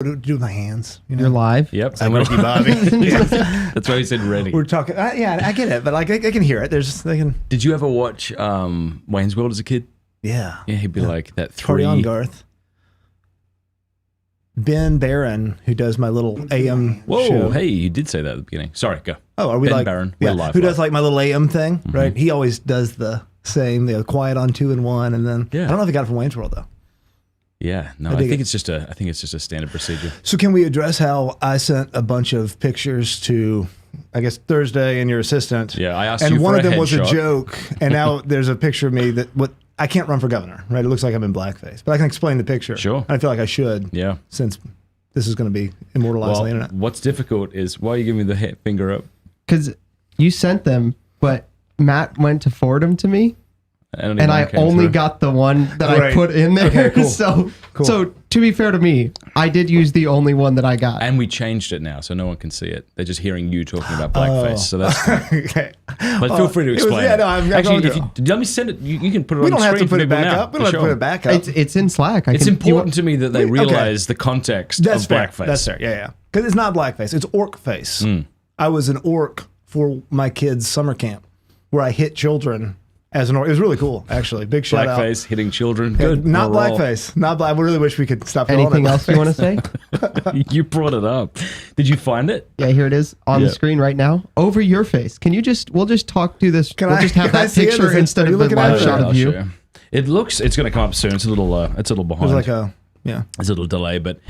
do with my hands. You know? You're live. Yep. I'm Ricky Bobby. That's why he said ready. We're talking. Yeah, I get it, but like I can hear it. Did you ever watch Wayne's World as a kid? Yeah. Yeah, he'd be like that Party on Garth. Ben Barron, who does my little AM show. Hey, you did say that at the beginning. Sorry, go. Oh, are we Ben like Barron? Yeah, We're live. who does like my little AM thing, right? He always does the same, quiet on 2 and 1, and then I don't know if he got it from Wayne's World though. Yeah, no, I think it's just a standard procedure. So can we address how I sent a bunch of pictures to, I guess, Thursday and your assistant? Yeah, I asked and you for one a of them was a headshot. joke, and now there's a picture of me I can't run for governor, right? It looks like I'm in blackface, but I can explain the picture. Sure. I feel like I should. Yeah. Since this is going to be immortalized on the internet. What's difficult is why are you giving me the finger up? Because you sent them, but Matt went to forward them to me. And I only got the one that I put in there. Okay, cool. So Cool. to be fair to me, I did use the only one that I got. And we changed it now, so no one can see it. They're just hearing you talking about blackface. So that's. Okay. But feel free to explain. I'm Actually, going to. let me send it. You can put it We on don't the have screen to put for it back people now, up. We don't have for to put sure. it back up. It's in Slack. It's important to me that they realize the context That's of fair. blackface. That's fair. Yeah. Because it's not blackface. It's Orc Face. I was an orc for my kids' summer camp where I hit children as an orc. It was really cool, actually. Big shout out. Blackface, hitting children. Good. Not We're all- blackface. Not black. I really wish we could stop calling Anything it else you want to say? You brought it up. Did you find it? Yeah, here it is on the Yeah. screen right now. Over your face. Can you we'll just talk through this. We'll just have can I that see it? picture Is it- instead are you of the looking at live it? shot I'll of you. show you. It's going to come up soon. It's a little behind. There's like There's a little delay, but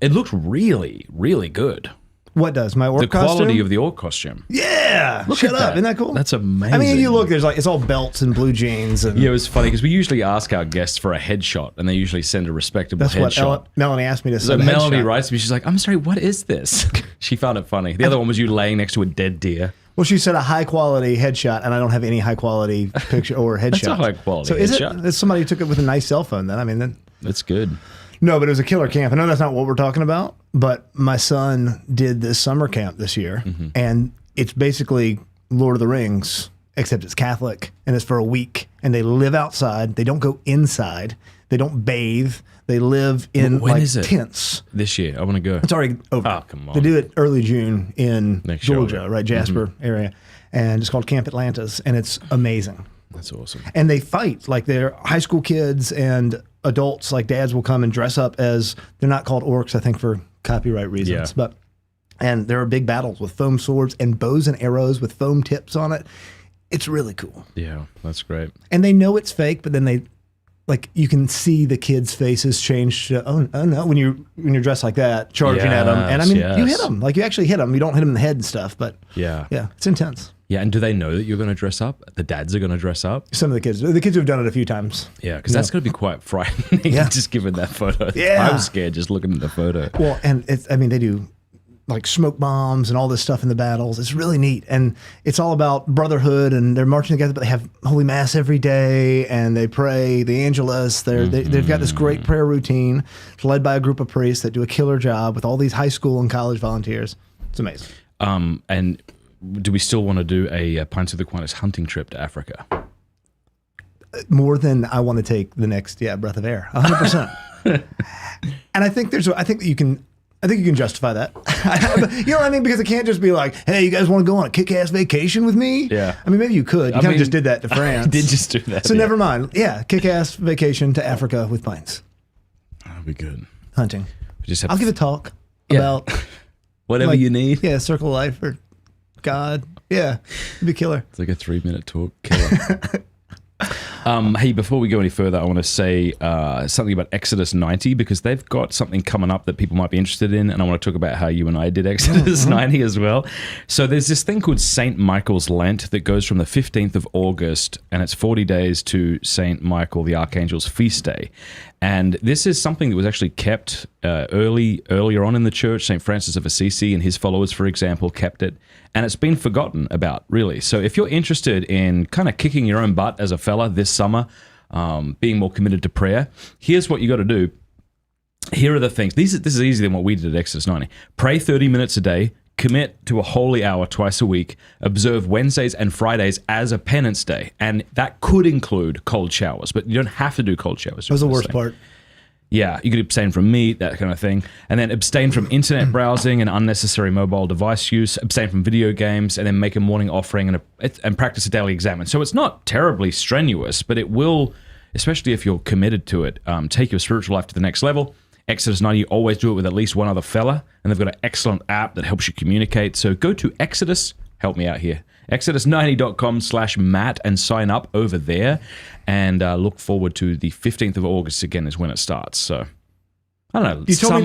it looks really, really good. What does my orc The costume? quality of the orc costume. Yeah. Look Shut at up. that. Isn't that cool? That's amazing. I mean, you look. There's it's all belts and blue jeans and. Yeah, it was funny because we usually ask our guests for a headshot, and they usually send a respectable That's what headshot. Melanie asked me to So send. Melanie headshot. writes me, she's like, "I'm sorry, what is this?" She found it funny. The other one was you laying next to a dead deer. Well, she said a high quality headshot, and I don't have any high quality picture or headshot. That's a high quality So is headshot. it's somebody who took it with a nice cell phone? Then I mean, then That's good. no, but it was a killer camp. I know that's not what we're talking about, but my son did this summer camp this year, and it's basically Lord of the Rings, except it's Catholic, and it's for a week, and they live outside. They don't go inside. They don't bathe. They live in When is it? tents. This year, I want to go. It's already over. Oh, come on. They do it early June in Next year, Georgia, right? right? Jasper area. And it's called Camp Atlantis, and it's amazing. That's awesome. And they fight. Like they're high school kids and adults, like dads will come and dress up as, they're not called orcs, I think for copyright reasons. Yeah. And there are big battles with foam swords and bows and arrows with foam tips on it. It's really cool. Yeah, that's great. And they know it's fake, but then they, like, you can see the kids' faces change to, oh no, when you're dressed like that, charging at them. And I mean, you hit them. Like, you actually hit them. You don't hit them in the head and stuff, but Yeah. it's intense. Yeah, and do they know that you're going to dress up? The dads are going to dress up? Some of the kids who've done it a few times. Yeah, because that's going to be quite frightening, Yeah. just given that photo. Yeah. I was scared just looking at the photo. Well, and they do like smoke bombs and all this stuff in the battles. It's really neat. And it's all about brotherhood, and they're marching together, but they have Holy Mass every day, and they pray the Angelus. They've got this great prayer routine. It's led by a group of priests that do a killer job with all these high school and college volunteers. It's amazing. And do we still want to do a Pints of the Aquinas hunting trip to Africa? More than I want to take the next breath of air. 100%. And I think that you can justify that. You know what I mean? Because it can't just be like, hey, you guys want to go on a kick-ass vacation with me? Yeah. I mean, maybe you could. You kind of just did that to France. I did just do that. So never mind. Yeah, kick-ass vacation to Africa with pints. That'll be good. Hunting. We just have I'll give a talk about whatever you need. Yeah, circle of life or God. Yeah, it'd be killer. It's like a 3-minute talk. Killer. Hey, before we go any further, I want to say something about Exodus 90, because they've got something coming up that people might be interested in, and I want to talk about how you and I did Exodus 90 as well. So there's this thing called St. Michael's Lent that goes from the 15th of August, and it's 40 days to St. Michael, the Archangel's feast day. And this is something that was actually kept earlier on in the church. St. Francis of Assisi and his followers, for example, kept it. And it's been forgotten about, really. So if you're interested in kind of kicking your own butt as a fella this summer, being more committed to prayer, here's what you got to do. Here are the things. This is easier than what we did at Exodus 90. Pray 30 minutes a day. Commit to a holy hour twice a week. Observe Wednesdays and Fridays as a penance day. And that could include cold showers, but you don't have to do cold showers. That was the worst part. Yeah, you could abstain from meat, that kind of thing. And then abstain from internet browsing and unnecessary mobile device use, abstain from video games, and then make a morning offering and practice a daily examen. So it's not terribly strenuous, but it will, especially if you're committed to it, take your spiritual life to the next level. Exodus 90, always do it with at least one other fella, and they've got an excellent app that helps you communicate. So go to Exodus, help me out here, exodus90.com/Matt and sign up over there, and look forward to the 15th of August again is when it starts. So I don't know,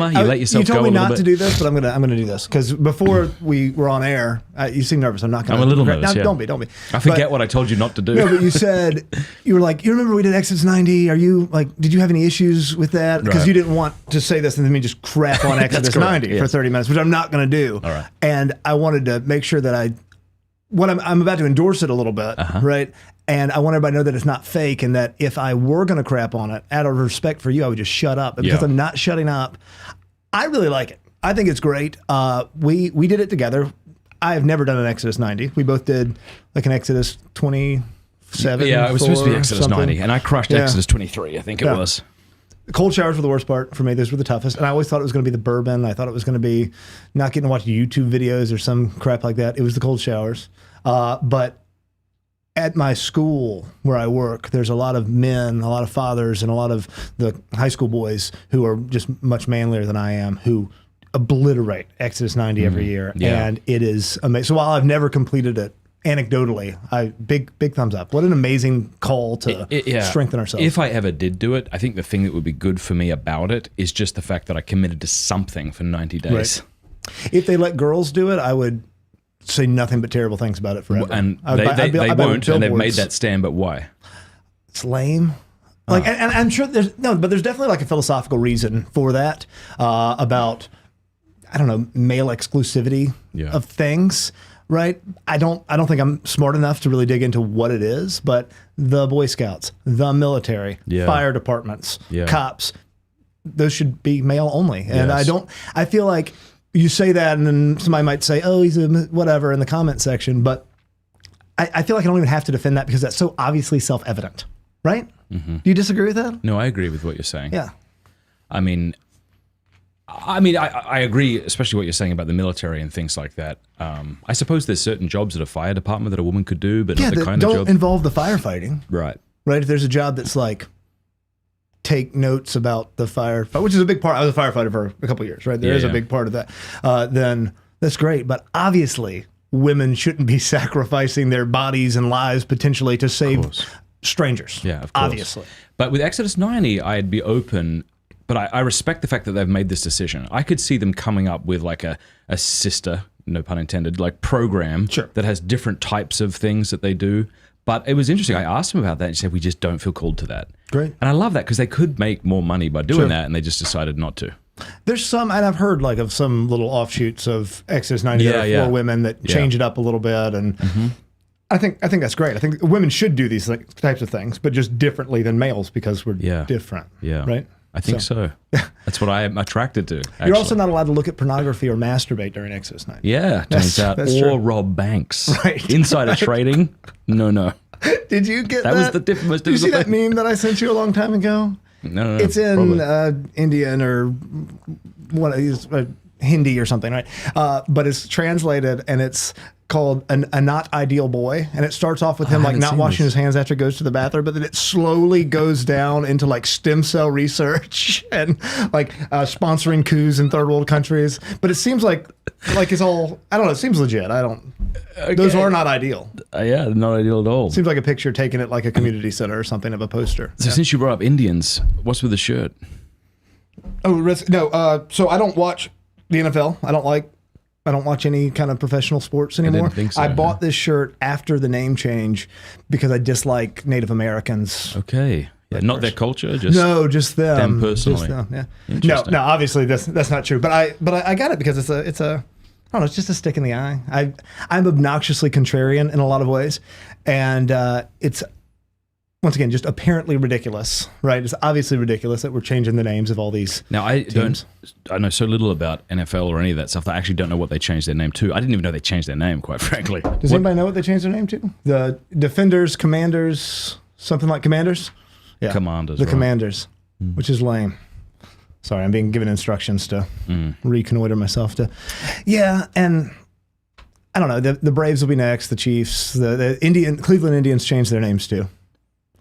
you let yourself go a little bit. You told me not to do this, but I'm gonna do this because before we were on air, you seem nervous. I'm not gonna. I'm a little nervous. No, yeah. Don't be. I forget what I told you not to do. No, but you said you were like, you remember we did Exodus 90? Are you like, did you have any issues with that? Because you didn't want to say this and then me just crap on Exodus 90 for 30 minutes, which I'm not gonna do. All right. And I wanted to make sure that I'm about to endorse it a little bit, right? And I want everybody to know that it's not fake, and that if I were going to crap on it, out of respect for you, I would just shut up. And because I'm not shutting up, I really like it. I think it's great. We did it together. I have never done an Exodus 90. We both did like an Exodus 27. Yeah, it was supposed to be Exodus 90, and I crushed Exodus 23, I think it was. Cold showers were the worst part for me. Those were the toughest. And I always thought it was going to be the bourbon. I thought it was going to be not getting to watch YouTube videos or some crap like that. It was the cold showers. But at my school where I work, there's a lot of men, a lot of fathers, and a lot of the high school boys who are just much manlier than I am, who obliterate Exodus 90 every year. Yeah. And it is amazing. So while I've never completed it, anecdotally, big thumbs up. What an amazing call to strengthen ourselves. If I ever did do it, I think the thing that would be good for me about it is just the fact that I committed to something for 90 days. Right. If they let girls do it, I would say nothing but terrible things about it forever. And they won't, and they've made that stand, but why? It's lame. Like, and I'm sure there's definitely like a philosophical reason for that, about, I don't know, male exclusivity of things. Right? I don't think I'm smart enough to really dig into what it is, but the Boy Scouts, the military, fire departments, cops, those should be male only. And I feel like you say that and then somebody might say, oh, he's a whatever in the comment section, but I feel like I don't even have to defend that because that's so obviously self-evident, right? Mm-hmm. Do you disagree with that? No, I agree with what you're saying. Yeah. I mean, I agree, especially what you're saying about the military and things like that. I suppose there's certain jobs at a fire department that a woman could do, but not the kind of job. Don't involve the firefighting. Right. Right. If there's a job that's like, take notes about the fire, which is a big part. I was a firefighter for a couple of years, right? There is a big part of that. Then that's great. But obviously, women shouldn't be sacrificing their bodies and lives potentially to save strangers. Yeah, of course. Obviously. But with Exodus 90, I'd be open. But I respect the fact that they've made this decision. I could see them coming up with like a sister, no pun intended, like program that has different types of things that they do. But it was interesting. I asked them about that and he said, we just don't feel called to that. Great. And I love that because they could make more money by doing that and they just decided not to. There's some, and I've heard like of some little offshoots of Exodus 90 that are for women that change it up a little bit. And I think that's great. I think women should do these types of things, but just differently than males because we're different. Yeah. Right? I think so. That's what I am attracted to. Actually. You're also not allowed to look at pornography or masturbate during Exodus 90. Yeah, turns out. Or rob banks. Right. Insider trading? No. Did you get that? That was the most difficult Did you see that meme that I sent you a long time ago? No. It's in Indian or one of these Hindi or something, right? But it's translated and it's called a Not Ideal Boy, and it starts off with him like not washing his hands after he goes to the bathroom, but then it slowly goes down into like stem cell research and like sponsoring coups in third world countries. But it seems like it's all, I don't know, it seems legit. Those are not ideal. Yeah, not ideal at all. Seems like a picture taken at like a community center or something of a poster. So since you brought up Indians, what's with the shirt? So I don't watch the NFL. I don't watch any kind of professional sports anymore. I didn't think so. I bought this shirt after the name change because I dislike Native Americans. Okay. Yeah, not their culture, just them. Them personally. Just them, yeah. No, obviously that's not true. But I got it because it's I don't know, it's just a stick in the eye. I'm obnoxiously contrarian in a lot of ways. And it's once again, just apparently ridiculous, right? It's obviously ridiculous that we're changing the names of all these teams. I know so little about NFL or any of that stuff that I actually don't know what they changed their name to. I didn't even know they changed their name, quite frankly. Does anybody know what they changed their name to? The Defenders, Commanders, something like Commanders? Yeah. Commanders. The Commanders, which is lame. Sorry, I'm being given instructions to reconnoiter myself. And I don't know. The Braves will be next. The Chiefs, the Cleveland Indians changed their names too.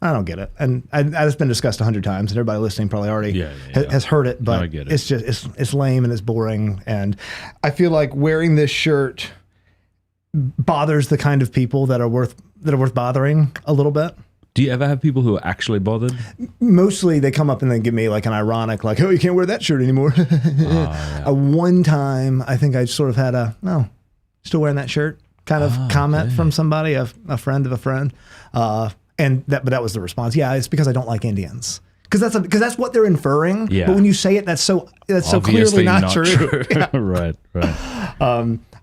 I don't get it, and it's been discussed 100 times, and everybody listening probably already has heard it. But I get it. It's just it's lame and it's boring, and I feel like wearing this shirt bothers the kind of people that are worth bothering a little bit. Do you ever have people who are actually bothered? Mostly they come up and they give me like an ironic, like, oh, you can't wear that shirt anymore. One time, I think I sort of had still wearing that shirt kind of comment from somebody, a friend of a friend. But that was the response. Yeah, it's because I don't like Indians. Because that's what they're inferring. Yeah. But when you say it, that's so clearly not true. Yeah. Right.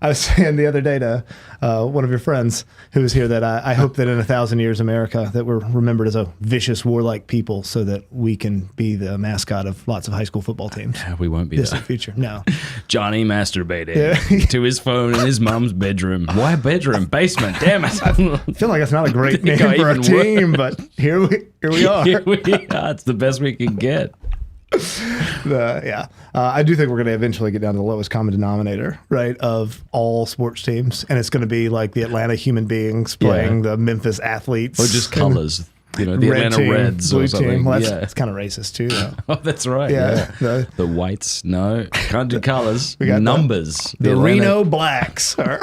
I was saying the other day to one of your friends who was here that I hope that in 1,000 years, America, that we're remembered as a vicious, warlike people, so that we can be the mascot of lots of high school football teams. Yeah, we won't be distant future. No. Johnny masturbated to his phone in his mom's bedroom. Why bedroom? Basement. Damn it! I feel like it's not a great name for a team, but here we are. Here we are. It's the best we can get. I do think we're going to eventually get down to the lowest common denominator, right, of all sports teams, and it's going to be like the Atlanta human beings playing the Memphis athletes, or just colors, the Atlanta team, Reds blue or something. Team. Well, it's kind of racist too. Though. Oh, that's right. Yeah, the whites, no, can't do colors. We got numbers. The Reno Blacks are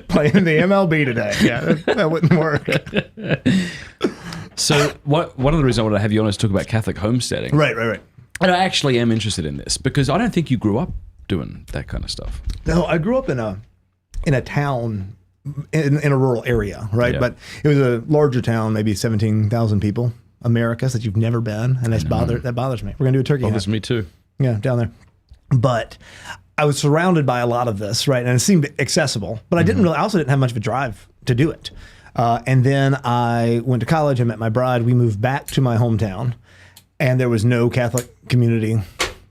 playing in the MLB today. Yeah, that wouldn't work. So, one of the reasons I wanted to have you on is talk about Catholic homesteading. Right. And I actually am interested in this because I don't think you grew up doing that kind of stuff. No, I grew up in a town in a rural area, right? Yeah. But it was a larger town, maybe 17,000 people, Americas, that you've never been, and that bothers me. We're gonna do a turkey hunt. Bothers me too. Yeah, down there. But I was surrounded by a lot of this, right? And it seemed accessible, but I also didn't have much of a drive to do it. And then I went to college. I met my bride. We moved back to my hometown. And there was no Catholic community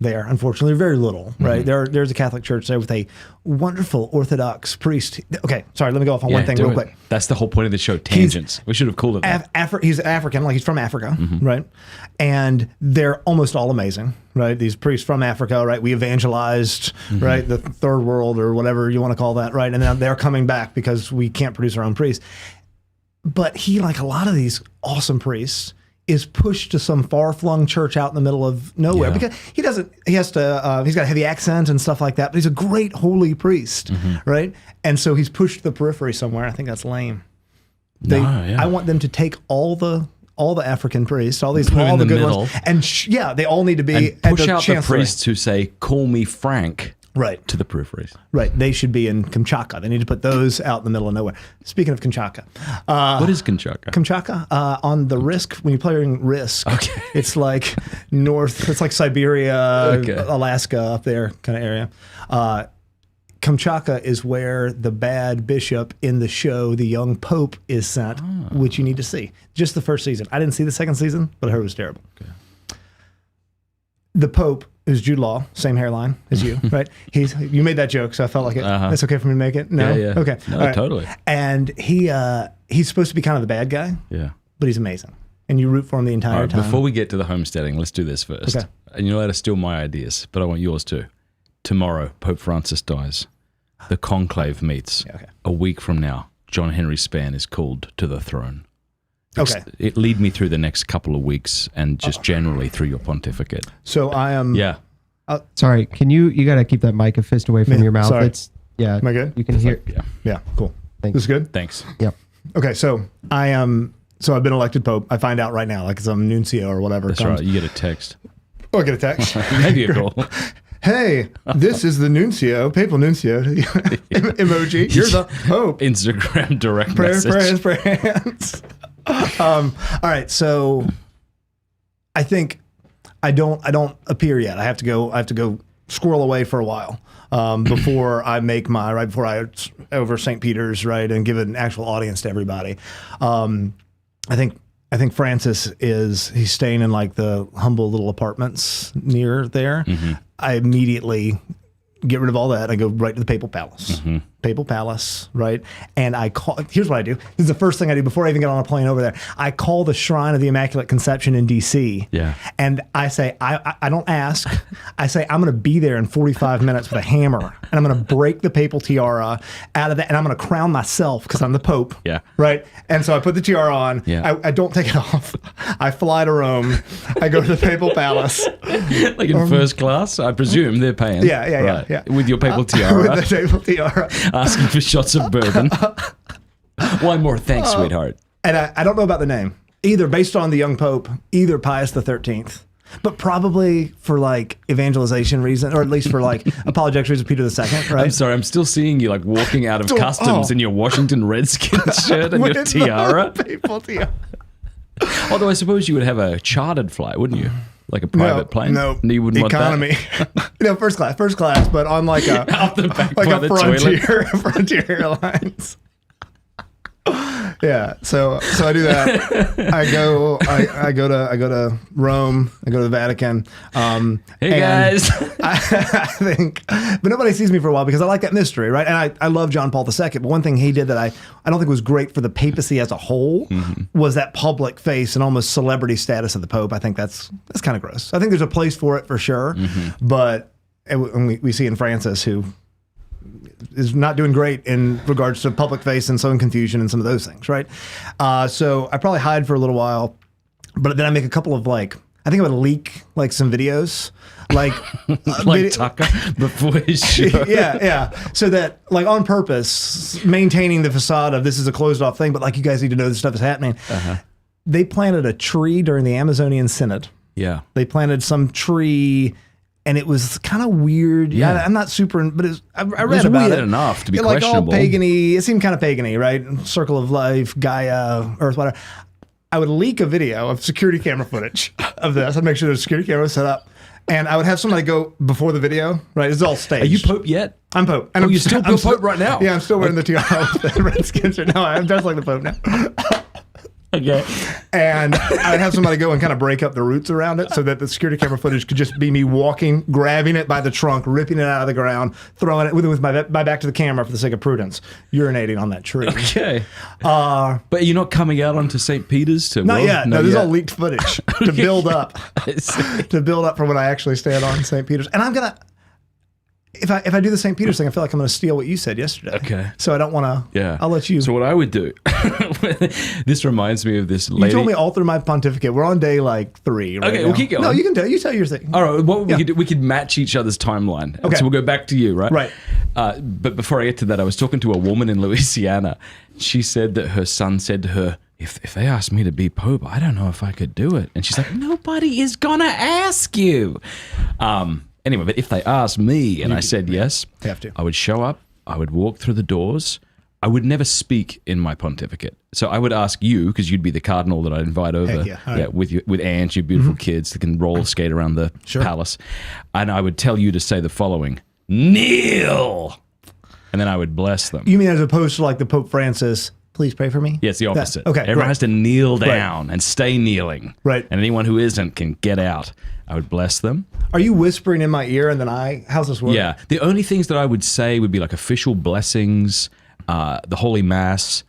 there, unfortunately, very little, right? There's a Catholic church there with a wonderful Orthodox priest. Okay, sorry, let me go off on one thing real quick. That's the whole point of the show, tangents. We should have called it that. He's African, like he's from Africa, right? And they're almost all amazing, right? These priests from Africa, right? We evangelized, right? The third world or whatever you want to call that, right? And now they're coming back because we can't produce our own priests. But he, like a lot of these awesome priests, is pushed to some far-flung church out in the middle of nowhere because he's got a heavy accent and stuff like that, but he's a great holy priest, right? And so he's pushed to the periphery somewhere. I think that's lame. I want them to take all the African priests, all the good ones, and they all need to be and push out the priests who say, "Call me Frank." Right. To the peripheries. Right. They should be in Kamchatka. They need to put those out in the middle of nowhere. Speaking of Kamchatka. What is Kamchatka? Kamchatka, on the Risk, when you're playing Risk, it's like it's like Siberia, Alaska, up there kind of area. Kamchatka is where the bad bishop in the show, The Young Pope, is sent, which you need to see. Just the first season. I didn't see the second season, but I heard it was terrible. Okay. The Pope is Jude Law, same hairline as you, right? You made that joke, so I felt like that's okay for me to make it. No, yeah. Okay, no, totally. And he's supposed to be kind of the bad guy, but he's amazing, and you root for him the entire time. Before we get to the homesteading, let's do this first. Okay. And you're allowed to steal my ideas, but I want yours too. Tomorrow, Pope Francis dies. The conclave meets. A week from now, John Henry Spann is called to the throne. Okay. It lead me through the next couple of weeks and just generally through your pontificate. So I am. Yeah. Sorry, can you got to keep that mic a fist away from your mouth. Sorry. Am I good? You can hear. Yeah. Cool. Thanks. This is good? Thanks. Yep. Okay. So I am. So I've been elected Pope. I find out right now, like some nuncio or whatever. That's right. You get a text. Oh, I get a text. Maybe a call. Hey, this is the nuncio, papal nuncio emoji. You're the Pope. Instagram direct message. Prayers. All right, so I think I don't appear yet. I have to go squirrel away for a while before I make before I over St. Peter's, right, and give an actual audience to everybody. I think Francis he's staying in like the humble little apartments near there. I immediately get rid of all that. I go right to the papal palace. Papal Palace, right? And I call, here's what I do. This is the first thing I do before I even get on a plane over there. I call the Shrine of the Immaculate Conception in DC. Yeah. And I say, I don't ask. I say, I'm going to be there in 45 minutes with a hammer, and I'm going to break the papal tiara out of that, and I'm going to crown myself because I'm the Pope. Yeah. Right? And so I put the tiara on. Yeah. I don't take it off. I fly to Rome. I go to the Papal Palace. Like in first class, I presume they're paying. Yeah. With your papal tiara. With the papal tiara. Asking for shots of bourbon. One more, thanks, sweetheart. And I don't know about the name. Either based on the young Pope, either Pius the 13th, but probably for like evangelization reason, or at least for like apologetics reasons, Peter II, right? I'm sorry, I'm still seeing you like walking out of customs in your Washington Redskins shirt and your tiara. Papal tiara. Although I suppose you would have a chartered flight, wouldn't you? Like a private plane? No, you wouldn't economy. Want that? First class, but on like a Out the back like by a the Frontier Airlines. Yeah, so I do that. I go to Rome. I go to the Vatican. Hey guys, I think, but nobody sees me for a while because I like that mystery, right? And I love John Paul II. But one thing he did that I don't think was great for the papacy as a whole was that public face and almost celebrity status of the Pope. I think that's kind of gross. I think there's a place for it for sure, but we see in Francis who is not doing great in regards to public face and some confusion and some of those things, right? So I probably hide for a little while, but then I make a couple of I think I would leak like some videos, like Tucker before his show. Yeah. So that like on purpose, maintaining the facade of this is a closed off thing, but like you guys need to know this stuff is happening. They planted a tree during the Amazonian Synod. Yeah. They planted some tree. And it was kind of weird. Yeah, I'm not super, but I read about weird it. Enough to be like questionable. All pagany. It seemed kind of pagany, right? Circle of Life, Gaia, Earth, whatever. I would leak a video of security camera footage of this. I'd make sure there's a security camera set up, and I would have somebody go before the video. Right, it's all staged. Are you Pope yet? I'm Pope. And you're still Pope right now? Yeah, I'm still wearing the tiara with the Redskins. No, I'm just like the Pope now. Okay. And I'd have somebody go and kind of break up the roots around it so that the security camera footage could just be me walking, grabbing it by the trunk, ripping it out of the ground, throwing it with my back to the camera for the sake of prudence, urinating on that tree. Okay. But you're not coming out onto St. Peter's to... Not yet. No, this is all leaked footage to build up. To build up for when I actually stand on St. Peter's. And I'm going to... If I do the St. Peter's thing, I feel like I'm going to steal what you said yesterday. Okay. So I don't want to. Yeah. I'll let you. So what I would do, this reminds me of this lady. You told me all through my pontificate. We're on day like 3. Right Okay, now. we'll keep going. No, you can tell. You tell your thing. All right. What we could match each other's timeline. Okay. So we'll go back to you, right? Right. But before I get to that, I was talking to a woman in Louisiana. She said that her son said to her, if they asked me to be Pope, I don't know if I could do it. And she's like, nobody is gonna ask you. Anyway, but if they asked me and I said yes, have to. I would show up, I would walk through the doors, I would never speak in my pontificate. So I would ask you, because you'd be the cardinal that I'd invite over, Right. with Aunt, your beautiful kids that can roller skate around the palace. And I would tell you to say the following, kneel. And then I would bless them. You mean as opposed to like the Pope Francis, please pray for me? Yeah, it's the opposite. Okay, Everyone right. has to kneel down and stay kneeling. Right. And anyone who isn't can get out. I would bless them. Are you whispering in my ear and then how's this work? Yeah. The only things that I would say would be like official blessings, the Holy Mass,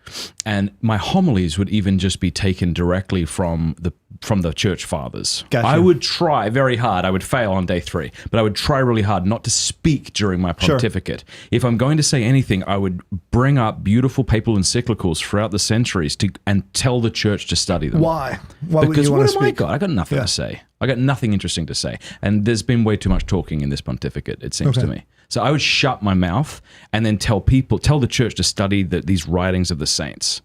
and my homilies would even just be taken directly from the church fathers. Gotcha. I would try very hard. I would fail on day 3, but I would try really hard not to speak during my pontificate. If I'm going to say anything, I would bring up beautiful papal encyclicals throughout the centuries and tell the church to study them. Why? Why Because would you want to what have I speak? got? I got nothing to say. I got nothing interesting to say. And there's been way too much talking in this pontificate, it seems to me. So I would shut my mouth and then tell the church to study these writings of the saints.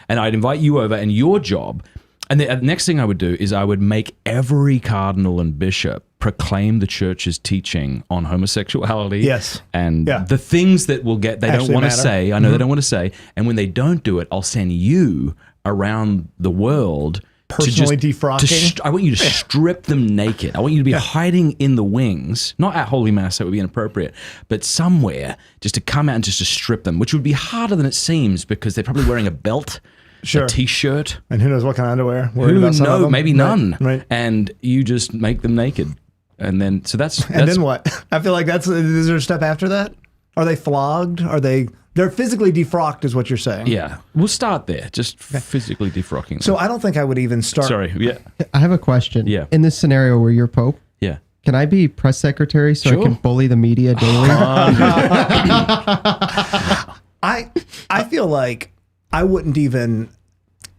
And I'd invite you over, and your job, and the next thing I would do is I would make every cardinal and bishop proclaim the church's teaching on homosexuality. Yes. And the things that they don't want to say. I know they don't want to say. And when they don't do it, I'll send you around the world personally defrocking. I want you to strip them naked. I want you to be hiding in the wings, not at Holy Mass, that would be inappropriate, but somewhere just to come out and just to strip them, which would be harder than it seems because they're probably wearing a belt, a t-shirt. And who knows what kind of underwear. Who knows? Maybe none. Right. And you just make them naked. And then, so that's... And then what? I feel like is there a step after that? Are they flogged? Are they They're physically defrocked is what you're saying. Yeah. We'll start there. Just physically defrocking them. So I don't think I would even start. Sorry. Yeah. I have a question. Yeah. In this scenario where you're Pope, Yeah. can I be press secretary so Sure. I can bully the media daily? I feel like I wouldn't even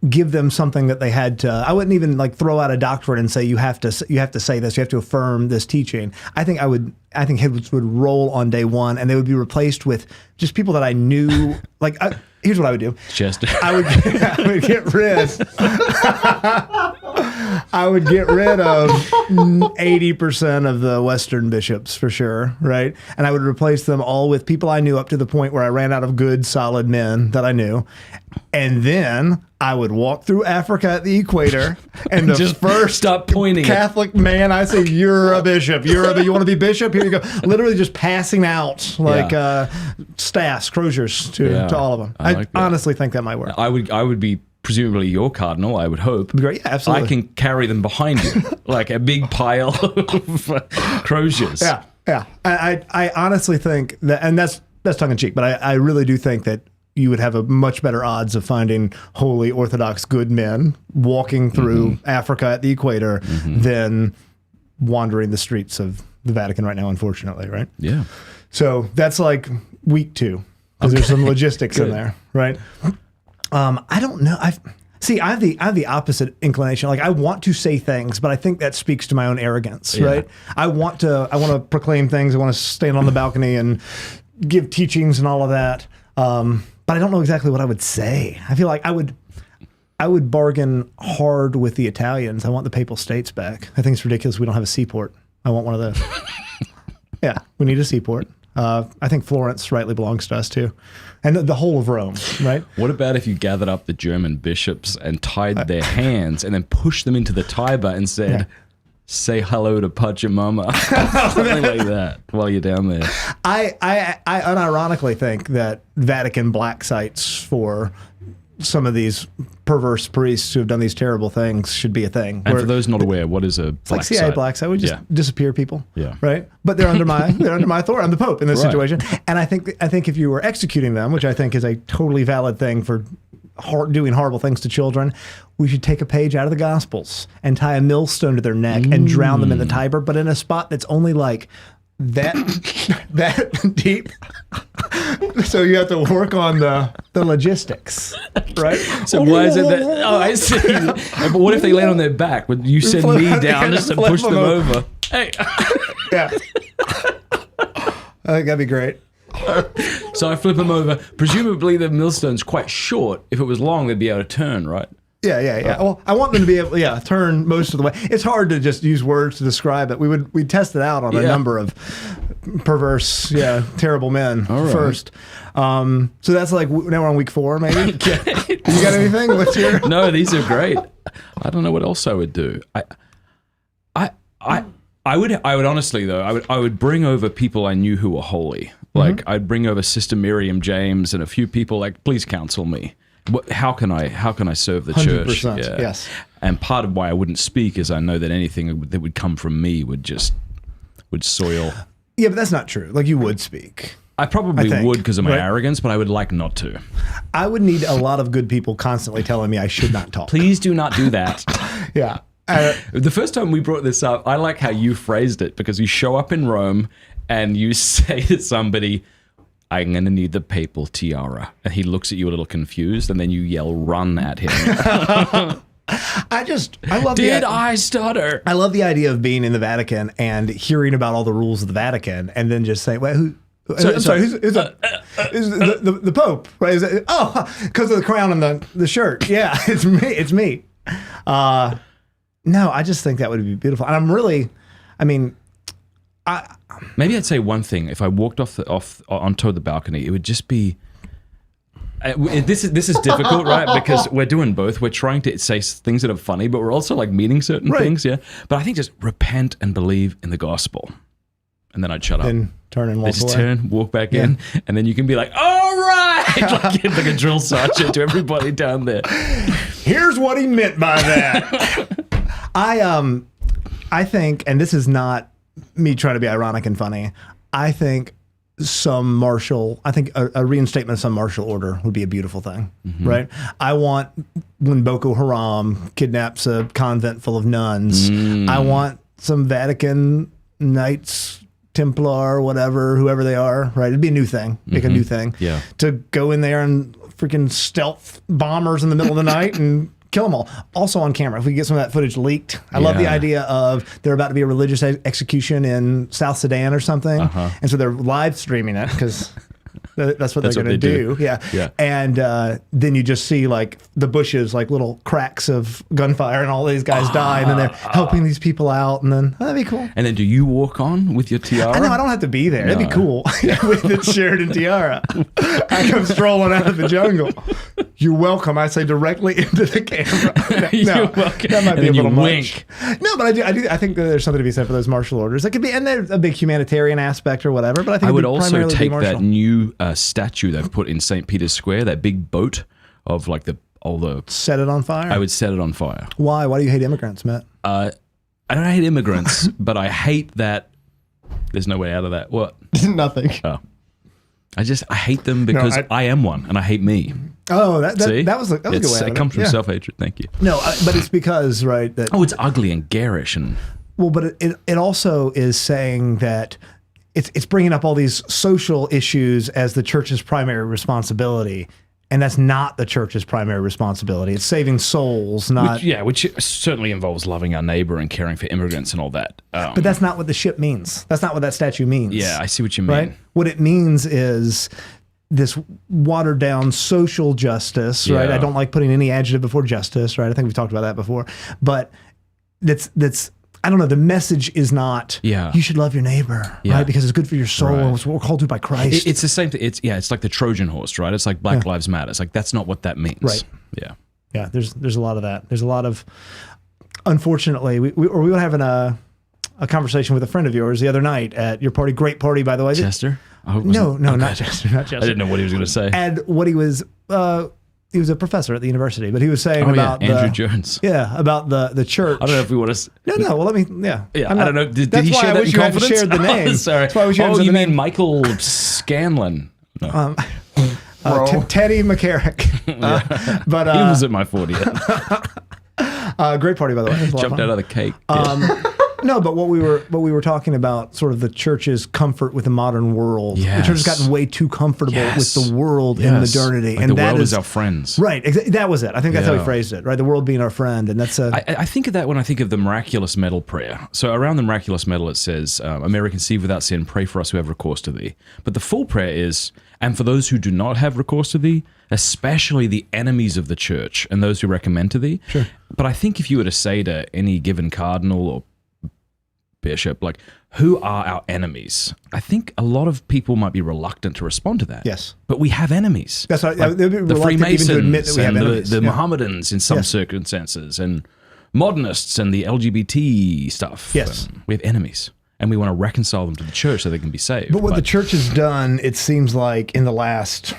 give them something that they had to. I wouldn't even like throw out a doctrine and say you have to say this, you have to affirm this teaching. I think heads would roll on day one, and they would be replaced with just people that I knew. Like here's what I would do. Chester. I would get rid. I would get rid of 80% of the Western bishops for sure, right? And I would replace them all with people I knew up to the point where I ran out of good, solid men that I knew. And then I would walk through Africa at the equator, and the Just first stop pointing Catholic man I say, you're a bishop. You want to be bishop? Here you go. Literally just passing out like staffs, croziers to all of them. I like that. Honestly think that might work. I would be presumably your cardinal, I would hope. Great. Yeah, absolutely. I can carry them behind you like a big pile of croziers. Yeah, yeah. I honestly think that, and that's tongue in cheek, but I really do think that you would have a much better odds of finding holy, Orthodox, good men walking through Africa at the equator than wandering the streets of the Vatican right now, unfortunately, right? Yeah. So that's like week 2, because there's some logistics in there, right? I don't know. I have the opposite inclination. Like I want to say things, but I think that speaks to my own arrogance, right? I want to proclaim things. I want to stand on the balcony and give teachings and all of that. But I don't know exactly what I would say. I feel like I would bargain hard with the Italians. I want the Papal States back. I think it's ridiculous we don't have a seaport. I want one of those. Yeah, we need a seaport. I think Florence rightly belongs to us too. And the whole of Rome, right? What about if you gathered up the German bishops and tied their hands and then pushed them into the Tiber and said, say hello to Pachamama, something like that while you're down there? I unironically think that Vatican black sites for some of these perverse priests who have done these terrible things should be a thing. And for those not aware, what is a it's black like CIA site? black site. We just disappear people. Yeah. Right. But they're under my authority. I'm the Pope in this situation. And I think if you were executing them, which I think is a totally valid thing for doing horrible things to children, we should take a page out of the Gospels and tie a millstone to their neck and drown them in the Tiber, but in a spot that's only like that deep. So you have to work on the logistics, right? So why is it that? Oh, I see. But what if they land on their back? Would you send me down just to push them over? Hey. Yeah. I think that'd be great. So I flip them over. Presumably the millstone's quite short. If it was long, they'd be able to turn, right? Yeah. Well, I want them to be able to, turn most of the way. It's hard to just use words to describe it. We'd test it out on a number of perverse, terrible men first. So that's like, now we're on week 4, maybe? You got anything? What's your... No, these are great. I don't know what else I would do. I would honestly though, I would bring over people I knew who were holy. Like I'd bring over Sister Miriam James and a few people like, please counsel me. How can I serve the 100%, church? yes. And part of why I wouldn't speak is I know that anything that would come from me would soil. Yeah, but that's not true. Like you would speak. I probably would because of my arrogance, but I would like not to. I would need a lot of good people constantly telling me I should not talk. Please do not do that. Yeah. The first time we brought this up, I like how you phrased it, because you show up in Rome and you say to somebody, I'm going to need the papal tiara. And he looks at you a little confused, and then you yell, run at him. I love I stutter? I love the idea of being in the Vatican and hearing about all the rules of the Vatican and then just saying, wait, who's the Pope, right? Is it, because of the crown and the shirt. Yeah, it's me. No, I just think that would be beautiful. And I'm really, maybe I'd say one thing. If I walked onto the balcony, it would just be. This is difficult, right? Because we're doing both. We're trying to say things that are funny, but we're also like meaning certain things. Yeah. But I think just repent and believe in the gospel, and then I'd shut up. Then turn and walk away. Turn, walk back in, and then you can be like, all right, like a drill sergeant to everybody down there. Here's what he meant by that. I think, and this is not me trying to be ironic and funny, I think some martial, I think a reinstatement of some martial order would be a beautiful thing, right? I want when Boko Haram kidnaps a convent full of nuns, I want some Vatican Knights Templar, whatever, whoever they are, right? It'd be a new thing, make a new thing. Yeah. To go in there and freaking stealth bombers in the middle of the night and kill them all. Also on camera, if we get some of that footage leaked. I love the idea of they're about to be a religious execution in South Sudan or something. And so they're live streaming it because that's what they're going to do. Yeah. And then you just see like the bushes, like little cracks of gunfire, and all these guys die, and then they're helping these people out, and then that'd be cool. And then do you walk on with your tiara? I know, I don't have to be there. That'd be cool with the Sheridan tiara. I come strolling out of the jungle. You're welcome. I say directly into the camera. You're welcome. That might be a little wink. much. No, but I think that there's something to be said for those martial orders. It could be, and there's a big humanitarian aspect or whatever. But I think I would also take that new statue they've put in St. Peter's Square, that big boat of like all the. Set it on fire. I would set it on fire. Why? Why do you hate immigrants, Matt? I don't hate immigrants, but I hate that. There's no way out of that. What? Nothing. Oh. I hate them because I am one, and I hate me. Oh, that was a good way. It comes from self-hatred. Thank you. No, but it's because that. Oh, it's ugly and garish and. Well, but it also is saying that it's bringing up all these social issues as the church's primary responsibility, and that's not the church's primary responsibility. It's saving souls, not which certainly involves loving our neighbor and caring for immigrants and all that. But that's not what the ship means. That's not what that statue means. Yeah, I see what you mean. Right? What it means is this watered down social justice, right? I don't like putting any adjective before justice, right? I think we've talked about that before. But that's I don't know, the message is not you should love your neighbor, right? Because it's good for your soul. Right. It's what we're called to by Christ. It's the same thing. It's like the Trojan horse, right? It's like Black Lives Matter. It's like that's not what that means. Right. Yeah. Yeah, there's a lot of that. There's a lot of, unfortunately, we were having a conversation with a friend of yours the other night at your party. Great party, by the way. Chester? No, not Chester. Not Chester. I didn't know what he was going to say. And what he was a professor at the university, but he was saying about Andrew Jones. Yeah, about the church. I don't know if we want to. No. Well, let me. Yeah. I don't know. Did he share that in confidence? Shared the name. Sorry. That's why I wish you had you the name. mean Michael Scanlon? No. Teddy McCarrick. But he was at my 40th. Great party, by the way. Jumped out of the cake. No, but what we were talking about, sort of the church's comfort with the modern world. Yes. The church has gotten way too comfortable with the world in modernity, like and the that world is our friends. Right. That was it. I think that's how he phrased it. Right. The world being our friend, and that's I think of that when I think of the miraculous medal prayer. So around the miraculous medal, it says, "Mary conceived without sin, pray for us who have recourse to thee." But the full prayer is, "And for those who do not have recourse to thee, especially the enemies of the church and those who recommend to thee." Sure. But I think if you were to say to any given cardinal or bishop, like, who are our enemies? I think a lot of people might be reluctant to respond to that. Yes. But we have enemies. That's right. Like the Freemasons even to admit that we have and enemies. the Mohammedans in some circumstances, and modernists and the LGBT stuff. Yes. We have enemies. And we want to reconcile them to the church so they can be saved. But what the church has done, it seems like in the last,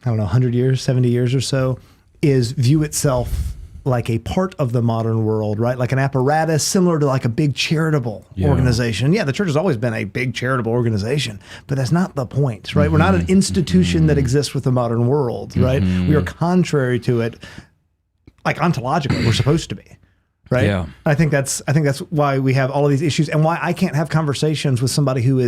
100 years, 70 years or so, is view itself like a part of the modern world, right? Like an apparatus similar to like a big charitable organization. Yeah, the church has always been a big charitable organization, but that's not the point, right? We're not an institution that exists with the modern world, right? We are contrary to it, like ontologically, we're supposed to be. Right. Yeah. I think that's why we have all of these issues, and why I can't have conversations with somebody who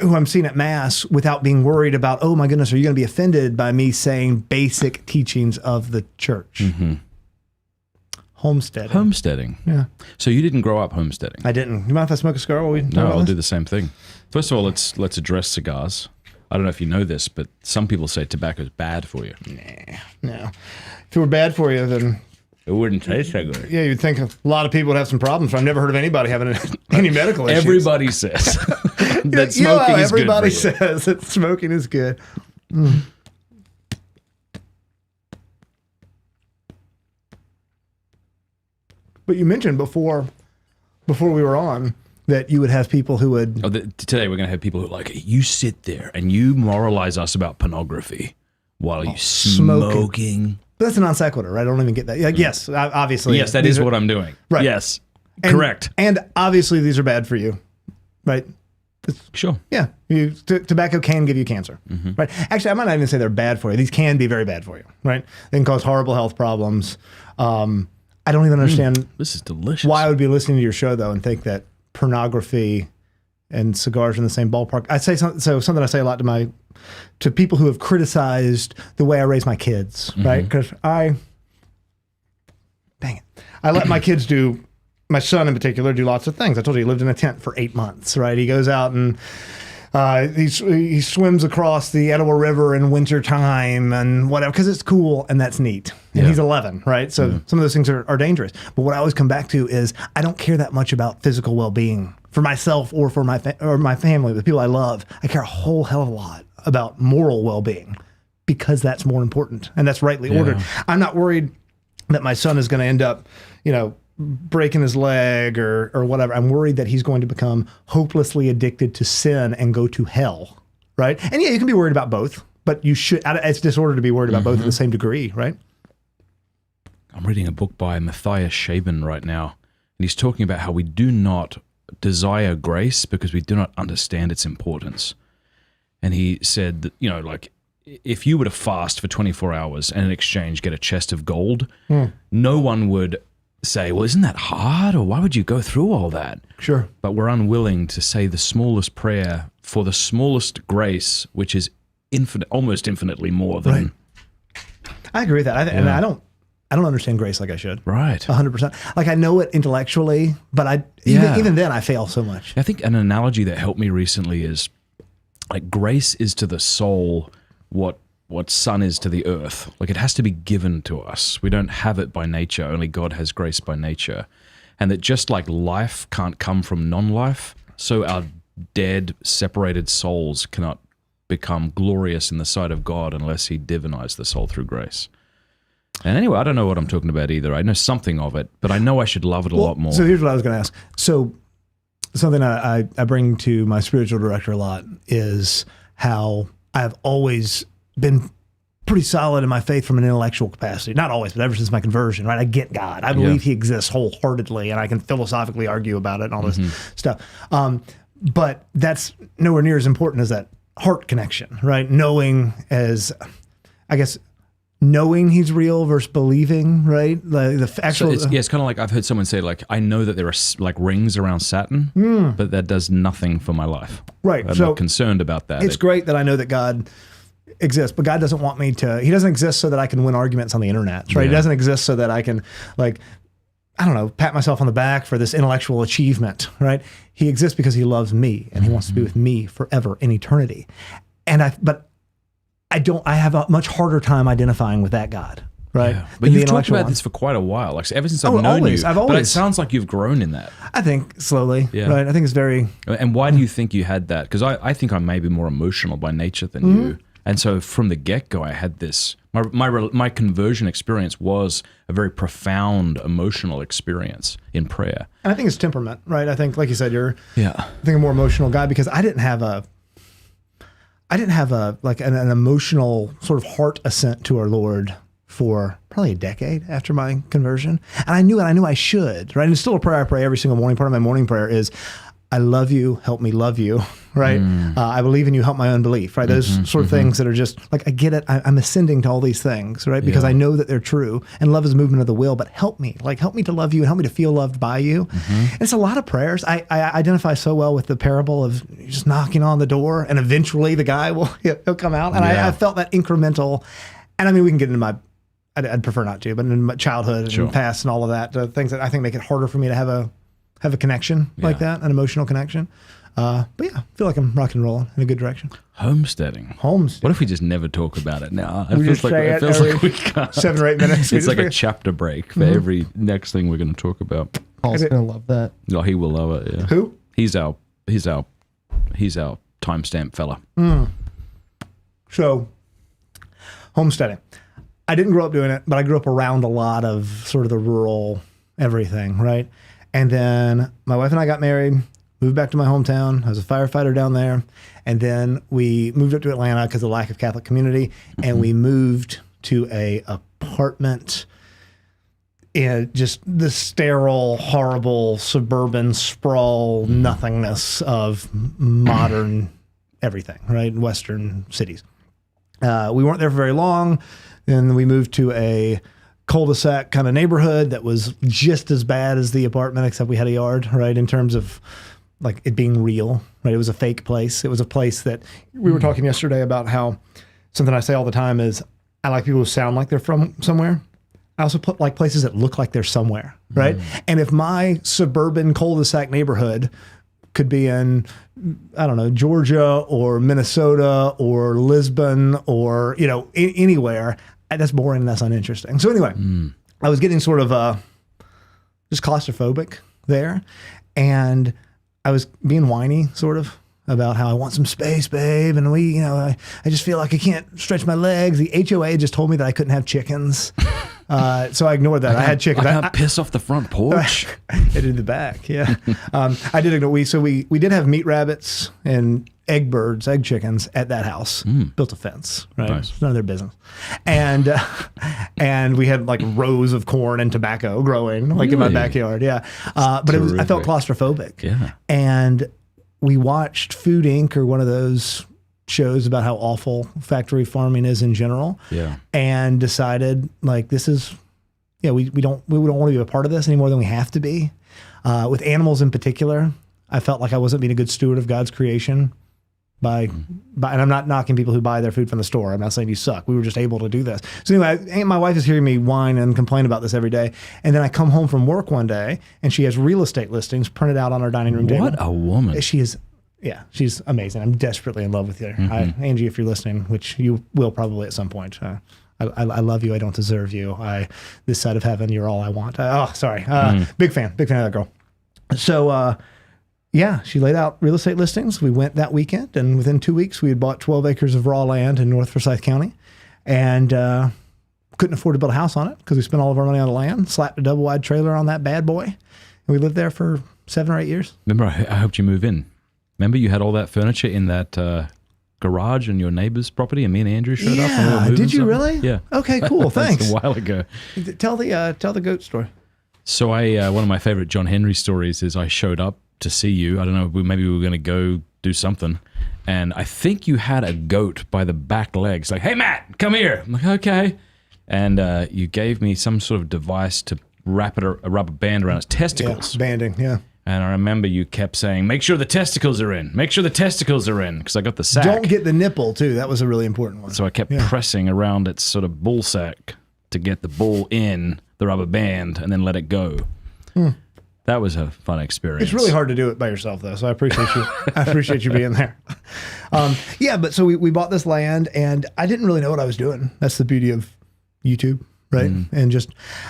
I'm seeing at Mass without being worried about, oh my goodness, are you going to be offended by me saying basic teachings of the church? Homesteading. Yeah. So you didn't grow up homesteading. I didn't. You mind if I smoke a cigar while we talk about I'll this? do the same thing. First of all, let's address cigars. I don't know if you know this, but some people say tobacco is bad for you. Nah, no. If it were bad for you, then it wouldn't taste that good. Yeah, you'd think a lot of people would have some problems. I've never heard of anybody having any medical issues. Everybody says that smoking is good for everybody you. says that smoking is good. But you mentioned before we were on that you would have people who would... Today we're going to have people who are like, you sit there and you moralize us about pornography while you smoking. But that's a non sequitur, right? I don't even get that. Like, yes, obviously. Yes, that is what I'm doing. Right. Yes, correct. And obviously these are bad for you, right? Sure. Yeah. Tobacco can give you cancer, right? Actually, I might not even say they're bad for you. These can be very bad for you, right? They can cause horrible health problems. I don't even understand. This is delicious. Why I would be listening to your show though and think that pornography and cigars are in the same ballpark. I say something I say a lot to people who have criticized the way I raise my kids, right? Because I let my kids do. My son in particular do lots of things. I told you he lived in a tent for 8 months, right? He goes out and he swims across the Etowah River in winter time and whatever, because it's cool and that's neat. And he's 11, right? So some of those things are dangerous. But what I always come back to is I don't care that much about physical well-being for myself or for my family, the people I love. I care a whole hell of a lot about moral well-being because that's more important and that's rightly ordered. I'm not worried that my son is going to end up, breaking his leg or whatever. I'm worried that he's going to become hopelessly addicted to sin and go to hell, right? And yeah, you can be worried about both, but you should. It's disorder to be worried about both to the same degree, right? I'm reading a book by Matthias Shaban right now, and he's talking about how we do not desire grace because we do not understand its importance. And he said that, if you were to fast for 24 hours and in exchange get a chest of gold, no one would say, well, isn't that hard? Or why would you go through all that? Sure. But we're unwilling to say the smallest prayer for the smallest grace, which is almost infinitely more than. Right. I agree with that. And I don't understand grace like I should. Right. 100%. Like I know it intellectually, but even then I fail so much. I think an analogy that helped me recently is like grace is to the soul what sun is to the earth. Like it has to be given to us. We don't have it by nature. Only God has grace by nature. And that just like life can't come from non-life, so our dead, separated souls cannot become glorious in the sight of God unless he divinized the soul through grace. And anyway, I don't know what I'm talking about either. I know something of it, but I know I should love it a lot more. So here's what I was going to ask. So something I bring to my spiritual director a lot is how I've always been pretty solid in my faith from an intellectual capacity. Not always, but ever since my conversion, right? I get God. I believe he exists wholeheartedly, and I can philosophically argue about it and all this stuff. But that's nowhere near as important as that heart connection, right? Knowing he's real versus believing, right? The actual. So it's kind of like I've heard someone say, like, I know that there are like rings around Saturn, but that does nothing for my life. Right. I'm not concerned about that. It's great that I know that God exists, but God doesn't want me to. He doesn't exist so that I can win arguments on the internet, right? He doesn't exist so that I can, pat myself on the back for this intellectual achievement, right? He exists because he loves me and he wants to be with me forever in eternity. I have a much harder time identifying with that God, right? Yeah. But you've talked about this for quite a while, like ever since I've known you. But it sounds like you've grown in that. I think slowly, right? I think it's very. And why do you think you had that? Because I think I may be more emotional by nature than you. And so from the get-go, I had this. My conversion experience was a very profound emotional experience in prayer. And I think it's temperament, right? I think, like you said, you're a more emotional guy because I didn't have an emotional sort of heart assent to our Lord for probably a decade after my conversion. And I knew I should, right? And it's still a prayer I pray every single morning. Part of my morning prayer is, I love you, help me love you, right? I believe in you, help my unbelief, right? Those sort of things that are just like, I get it. I'm ascending to all these things, right? Because I know that they're true and love is a movement of the will, but help me to love you and help me to feel loved by you. And it's a lot of prayers. I identify so well with the parable of just knocking on the door and eventually the guy he'll come out. And I felt that incremental, and I mean, we can get into I'd prefer not to, but in my childhood and past and all of that, things that I think make it harder for me to have a connection like that, an emotional connection. But yeah, I feel like I'm rock and rolling in a good direction. Homesteading. What if we just never talk about it now? It feels like we can't. 7 or 8 minutes. It's like a chapter break for every next thing we're going to talk about. Paul's going to love that. Oh, he will love it. Yeah. Who? He's our timestamp fella. So, homesteading. I didn't grow up doing it, but I grew up around a lot of sort of the rural everything, right? And then my wife and I got married, moved back to my hometown. I was a firefighter down there. And then we moved up to Atlanta because of the lack of Catholic community. And we moved to a apartment in just the sterile, horrible, suburban sprawl nothingness of modern everything, right? In Western cities. We weren't there for very long. Then we moved to a cul-de-sac kind of neighborhood that was just as bad as the apartment, except we had a yard, right? In terms of like it being real, right? It was a fake place. It was a place that we were talking yesterday about how something I say all the time is I like people who sound like they're from somewhere. I also put like places that look like they're somewhere, right? And if my suburban cul-de-sac neighborhood could be in, I don't know, Georgia or Minnesota or Lisbon or, you know, anywhere, that's boring and that's uninteresting. So anyway, I was getting sort of just claustrophobic there. And I was being whiny sort of about how I want some space, babe. And we, you know, I just feel like I can't stretch my legs. The HOA just told me that I couldn't have chickens. So I ignored that. I had chickens. I can't piss off the front porch. It in the back, yeah. I did ignore. We did have meat rabbits and egg chickens at that house. Built a fence, right? Nice. It's none of their business. And we had like rows of corn and tobacco growing like in my backyard, yeah. But I felt claustrophobic. Yeah. And we watched Food Inc. or one of those shows about how awful factory farming is in general. Yeah. And decided like this is, we don't want to be a part of this any more than we have to be. With animals in particular, I felt like I wasn't being a good steward of God's creation by and I'm not knocking people who buy their food from the store. I'm not saying you suck. We were just able to do this. So anyway, my wife is hearing me whine and complain about this every day. And then I come home from work one day and she has real estate listings printed out on our dining room table. What a woman. She is. Yeah, she's amazing. I'm desperately in love with her. Angie, if you're listening, which you will probably at some point. I love you. I don't deserve you. This side of heaven, you're all I want. Sorry. Big fan of that girl. So, she laid out real estate listings. We went that weekend, and within 2 weeks, we had bought 12 acres of raw land in North Forsyth County, and couldn't afford to build a house on it because we spent all of our money on the land, slapped a double-wide trailer on that bad boy, and we lived there for 7 or 8 years. Remember, I helped you move in. Remember you had all that furniture in that garage on your neighbor's property, and me and Andrew showed up. And we were moving did you something? really? Yeah. Okay, cool. Thanks. That's a while ago. Tell the goat story. So one of my favorite John Henry stories is I showed up to see you. I don't know, maybe we were going to go do something, and I think you had a goat by the back legs. Like, hey Matt, come here. I'm like, okay. And you gave me some sort of device to wrap a rubber band around its testicles. Yeah, banding. Yeah. And I remember you kept saying, make sure the testicles are in. Make sure the testicles are in. Because I got the sack. Don't get the nipple, too. That was a really important one. So I kept pressing around its sort of bull sack to get the bull in the rubber band and then let it go. That was a fun experience. It's really hard to do it by yourself, though. So I appreciate you. I appreciate you being there. But so we bought this land, and I didn't really know what I was doing. That's the beauty of YouTube. Right. And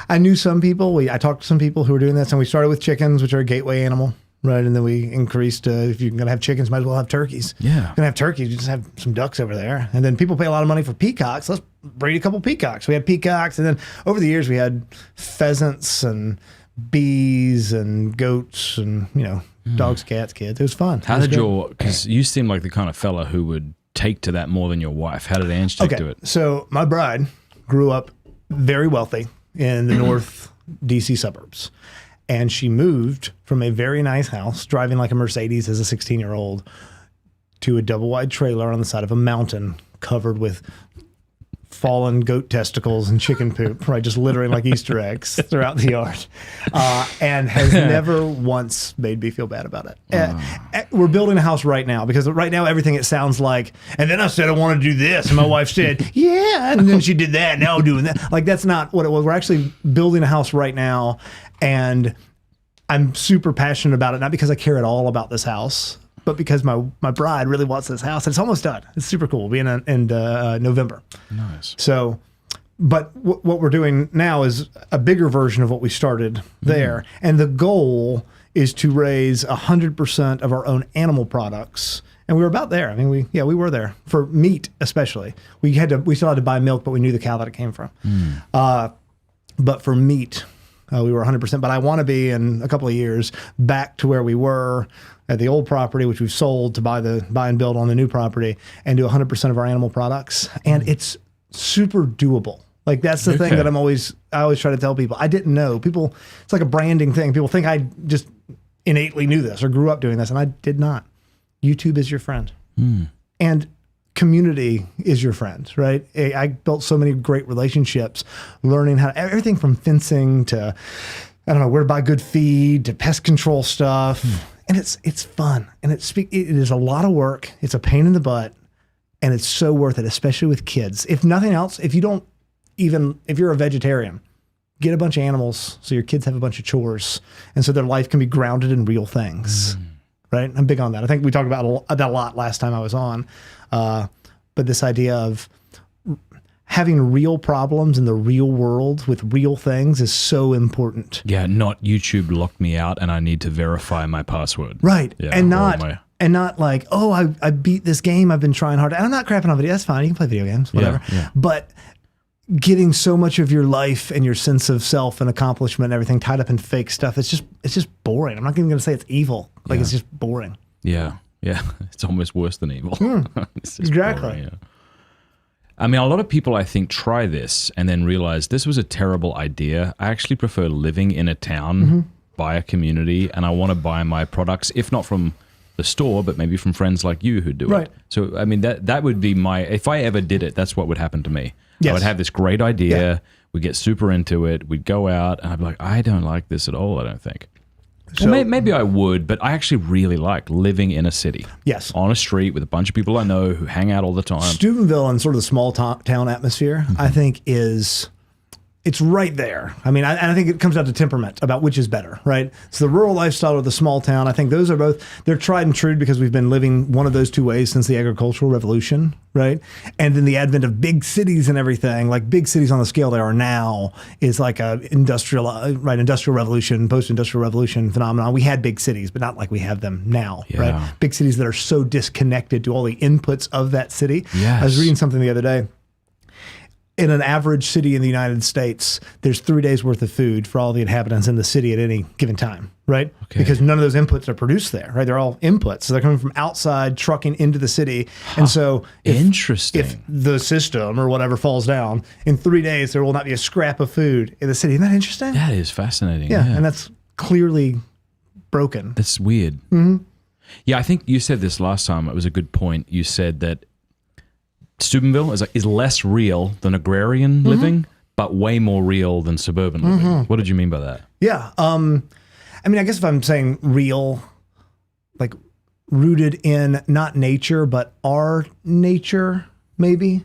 I knew some people. I talked to some people who were doing this, and we started with chickens, which are a gateway animal. Right. And then we increased, if you're going to have chickens, might as well have turkeys. Yeah. Going to have turkeys, you just have some ducks over there. And then people pay a lot of money for peacocks. Let's breed a couple peacocks. We had peacocks. And then over the years, we had pheasants and bees and goats and, dogs, cats, kids. It was fun. How did because you seem like the kind of fella who would take to that more than your wife. How did Ange take to it? So my bride grew up very wealthy in the North DC suburbs. And she moved from a very nice house, driving like a Mercedes as a 16-year-old, to a double-wide trailer on the side of a mountain covered with fallen goat testicles and chicken poop, right? Just littering like Easter eggs throughout the yard. And has never once made me feel bad about it. We're building a house right now because right now everything it sounds like, and then I said I want to do this, and my wife said, yeah, and then she did that, now I'm doing that. Like that's not what it was. We're actually building a house right now, and I'm super passionate about it, not because I care at all about this house, but because my bride really wants this house. And it's almost done. It's super cool. We'll be in November. Nice. So, but what we're doing now is a bigger version of what we started there. And the goal is to raise 100% of our own animal products. And we were about there. I mean, we were there for meat, especially. We still had to buy milk, but we knew the cow that it came from. But for meat, we were 100%. But I want to be in a couple of years back to where we were at the old property, which we've sold to buy and build on the new property, and do 100% of our animal products. And it's super doable. Like that's the thing that I always try to tell people. I didn't know. People, it's like a branding thing. People think I just innately knew this or grew up doing this, and I did not. YouTube is your friend. And community is your friend, right? I built so many great relationships, learning how everything from fencing to, I don't know, where to buy good feed to pest control stuff. And it's fun. And it is a lot of work. It's a pain in the butt. And it's so worth it, especially with kids. If nothing else, if you're a vegetarian, get a bunch of animals so your kids have a bunch of chores. And so their life can be grounded in real things. Right? I'm big on that. I think we talked about that a lot last time I was on. But this idea of having real problems in the real world with real things is so important. Yeah, not YouTube locked me out and I need to verify my password. Right. Yeah, and not like, oh, I beat this game. I've been trying hard. And I'm not crapping on video. That's fine. You can play video games, whatever. Yeah. But getting so much of your life and your sense of self and accomplishment and everything tied up in fake stuff, it's just boring. I'm not even going to say it's evil. Like, it's just boring. Yeah. Yeah. It's almost worse than evil. Exactly. Boring, yeah. I mean, a lot of people, I think, try this and then realize this was a terrible idea. I actually prefer living in a town, by a community, and I want to buy my products, if not from the store, but maybe from friends like you who do it. So, I mean, that would be if I ever did it, that's what would happen to me. Yes. I would have this great idea. We'd get super into it. We'd go out and I'd be like, I don't like this at all, I don't think. So, well, maybe I would, but I actually really like living in a city. Yes. On a street with a bunch of people I know who hang out all the time. Steubenville and sort of the small town atmosphere, I think it's right there. I mean, I think it comes down to temperament about which is better, right? So the rural lifestyle or the small town, I think those are both, they're tried and true because we've been living one of those two ways since the agricultural revolution, right? And then the advent of big cities and everything, like big cities on the scale they are now, is like a industrial revolution, post-industrial revolution phenomenon. We had big cities, but not like we have them now, right? Big cities that are so disconnected to all the inputs of that city. Yes. I was reading something the other day. In an average city in the United States, there's 3 days worth of food for all the inhabitants in the city at any given time, right? Okay. Because none of those inputs are produced there, right? They're all inputs. So they're coming from outside, trucking into the city. And so if the system or whatever falls down, in 3 days, there will not be a scrap of food in the city. Isn't that interesting? That is fascinating. Yeah. And that's clearly broken. That's weird. Yeah, I think you said this last time. It was a good point. You said that Steubenville is less real than agrarian living, but way more real than suburban living. What did you mean by that? Yeah. I mean, I guess if I'm saying real, like rooted in not nature, but our nature, maybe.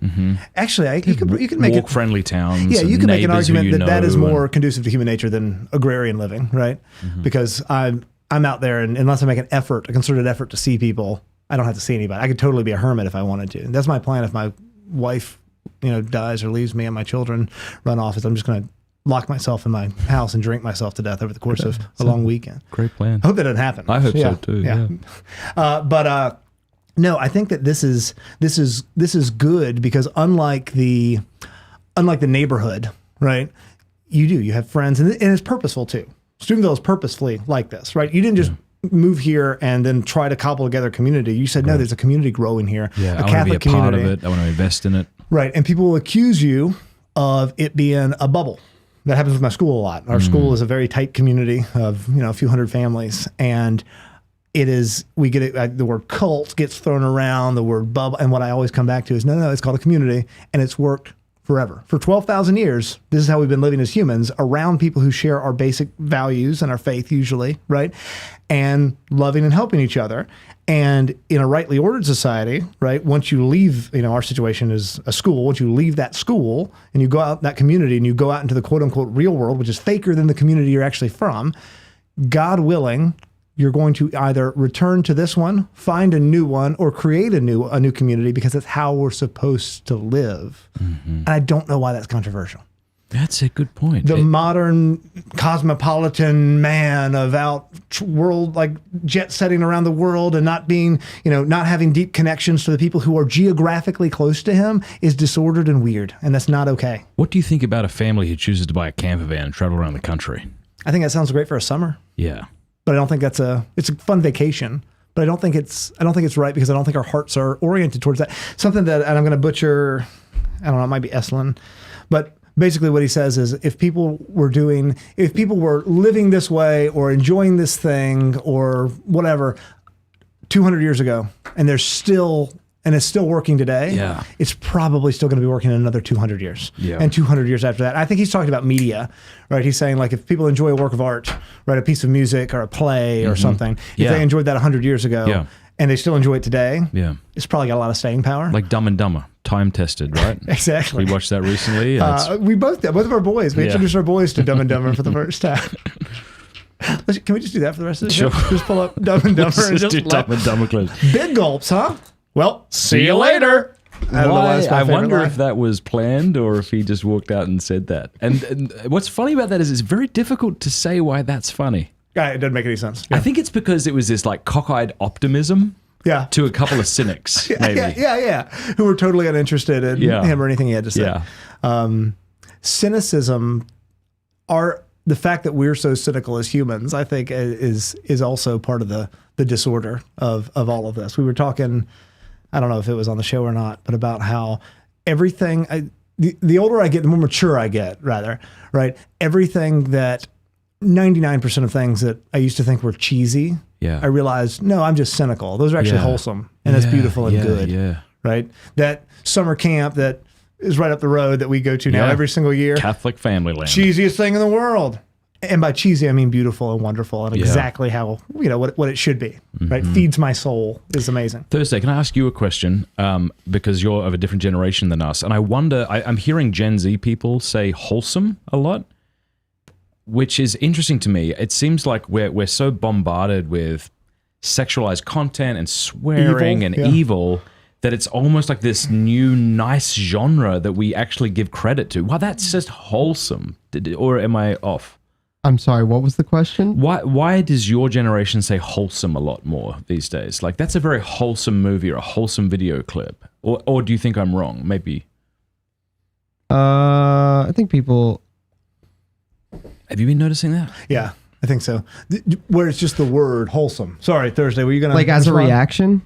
Actually, you could make walk-friendly towns. Yeah, you can make an argument that is more conducive to human nature than agrarian living, right? Because I'm out there, and unless I make a concerted effort to see people, I don't have to see anybody. I could totally be a hermit if I wanted to. That's my plan. If my wife, dies or leaves me and my children run off, is I'm just going to lock myself in my house and drink myself to death over the course of a long weekend. Great plan. I hope that doesn't happen. I hope so too. Yeah. No, I think that this is good because unlike the neighborhood, right? You have friends, and it's purposeful too. Steubenville is purposefully like this, right? You didn't just move here and then try to cobble together a community. You said, no, there's a community growing here. Yeah, a Catholic community. I want to be a part of it. I want to invest in it. Right. And people will accuse you of it being a bubble. That happens with my school a lot. Our school is a very tight community of, a few hundred families. And we get it, the word cult gets thrown around, the word bubble. And what I always come back to is, no, it's called a community. And it's worked forever. For 12,000 years, this is how we've been living as humans, around people who share our basic values and our faith usually, right? And loving and helping each other. And in a rightly ordered society, right, once you leave, our situation is a school, once you leave that school and you go out that community and you go out into the quote unquote real world, which is faker than the community you're actually from, God willing, you're going to either return to this one, find a new one, or create a new community because that's how we're supposed to live. And I don't know why that's controversial. That's a good point. The modern cosmopolitan man of world, like jet setting around the world and not being, not having deep connections to the people who are geographically close to him is disordered and weird. And that's not okay. What do you think about a family who chooses to buy a camper van and travel around the country? I think that sounds great for a summer. Yeah. But I don't think it's a fun vacation. But I don't think it's right because I don't think our hearts are oriented towards that. Something that, and I'm going to butcher, I don't know, it might be Esalen, but basically what he says is if people were living this way or enjoying this thing or whatever 200 years ago, and they're still and it's still working today, Yeah. it's probably still going to be working in another 200 years. Yeah. And 200 years after that. I think he's talking about media, right? He's saying like if people enjoy a work of art, right, a piece of music or a play or something, if they enjoyed that 100 years ago and they still enjoy it today, it's probably got a lot of staying power. Like Dumb and Dumber, time tested, right? Exactly. We watched that recently. We both did. Both of our boys. We introduced our boys to Dumb and Dumber for the first time. Can we just do that for the rest of the show? Just pull up Dumb and Dumber and just do Dumb and Dumber clips. Big gulps, huh? Well, see you later. I wonder if that was planned or if he just walked out and said that. And what's funny about that is it's very difficult to say why that's funny. It doesn't make any sense. I think it's because it was this like cockeyed optimism to a couple of cynics, maybe. Who were totally uninterested in him or anything he had to say. Cynicism, the fact that we're so cynical as humans, I think is also part of the disorder of all of this. We were talking, I don't know if it was on the show or not, but about how everything, the older I get, the more mature I get, rather, right? Everything that 99% of things that I used to think were cheesy, I realized, no, I'm just cynical. Those are actually wholesome, and it's beautiful and good, right? That summer camp that is right up the road that we go to now every single year. Catholic family land. Cheesiest thing in the world. And by cheesy, I mean beautiful and wonderful and exactly how, what it should be, right? Feeds my soul is amazing. Thursday, can I ask you a question? Because you're of a different generation than us. And I wonder, I'm hearing Gen Z people say wholesome a lot, which is interesting to me. It seems like we're so bombarded with sexualized content and swearing and evil that it's almost like this new nice genre that we actually give credit to. Wow, that's just wholesome. Or am I off? I'm sorry, what was the question? Why does your generation say wholesome a lot more these days? Like, that's a very wholesome movie or a wholesome video clip. Or do you think I'm wrong? Maybe. I think people... Have you been noticing that? Yeah, I think so. Where it's just the word wholesome. Sorry, Thursday, were you going to... Like, as a reaction?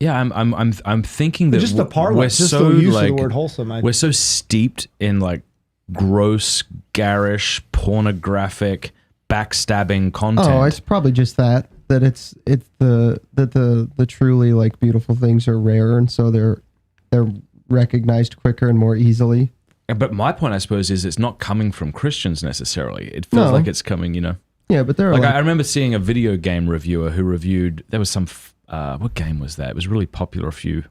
Yeah, I'm thinking that just the parlance, just the use of the word wholesome. We're so steeped in like gross, garish, pornographic, backstabbing content. Oh, it's probably just that it's the truly like beautiful things are rare, and so they're recognized quicker and more easily. But my point, I suppose, is it's not coming from Christians necessarily. It feels like it's coming, Yeah, but there are like I remember seeing a video game reviewer who reviewed. There was some. What game was that? It was really popular a few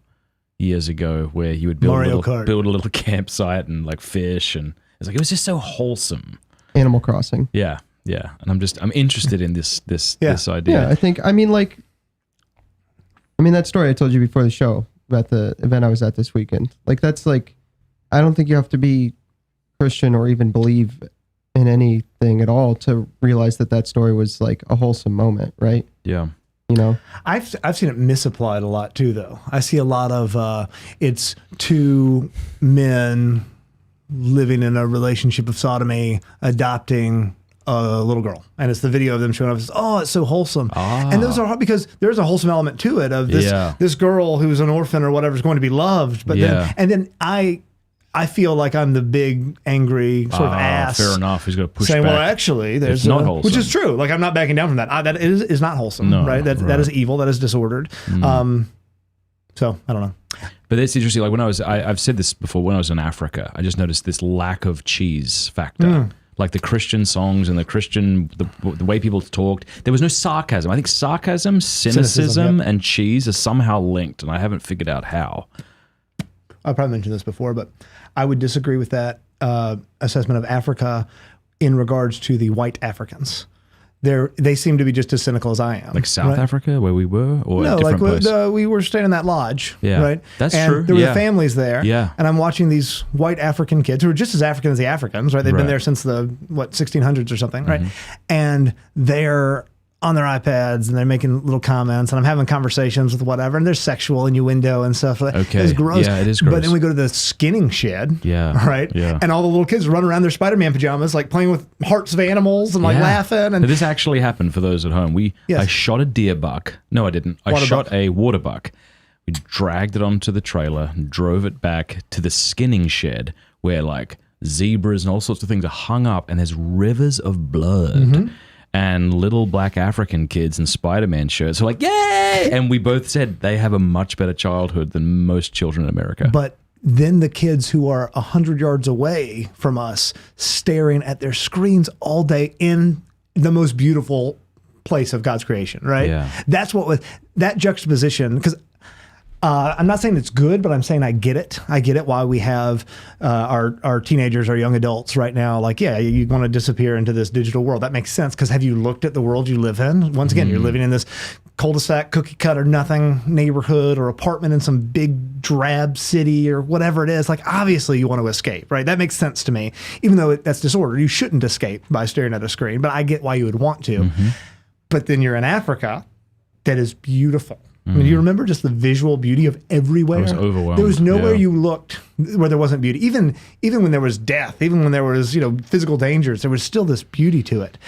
years ago, where you would build a little campsite and like fish, and it was just so wholesome. Animal Crossing. Yeah. And I'm interested in this idea. Yeah, I mean that story I told you before the show about the event I was at this weekend. Like, that's like, I don't think you have to be Christian or even believe in anything at all to realize that story was like a wholesome moment, right? Yeah. I've seen it misapplied a lot too, though. I see a lot of it's two men living in a relationship of sodomy, adopting a little girl, and it's the video of them showing up. It's so wholesome, and those are hard because there's a wholesome element to it of this girl who's an orphan or whatever is going to be loved, but then I feel like I'm the big, angry sort of ass. Fair enough. He's going to push saying, back. well, actually, there's not wholesome. which is true. Like, I'm not backing down from that. That is not wholesome, right? That is evil. That is disordered. So I don't know. But it's interesting. Like, when I've said this before. When I was in Africa, I just noticed this lack of cheese factor. Like the Christian songs and the way people talked. There was no sarcasm. I think sarcasm, cynicism, and cheese are somehow linked, and I haven't figured out how. I probably mentioned this before, but I would disagree with that assessment of Africa in regards to the white Africans. They seem to be just as cynical as I am. Like South Africa, where we were, or no, a different place? We were staying in that lodge. Yeah, right. That's and true. There were the families there. Yeah, and I'm watching these white African kids who are just as African as the Africans. Right, they've been there since the 1600s or something. Right, and they're on their iPads and they're making little comments, and I'm having conversations with whatever, and there's sexual innuendo and stuff. Okay. It's gross. Yeah, it is gross. But then we go to the skinning shed. Yeah. Right? Yeah. And all the little kids run around their Spider-Man pajamas, like playing with hearts of animals and like laughing. And this actually happened for those at home. I shot a deer buck. No, I didn't. I shot a water buck. We dragged it onto the trailer and drove it back to the skinning shed where like zebras and all sorts of things are hung up, and there's rivers of blood. and little black African kids in Spider-Man shirts are like, yay! And we both said they have a much better childhood than most children in America. But then the kids who are 100 yards away from us staring at their screens all day in the most beautiful place of God's creation, right? Yeah. That's what was that juxtaposition, because I'm not saying it's good, but I'm saying I get it. I get it why we have our teenagers, our young adults right now, like, yeah, you want to disappear into this digital world. That makes sense, because have you looked at the world you live in? Once again, you're living in this cul-de-sac, cookie cutter, nothing neighborhood or apartment in some big drab city or whatever it is. Like, obviously you want to escape, right? That makes sense to me, even though that's disorder. You shouldn't escape by staring at a screen, but I get why you would want to. But then you're in Africa that is beautiful. I mean, you remember just the visual beauty of everywhere? I was overwhelmed. There was nowhere you looked where there wasn't beauty. Even when there was death, even when there was, physical dangers, there was still this beauty to it.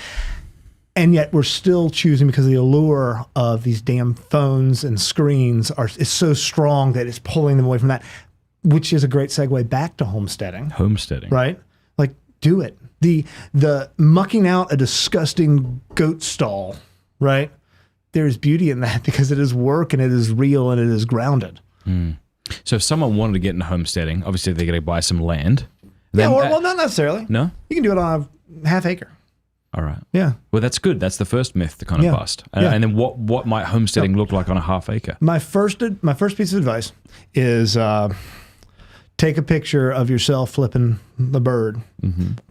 And yet we're still choosing, because the allure of these damn phones and screens is so strong that it's pulling them away from that, which is a great segue back to homesteading. Homesteading. Right? Like, do it. The mucking out a disgusting goat stall, right? There's beauty in that, because it is work and it is real and it is grounded. So if someone wanted to get into homesteading, obviously they're going to buy some land. Yeah, well, not necessarily. No? You can do it on a half acre. All right. Yeah. Well, that's good. That's the first myth to kind of bust. And then what might homesteading look like on a half acre? My first piece of advice is take a picture of yourself flipping the bird,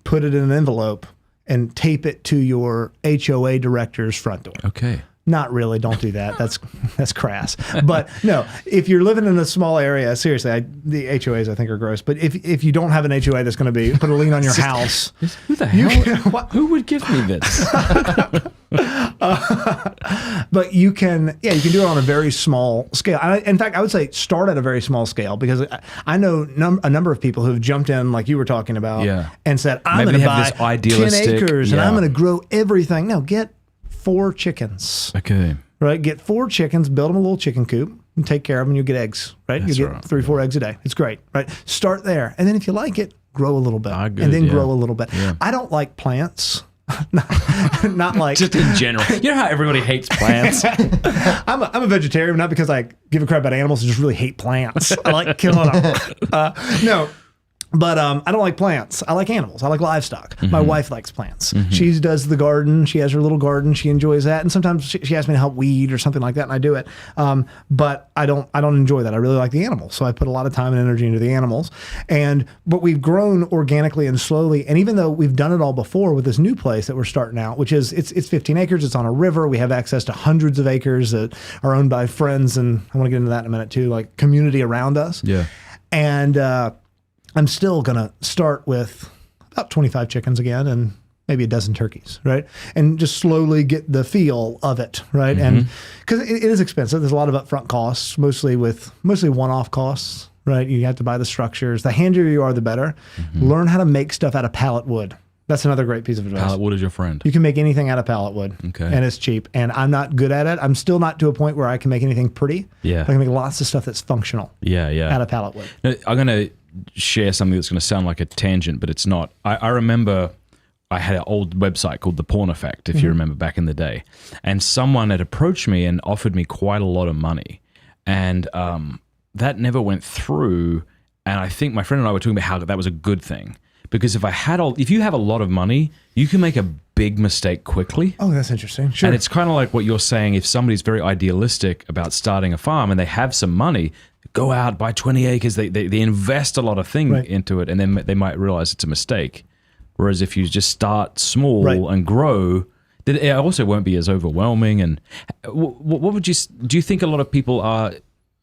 put it in an envelope, and tape it to your HOA director's front door. Okay. Not really. Don't do that. That's crass. But no, if you're living in a small area, seriously, the HOAs I think are gross. But if you don't have an HOA that's going to put a lien on your house, who the hell? Who would give me this? but you can do it on a very small scale. In fact, I would say start at a very small scale, because I know a number of people who have jumped in, like you were talking about, and said, I'm going to buy 10 acres and I'm going to grow everything. No, get 4 chickens. Okay. Right? Get 4 chickens, build them a little chicken coop, and take care of them, and you get eggs, right? That's you get 3-4 eggs a day. It's great, right? Start there. And then if you like it, grow a little bit. And then grow a little bit. Yeah. I don't like plants. not like... Just in general. You know how everybody hates plants? I'm a vegetarian, not because I give a crap about animals. I just really hate plants. I like killing them. No. But I don't like plants. I like animals. I like livestock. My wife likes plants. She does the garden. She has her little garden. She enjoys that. And sometimes she asks me to help weed or something like that, and I do it. But I don't enjoy that. I really like the animals. So I put a lot of time and energy into the animals. But we've grown organically and slowly. And even though we've done it all before with this new place that we're starting out, which is it's 15 acres. It's on a river. We have access to hundreds of acres that are owned by friends. And I want to get into that in a minute too, like community around us. Yeah. And I'm still going to start with about 25 chickens again and maybe a dozen turkeys, right? And just slowly get the feel of it, right? And because it is expensive. There's a lot of upfront costs, mostly one-off costs, right? You have to buy the structures. The handier you are, the better. Learn how to make stuff out of pallet wood. That's another great piece of advice. Pallet wood is your friend. You can make anything out of pallet wood. Okay. And it's cheap. And I'm not good at it. I'm still not to a point where I can make anything pretty. Yeah. I can make lots of stuff that's functional. Out of pallet wood. Now, I'm going to share something that's going to sound like a tangent, but it's not. I remember I had an old website called The Porn Effect, if you remember back in the day. And someone had approached me and offered me quite a lot of money. And that never went through. And I think my friend and I were talking about how that was a good thing. Because if you have a lot of money, you can make a big mistake quickly. Oh, that's interesting. Sure. And it's kind of like what you're saying. If somebody's very idealistic about starting a farm and they have some money, go out, buy 20 acres. They invest a lot of things into it, and then they might realize it's a mistake. Whereas if you just start small and grow, then it also won't be as overwhelming. And what would do you think a lot of people are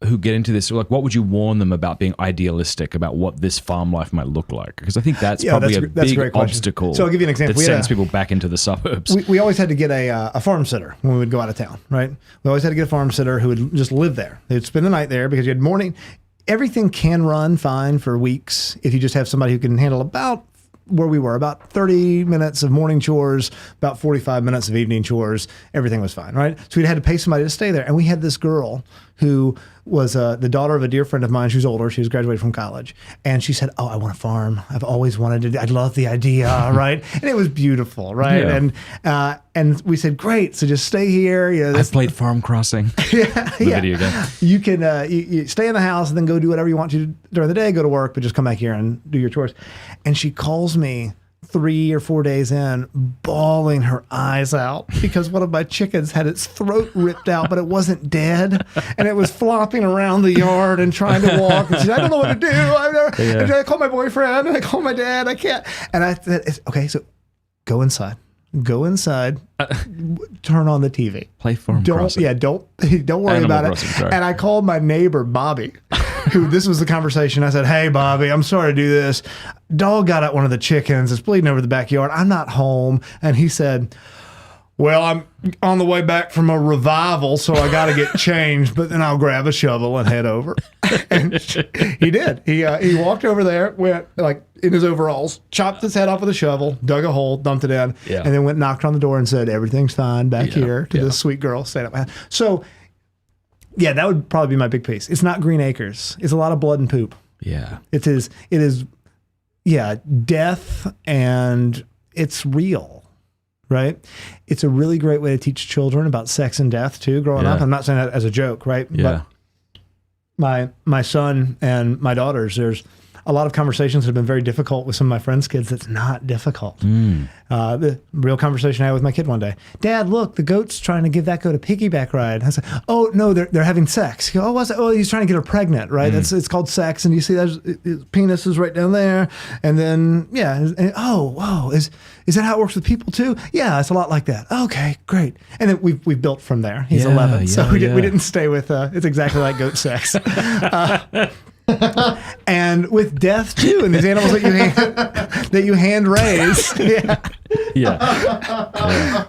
who get into this, like, what would you warn them about being idealistic about what this farm life might look like? Because I think that's probably a big obstacle. So I'll give you an example. That sends people back into the suburbs. We always had to get a farm sitter when we would go out of town, right? We always had to get a farm sitter who would just live there. They would spend the night there because you had morning. Everything can run fine for weeks if you just have somebody who can handle about 30 minutes of morning chores, about 45 minutes of evening chores. Everything was fine, right? So we'd had to pay somebody to stay there. And we had this girl who was the daughter of a dear friend of mine. She was older. She was graduated from college. And she said, oh, I want a farm. I've always wanted to. I love the idea, right? And it was beautiful, right? And we said, great. So just stay here. You know, I played Farm Crossing. The video game. You can you stay in the house and then go do whatever you want to during the day, go to work, but just come back here and do your chores. And she calls me 3 or 4 days in, bawling her eyes out because one of my chickens had its throat ripped out, but it wasn't dead, and it was flopping around the yard and trying to walk. And she said, I don't know what to do. I call my boyfriend, and I call my dad. I can't. And I said, okay, so go inside. Go inside. Turn on the TV. Play Farm Crossing. Yeah, don't worry about it. Sorry. And I called my neighbor Bobby, who this was the conversation. I said, hey Bobby, I'm sorry to do this. Dog got at one of the chickens. It's bleeding over the backyard. I'm not home. And he said, well, I'm on the way back from a revival, so I got to get changed, but then I'll grab a shovel and head over. And he did. He walked over there, went like in his overalls, chopped his head off with a shovel, dug a hole, dumped it in, and then went and knocked on the door and said, everything's fine back here to this sweet girl staying at my house. So, yeah, that would probably be my big piece. It's not green acres. It's a lot of blood and poop. Yeah. It is, death, and it's real. Right? It's a really great way to teach children about sex and death too, growing up. I'm not saying that as a joke, right? Yeah. But my son and my daughters, there's a lot of conversations that have been very difficult with some of my friends' kids that's not difficult. The real conversation I had with my kid one day. Dad, look, the goat's trying to give that goat a piggyback ride. I said, oh, no, they're having sex. He goes, oh, what's that? Oh, he's trying to get her pregnant, right? It's called sex. And you see that his penis is right down there. And then, is that how it works with people too? Yeah, it's a lot like that. Okay, great. And then we've built from there. He's 11. So we didn't stay with, it's exactly like goat sex. And with death too, and these animals that you hand raise.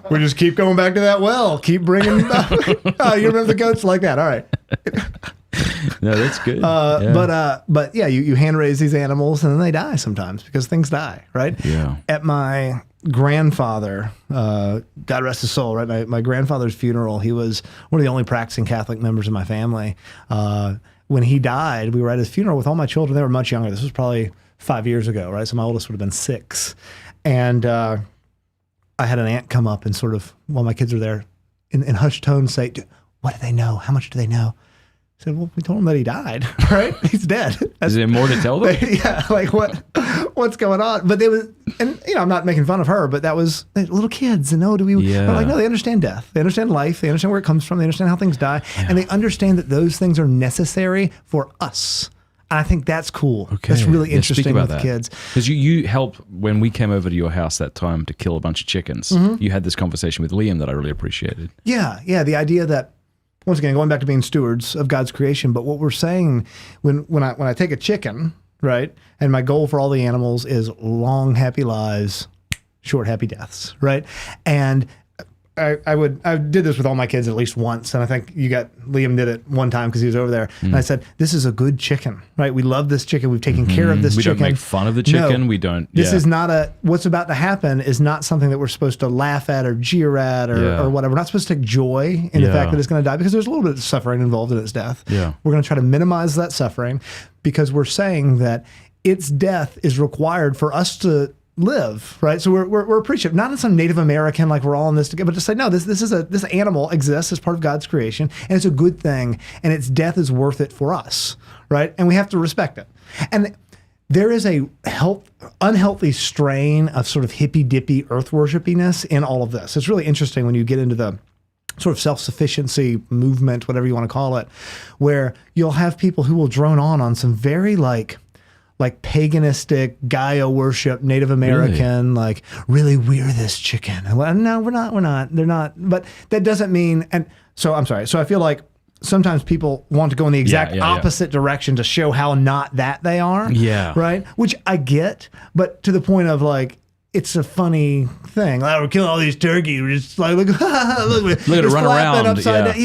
We just keep going back to that well. Keep bringing. Oh, you remember the goats like that? All right. No, that's good. But you hand raise these animals, and then they die sometimes because things die, right? Yeah. At my grandfather, God rest his soul, right? My grandfather's funeral, he was one of the only practicing Catholic members of my family. When he died, we were at his funeral with all my children. They were much younger. This was probably 5 years ago, right? So my oldest would have been 6. And I had an aunt come up and sort of, while my kids are there, in hushed tones say, what do they know? How much do they know? I said, well, we told him that he died, right? He's dead. Is there more to tell them? Yeah, like what's going on? But they was, and I'm not making fun of her, but that was little kids. And but like, no, they understand death. They understand life. They understand where it comes from. They understand how things die. And they understand that those things are necessary for us. And I think that's cool. Okay. That's really interesting with the kids. Because you helped, when we came over to your house that time to kill a bunch of chickens, you had this conversation with Liam that I really appreciated. Yeah. The idea that, once again, going back to being stewards of God's creation, but what we're saying when I take a chicken, right, and my goal for all the animals is long, happy lives, short, happy deaths, right? And I did this with all my kids at least once, and I think Liam did it one time because he was over there. And I said, this is a good chicken, right? We love this chicken. We've taken care of this chicken. We don't make fun of the chicken. No, we don't. This is not what's about to happen is not something that we're supposed to laugh at or jeer at or whatever. We're not supposed to take joy in the fact that it's going to die because there's a little bit of suffering involved in its death. Yeah. We're going to try to minimize that suffering because we're saying that its death is required for us to live, right? So we're appreciative, not in some Native American, like we're all in this together, but to say, no, this animal exists as part of God's creation, and it's a good thing, and its death is worth it for us, right? And we have to respect it. And there is a unhealthy strain of sort of hippy-dippy earth worshipiness in all of this. It's really interesting when you get into the sort of self-sufficiency movement, whatever you want to call it, where you'll have people who will drone on some very like paganistic Gaia worship, Native American, really we're this chicken. Well, no, we're not. They're not. But that doesn't mean, and so I'm sorry. So I feel like sometimes people want to go in the exact opposite direction to show how not that they are. Yeah. Right? Which I get, but to the point of it's a funny thing. Like, we're killing all these turkeys. We're just like, look at it run around. Upside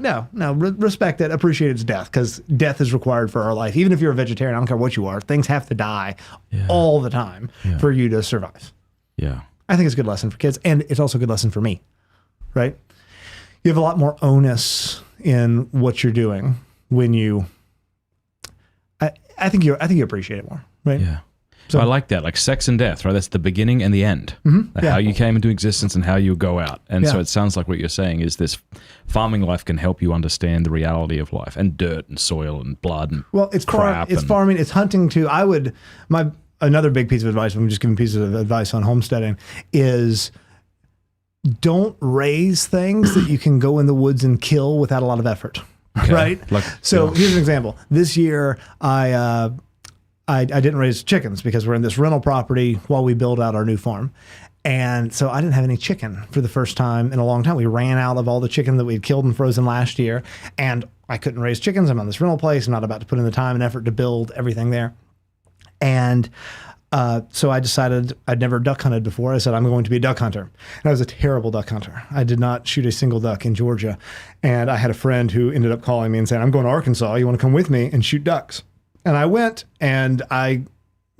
down. No. Respect it. Appreciate its death because death is required for our life. Even if you're a vegetarian, I don't care what you are. Things have to die all the time for you to survive. Yeah. I think it's a good lesson for kids, and it's also a good lesson for me, right? you have a lot more onus in what you're doing when you. I think you appreciate it more, right? Yeah. So I like that, like sex and death, right? That's the beginning and the end. Yeah. How you came into existence and how you go out. And so Yeah. it sounds like what you're saying is this farming life can help you understand the reality of life and dirt and soil and blood and Well, it's crap. it's farming, it's hunting too. Another big piece of advice, I'm just giving pieces of advice on homesteading, is don't raise things that you can go in the woods and kill without a lot of effort. Okay. Right? So here's an example. This year, I didn't raise chickens because we're in this rental property while we build out our new farm. And so I didn't have any chicken for the first time in a long time. We ran out of all the chicken that we had killed and frozen last year. And I couldn't raise chickens. I'm on this rental place. I'm not about to put in the time and effort to build everything there. And so I decided I'd never duck hunted before. I said, I'm going to be a duck hunter. And I was a terrible duck hunter. I did not shoot a single duck in Georgia. And I had a friend who ended up calling me and saying, I'm going to Arkansas. You want to come with me and shoot ducks? And I went, and I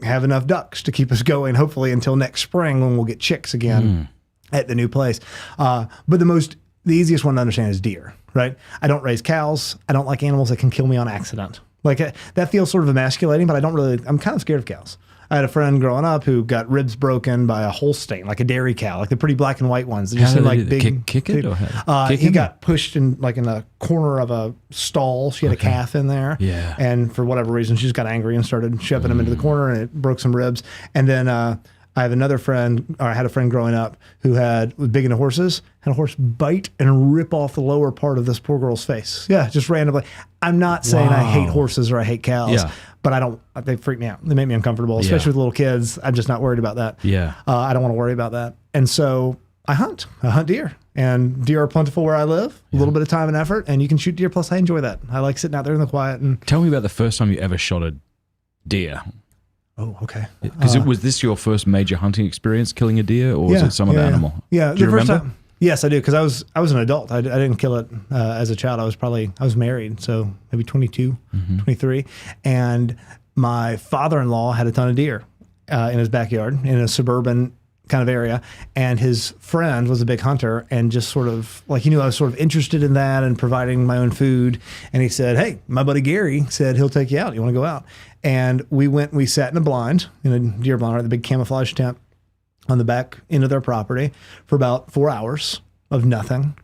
have enough ducks to keep us going, hopefully until next spring when we'll get chicks again at the new place. But the easiest one to understand is deer, right? I don't raise cows. I don't like animals that can kill me on accident. Like that feels sort of emasculating, but I'm kind of scared of cows. I had a friend growing up who got ribs broken by a Holstein, like a dairy cow, like the pretty black and white ones. They just seem like big. Kick it? He got pushed in the corner of a stall. She had a calf in there. Yeah. And for whatever reason, she just got angry and started shoving him into the corner, and it broke some ribs. And then I have another friend, or I had a friend growing up who was big into horses, had a horse bite and rip off the lower part of this poor girl's face. Yeah, just randomly. I'm not saying I hate horses or I hate cows, but they freak me out. They make me uncomfortable, especially with little kids. I'm just not worried about that. Yeah. I don't want to worry about that. And so I hunt deer, and deer are plentiful where I live, a little bit of time and effort, and you can shoot deer. Plus I enjoy that. I like sitting out there in the quiet. And Tell me about the first time you ever shot a deer. Oh, okay. Because was this your first major hunting experience, killing a deer, or was it some other animal? Yeah, Do you remember? Time. Yes, I do, because I was an adult. I didn't kill it as a child. I was married, so maybe 22, 23, and my father-in-law had a ton of deer in his backyard in a suburban kind of area, and his friend was a big hunter, and just sort of like, he knew I was sort of interested in that and providing my own food, and he said, hey, my buddy Gary said he'll take you out. You want to go out? And we sat in a blind, in a deer blind, right, the big camouflage tent on the back end of their property for about 4 hours of nothing.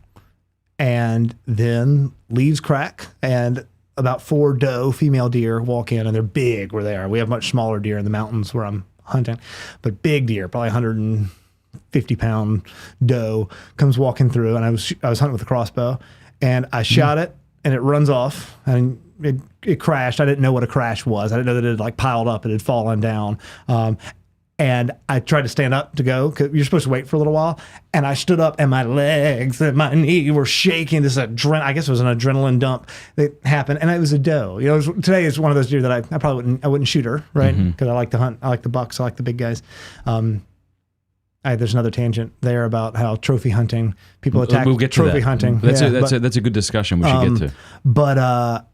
And then leaves crack, and about 4 doe female deer walk in, and they're big where they are. We have much smaller deer in the mountains where I'm hunting, but big deer, probably 150-pound doe comes walking through, and I was hunting with a crossbow, and I shot it, and it runs off, and it crashed. I didn't know what a crash was. I didn't know that it had like piled up, it had fallen down. And I tried to stand up to go, because you're supposed to wait for a little while. And I stood up, and my legs and my knee were shaking. I guess it was an adrenaline dump that happened. And it was a doe. You know, today is one of those deer that I probably wouldn't shoot her, right? Because I like to hunt. I like the bucks. I like the big guys. There's another tangent there about how trophy hunting, people attack trophy hunting. That's a good discussion we should get to. But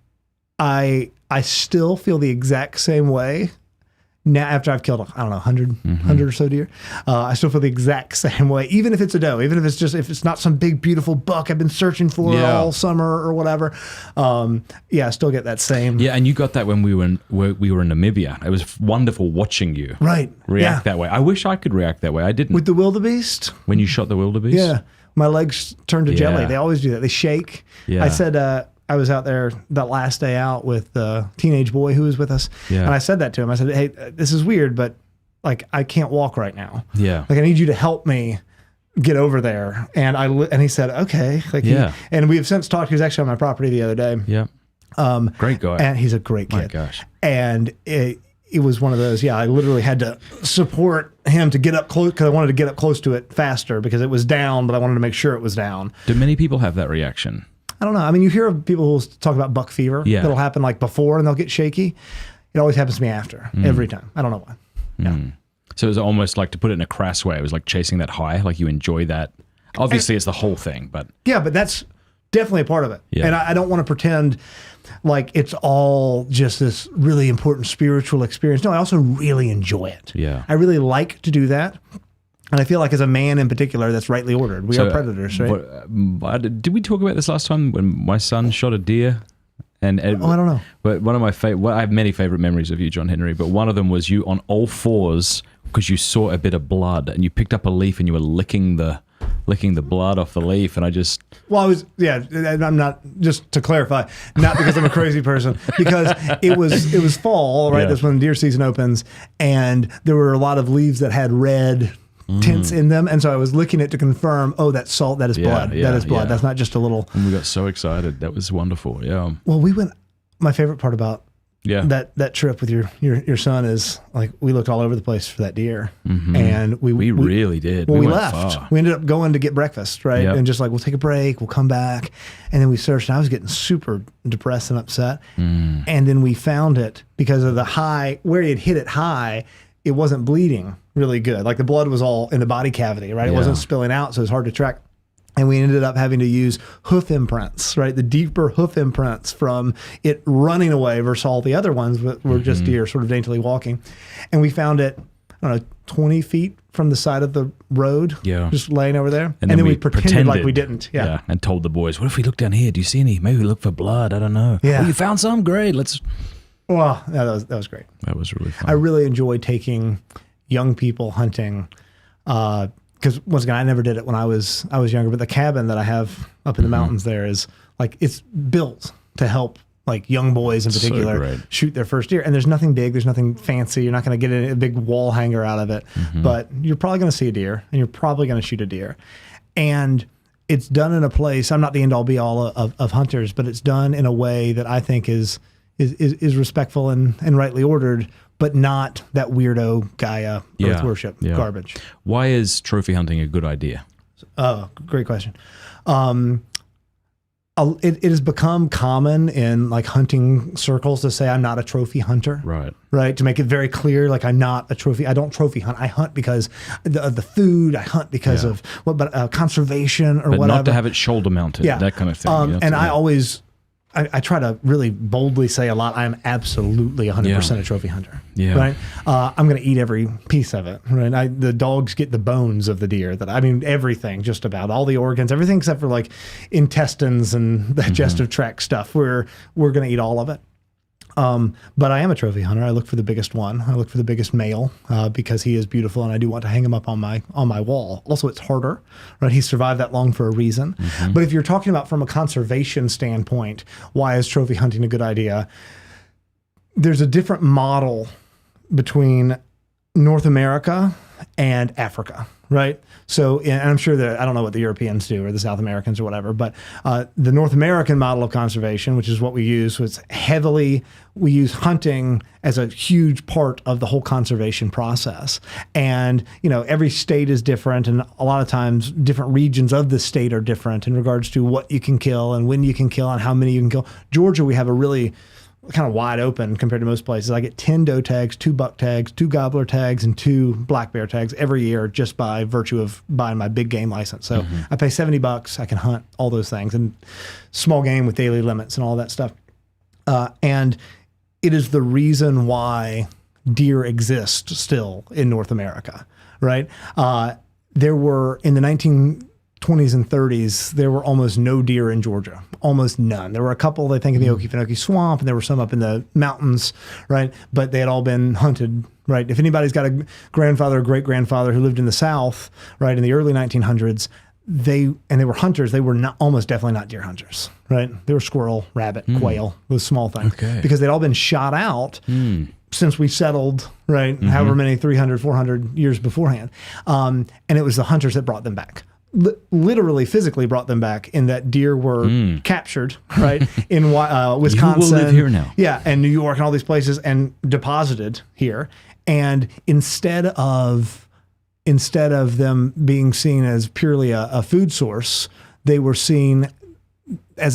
I still feel the exact same way. Now, after I've killed, 100 or so deer, I still feel the exact same way, even if it's a doe, even if it's not some big, beautiful buck I've been searching for all summer or whatever. I still get that same. Yeah, and you got that when we were in Namibia. It was wonderful watching you react that way. I wish I could react that way. I didn't. With the wildebeest? When you shot the wildebeest? Yeah. My legs turned to jelly. They always do that. They shake. Yeah. I said, I was out there that last day out with the teenage boy who was with us. Yeah. And I said that to him. I said, hey, this is weird, but like, I can't walk right now. Yeah. Like, I need you to help me get over there. And he said, okay. Like, and we have since talked. He was actually on my property the other day. Yeah. Great guy. And he's a great kid. My gosh. And it was one of those, I literally had to support him to get up close, because I wanted to get up close to it faster because it was down, but I wanted to make sure it was down. Do many people have that reaction? I don't know. I mean, you hear of people who talk about buck fever. Yeah. That'll happen like before and they'll get shaky. It always happens to me after, every time. I don't know why. Yeah. So it was almost like, to put it in a crass way, it was like chasing that high, like you enjoy that. Obviously, it's the whole thing, but... Yeah, but that's definitely a part of it. Yeah. And I don't want to pretend like it's all just this really important spiritual experience. No, I also really enjoy it. Yeah. I really like to do that. And I feel like as a man in particular, that's rightly ordered. We are predators, right? Did we talk about this last time when my son shot a deer? And I don't know. But one of my I have many favorite memories of you, John Henry. But one of them was you on all fours because you saw a bit of blood, and you picked up a leaf and you were licking the blood off the leaf. And I just I'm not, just to clarify, not because I'm a crazy person, because it was fall, right? Yeah. That's when deer season opens, and there were a lot of leaves that had red tints in them, and so I was licking it to confirm, oh, that's salt, that is blood, that is blood. That's not just a little. And we got so excited. That was wonderful. Yeah. Well, my favorite part about that trip with your son is like we looked all over the place for that deer, and we really did. Well, we went left. far. We ended up going to get breakfast, right? Yep. And just like we'll take a break, we'll come back, and then we searched. And I was getting super depressed and upset, and then we found it because of the high where he had hit it high. It wasn't bleeding really good. Like the blood was all in the body cavity, right? It wasn't spilling out, so it was hard to track. And we ended up having to use hoof imprints, right? The deeper hoof imprints from it running away versus all the other ones that were just deer sort of daintily walking. And we found it, I don't know, 20 feet from the side of the road, just laying over there. And then we pretended like we didn't. Yeah. And told the boys, what if we look down here? Do you see any? Maybe we look for blood. I don't know. Yeah. Oh, you found some? Great. Well, that was great. That was really fun. I really enjoy taking young people hunting, because once again, I never did it when I was younger. But the cabin that I have up in the mountains there is like it's built to help like young boys in particular shoot their first deer. And there's nothing big, there's nothing fancy. You're not going to get a big wall hanger out of it, but you're probably going to see a deer, and you're probably going to shoot a deer. And it's done in a place. I'm not the end all be all of hunters, but it's done in a way that I think is respectful and rightly ordered, but not that weird Gaia earth worship garbage. Why is trophy hunting a good idea? Oh, great question. It has become common in like hunting circles to say I'm not a trophy hunter. Right. To make it very clear, like I'm not a trophy. I don't trophy hunt. I hunt because of the food. I hunt because of conservation or whatever. Not to have it shoulder mounted. That kind of thing. And I always. I try to really boldly say a lot. I'm absolutely 100% a trophy hunter. Right. I'm going to eat every piece of it. Right. The dogs get the bones of the deer. Everything, just about all the organs, everything except for like intestines and digestive tract stuff. We're going to eat all of it. But I am a trophy hunter. I look for the biggest one. I look for the biggest male because he is beautiful, and I do want to hang him up on my wall. Also, it's harder, right? He survived that long for a reason. But if you're talking about from a conservation standpoint, why is trophy hunting a good idea? There's a different model between North America and Africa, right? So, and I'm sure that, I don't know what the Europeans do or the South Americans or whatever, but the North American model of conservation, which is what we use, we use hunting as a huge part of the whole conservation process. And, every state is different, and a lot of times different regions of the state are different in regards to what you can kill and when you can kill and how many you can kill. Georgia, we have a really kind of wide open compared to most places. I get 10 doe tags, 2 buck tags, 2 gobbler tags, and 2 black bear tags every year just by virtue of buying my big game license. So I pay $70. I can hunt all those things, and small game with daily limits and all that stuff. And it is the reason why deer exist still in North America, right? There were, in the 1920s and 30s, there were almost no deer in Georgia, almost none. There were a couple, I think, in the Okefenokee Swamp, and there were some up in the mountains, right? But they had all been hunted, right? If anybody's got a grandfather or great-grandfather who lived in the South, right, in the early 1900s, they were hunters. They were almost definitely not deer hunters, right? They were squirrel, rabbit, quail, those small things. Because they'd all been shot out since we settled, right? However many, 300, 400 years beforehand. And it was the hunters that brought them back. Literally physically brought them back, in that deer were captured, right, in Wisconsin. You will live here now. Yeah, and New York and all these places, and deposited here. And instead of them being seen as purely a food source, they were seen as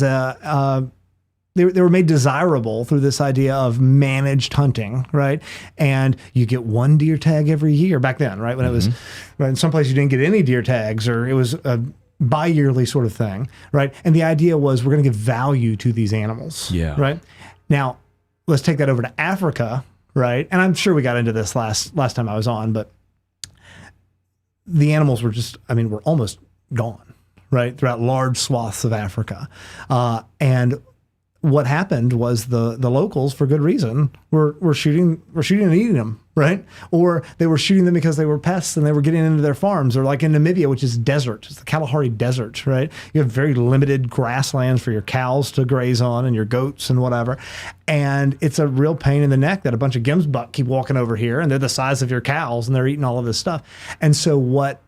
they were made desirable through this idea of managed hunting, right? And you get 1 deer tag every year back then, right? When it was, right, in some places you didn't get any deer tags, or it was a bi-yearly sort of thing, right? And the idea was we're going to give value to these animals, right? Now, let's take that over to Africa, right? And I'm sure we got into this last time I was on, but the animals were were almost gone, right, throughout large swaths of Africa. And what happened was the locals, for good reason, were shooting and eating them, right? Or they were shooting them because they were pests and they were getting into their farms. Or like in Namibia, which is desert, it's the Kalahari Desert, right? You have very limited grasslands for your cows to graze on and your goats and whatever. And it's a real pain in the neck that a bunch of gemsbuck keep walking over here and they're the size of your cows and they're eating all of this stuff. And so what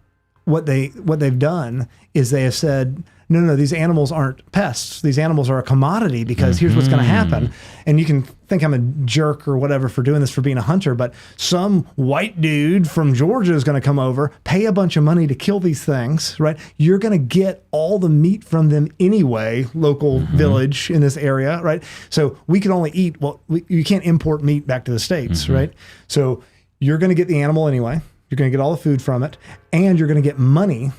they've done is they have said, no, these animals aren't pests. These animals are a commodity because here's what's going to happen. And you can think I'm a jerk or whatever for doing this, for being a hunter, but some white dude from Georgia is going to come over, pay a bunch of money to kill these things, right? You're going to get all the meat from them anyway, local village in this area, right? So we can only eat, you can't import meat back to the States, right? So you're going to get the animal anyway. You're going to get all the food from it, and you're going to get money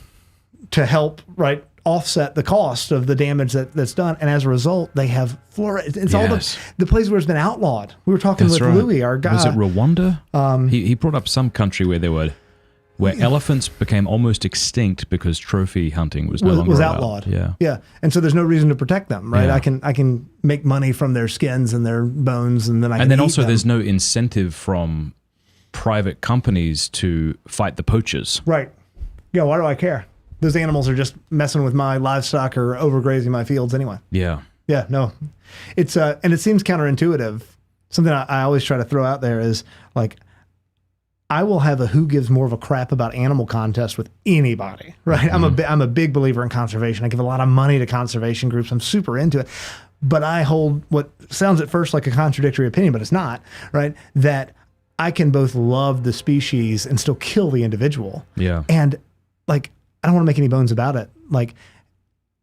to help, right, offset the cost of the damage that's done. And as a result, they have flourished. It's all the places where it's been outlawed. We were talking with Louis, our guy. Was it Rwanda? He brought up some country where elephants became almost extinct because trophy hunting was no longer outlawed. Yeah. And so there's no reason to protect them, right? Yeah. I can make money from their skins and their bones, and then I can eat them. There's no incentive from private companies to fight the poachers. Right. Yeah, why do I care? Those animals are just messing with my livestock or overgrazing my fields anyway. Yeah. Yeah, no. It's and it seems counterintuitive. Something I always try to throw out there is like, I will have a who gives more of a crap about animal contest with anybody, right? I'm a big believer in conservation. I give a lot of money to conservation groups. I'm super into it. But I hold what sounds at first like a contradictory opinion, but it's not, right? That I can both love the species and still kill the individual. Yeah. And like, I don't want to make any bones about it. Like,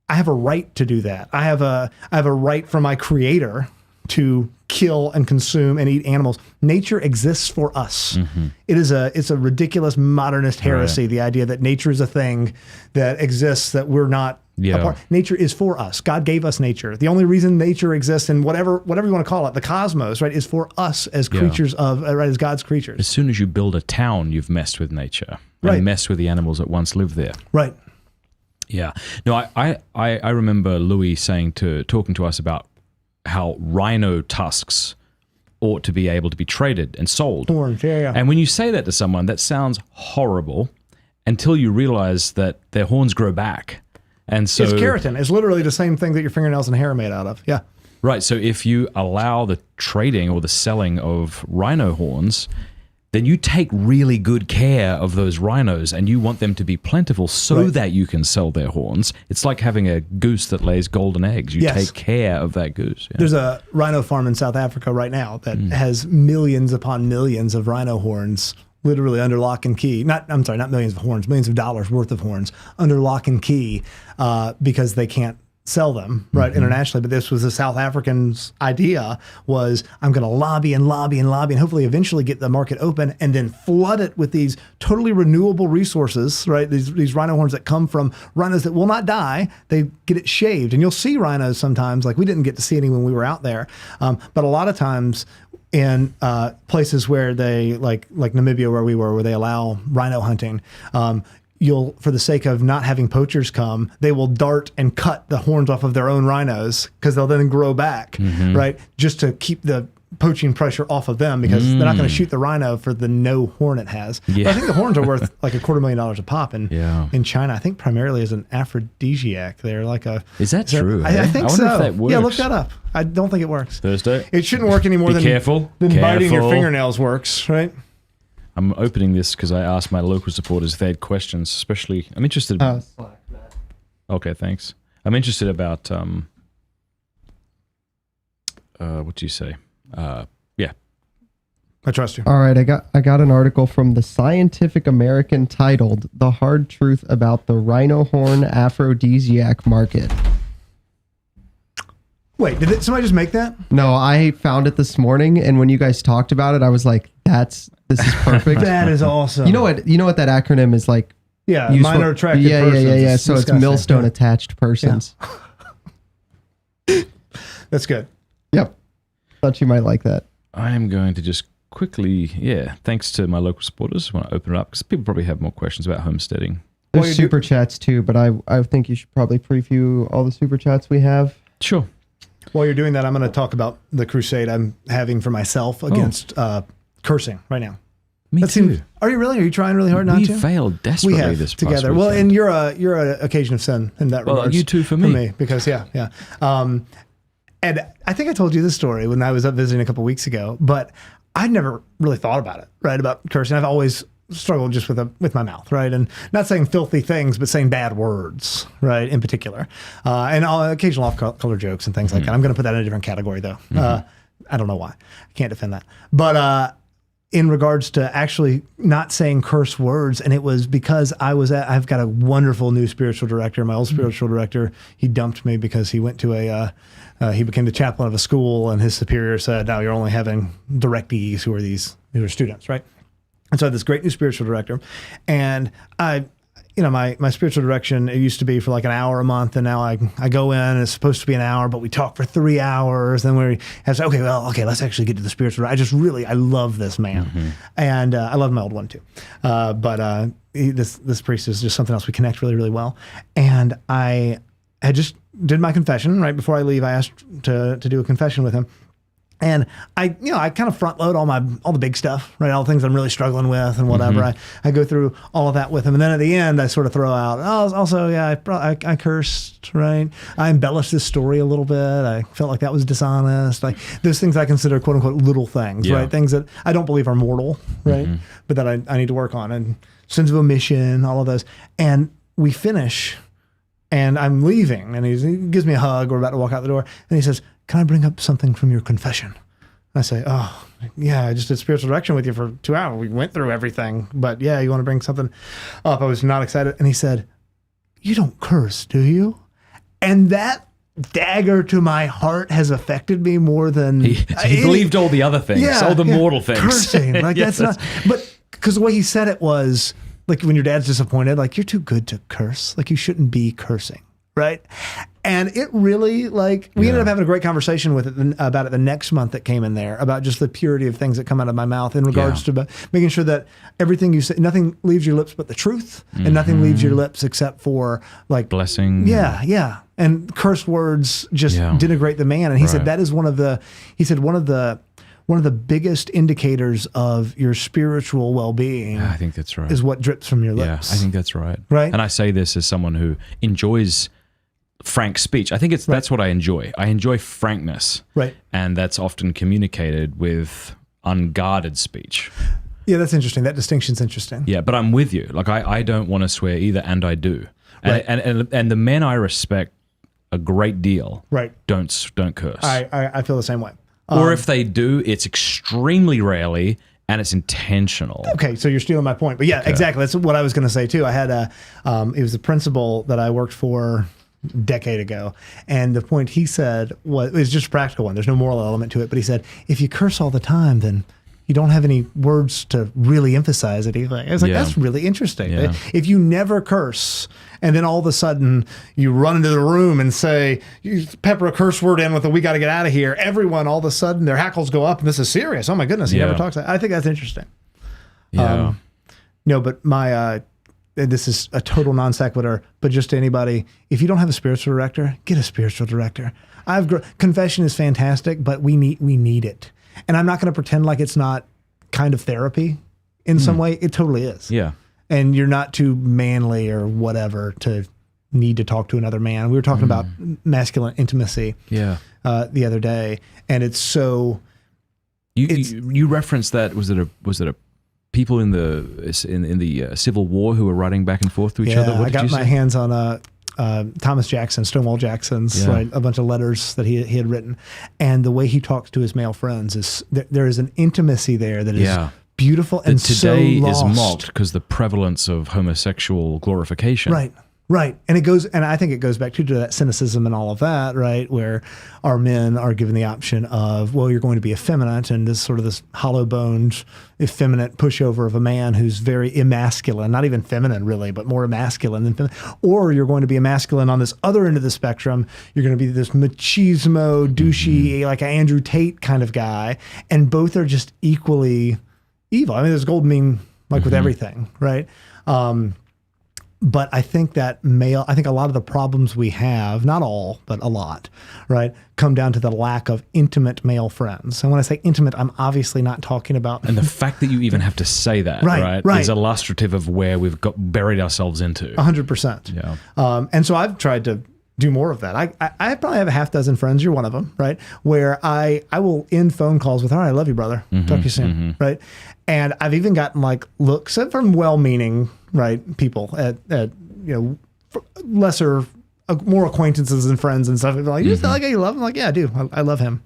I have a right to do that. I have a right from my creator to kill and consume and eat animals. Nature exists for us. It's a ridiculous modernist heresy, the idea that nature is a thing that exists that we're not a part. Nature is for us. God gave us nature. The only reason nature exists, and whatever you want to call it, the cosmos, right, is for us as creatures of, right, as God's creatures. As soon as you build a town, you've messed with nature. And messed with the animals that once lived there. Right. Yeah. No, I remember Louis talking to us about how rhino tusks ought to be able to be traded and sold. Horns, yeah. And when you say that to someone, that sounds horrible until you realize that their horns grow back. And so it's keratin. It's literally the same thing that your fingernails and hair are made out of. Yeah. Right. So if you allow the trading or the selling of rhino horns, then you take really good care of those rhinos and you want them to be plentiful so that you can sell their horns. It's like having a goose that lays golden eggs. You take care of that goose. Yeah. There's a rhino farm in South Africa right now that has millions upon millions of rhino horns literally under lock and key. Not millions of horns, millions of dollars worth of horns under lock and key because they can't sell them internationally. But this was the South Africans' idea was, I'm going to lobby and hopefully eventually get the market open and then flood it with these totally renewable resources, right? These rhino horns that come from rhinos that will not die. They get it shaved, and you'll see rhinos sometimes. Like, we didn't get to see any when we were out there, but a lot of times in places where they like Namibia, where we were, where they allow rhino hunting, for the sake of not having poachers come, they will dart and cut the horns off of their own rhinos because they'll then grow back, right? Just to keep the poaching pressure off of them, because they're not going to shoot the rhino for the no horn it has. Yeah. But I think the horns are worth like $250,000 a pop in China. I think primarily as an aphrodisiac. They're like a... Is that true? I think so. If that works. Yeah, look that up. I don't think it works. Thursday? It shouldn't work any more than biting your fingernails works, right? I'm opening this because I asked my local supporters if they had questions, especially... I'm interested... Slack, Matt. Okay, thanks. I'm interested about... what do you say? Yeah. I trust you. All right, I got an article from the Scientific American titled "The Hard Truth About the Rhino Horn Aphrodisiac Market." Wait, did somebody just make that? No, I found it this morning, and when you guys talked about it, I was like, this is perfect. That is awesome. You know what that acronym is like? Yeah, minor attracted persons. Yeah. So it's millstone attached persons. Yeah. That's good. Yep. Thought you might like that. I am going to just quickly, thanks to my local supporters, I want to open it up because people probably have more questions about homesteading. There's super chats too, but I think you should probably preview all the super chats we have. Sure. While you're doing that, I'm going to talk about the crusade I'm having for myself against cursing right now. Me too. Are you really? Are you trying really hard not to? We failed desperately we have this together. past well, weekend. and you're an occasion of sin in that regard. You too for me. Because and I think I told you this story when I was up visiting a couple weeks ago, but I'd never really thought about it, right? About cursing. I've always struggled just with my mouth, right? And not saying filthy things, but saying bad words, right? In particular, and occasional off-color jokes and things like that. I'm going to put that in a different category, though. I don't know why. I can't defend that, but. In regards to actually not saying curse words, and it was because I've got a wonderful new spiritual director. My old spiritual director, he dumped me because he went to he became the chaplain of a school, and his superior said, "Now you're only having directees who are students, right?" And so I had this great new spiritual director, and my spiritual direction, it used to be for like an hour a month, and now I go in and it's supposed to be an hour, but we talk for 3 hours. Then we have to say, let's actually get to the spiritual. I love this man. And I love my old one too. But this priest is just something else. We connect really, really well. And I had just did my confession right before I leave. I asked to do a confession with him. And I kind of front load all the big stuff, right? All the things I'm really struggling with and whatever. I go through all of that with him. And then at the end, I sort of throw out, I cursed, right? I embellished this story a little bit. I felt like that was dishonest. Like those things I consider quote unquote little things, right? Things that I don't believe are mortal, right? But that I need to work on, and sins of omission, all of those. And we finish and I'm leaving, and he gives me a hug. We're about to walk out the door, and he says, "Can I bring up something from your confession?" And I say, "Oh, yeah, I just did spiritual direction with you for 2 hours. We went through everything, but yeah, you want to bring something up?" I was not excited. And he said, "You don't curse, do you?" And that dagger to my heart has affected me more than... He believed all the other things, all the mortal things. Cursing, like that's not... But because the way he said it was, like when your dad's disappointed, like, you're too good to curse. Like, you shouldn't be cursing, right? And it really, like, we ended up having a great conversation with it about it the next month that came in there, about just the purity of things that come out of my mouth in regards to making sure that everything you say, nothing leaves your lips but the truth, and nothing leaves your lips except for, like, blessing. Yeah. And curse words just denigrate the man. And he said that is one of the biggest indicators of your spiritual well-being. I think that's right. Is what drips from your lips. Yeah, I think that's right. Right. And I say this as someone who enjoys frank speech. I think that's what I enjoy. I enjoy frankness. Right. And that's often communicated with unguarded speech. Yeah, that's interesting. That distinction's interesting. Yeah, but I'm with you. Like, I don't want to swear either, and I do. Right. And the men I respect a great deal don't curse. I feel the same way. Or if they do, it's extremely rarely, and it's intentional. Okay, so you're stealing my point. But yeah, exactly. That's what I was going to say too. I had it was a principal that I worked for a decade ago, and the point he said was just a practical one. There's no moral element to it, but he said, if you curse all the time, then you don't have any words to really emphasize it. I was like, that's really interesting. Yeah. If you never curse, and then all of a sudden you run into the room and say, you pepper a curse word in with we got to get out of here, everyone, all of a sudden their hackles go up, and this is serious. Oh my goodness, he never talks. I think that's interesting. Yeah. No, but my, this is a total non sequitur, but just to anybody, if you don't have a spiritual director, get a spiritual director. Confession is fantastic, but we need it. And I'm not going to pretend like it's not kind of therapy in some way. It totally is. Yeah. And you're not too manly or whatever to need to talk to another man. We were talking about masculine intimacy the other day, and it's so... You referenced that, was it a people in the Civil War who were writing back and forth to each other? What I got my hands on Thomas Jackson, Stonewall Jackson's, right, a bunch of letters that he had written, and the way he talks to his male friends is there is an intimacy there that is beautiful and today so lost. is mocked because the prevalence of homosexual glorification. Right. Right. And I think it goes back to that cynicism and all of that, right? Where our men are given the option of, well, you're going to be effeminate, and this sort of this hollow boned, effeminate pushover of a man who's very emasculine, not even feminine really, but more emasculine than feminine. Or you're going to be emasculine on this other end of the spectrum. You're going to be this machismo, douchey, like an Andrew Tate kind of guy. And both are just equally evil. I mean, there's gold mean like with everything, right? But I think I think a lot of the problems we have, not all, but a lot, right, come down to the lack of intimate male friends. And when I say intimate, I'm obviously not talking about. And the fact that you even have to say that, right, is illustrative of where we've buried ourselves into. 100%. Yeah. And so I've tried to do more of that. I probably have a half dozen friends. You're one of them, right? Where I will end phone calls with, all right, I love you, brother. Talk to you soon, right? And I've even gotten like looks from well-meaning, right, people at lesser, more acquaintances and friends and stuff. They're like, you still like how you love him? I'm like, yeah, I do. I love him,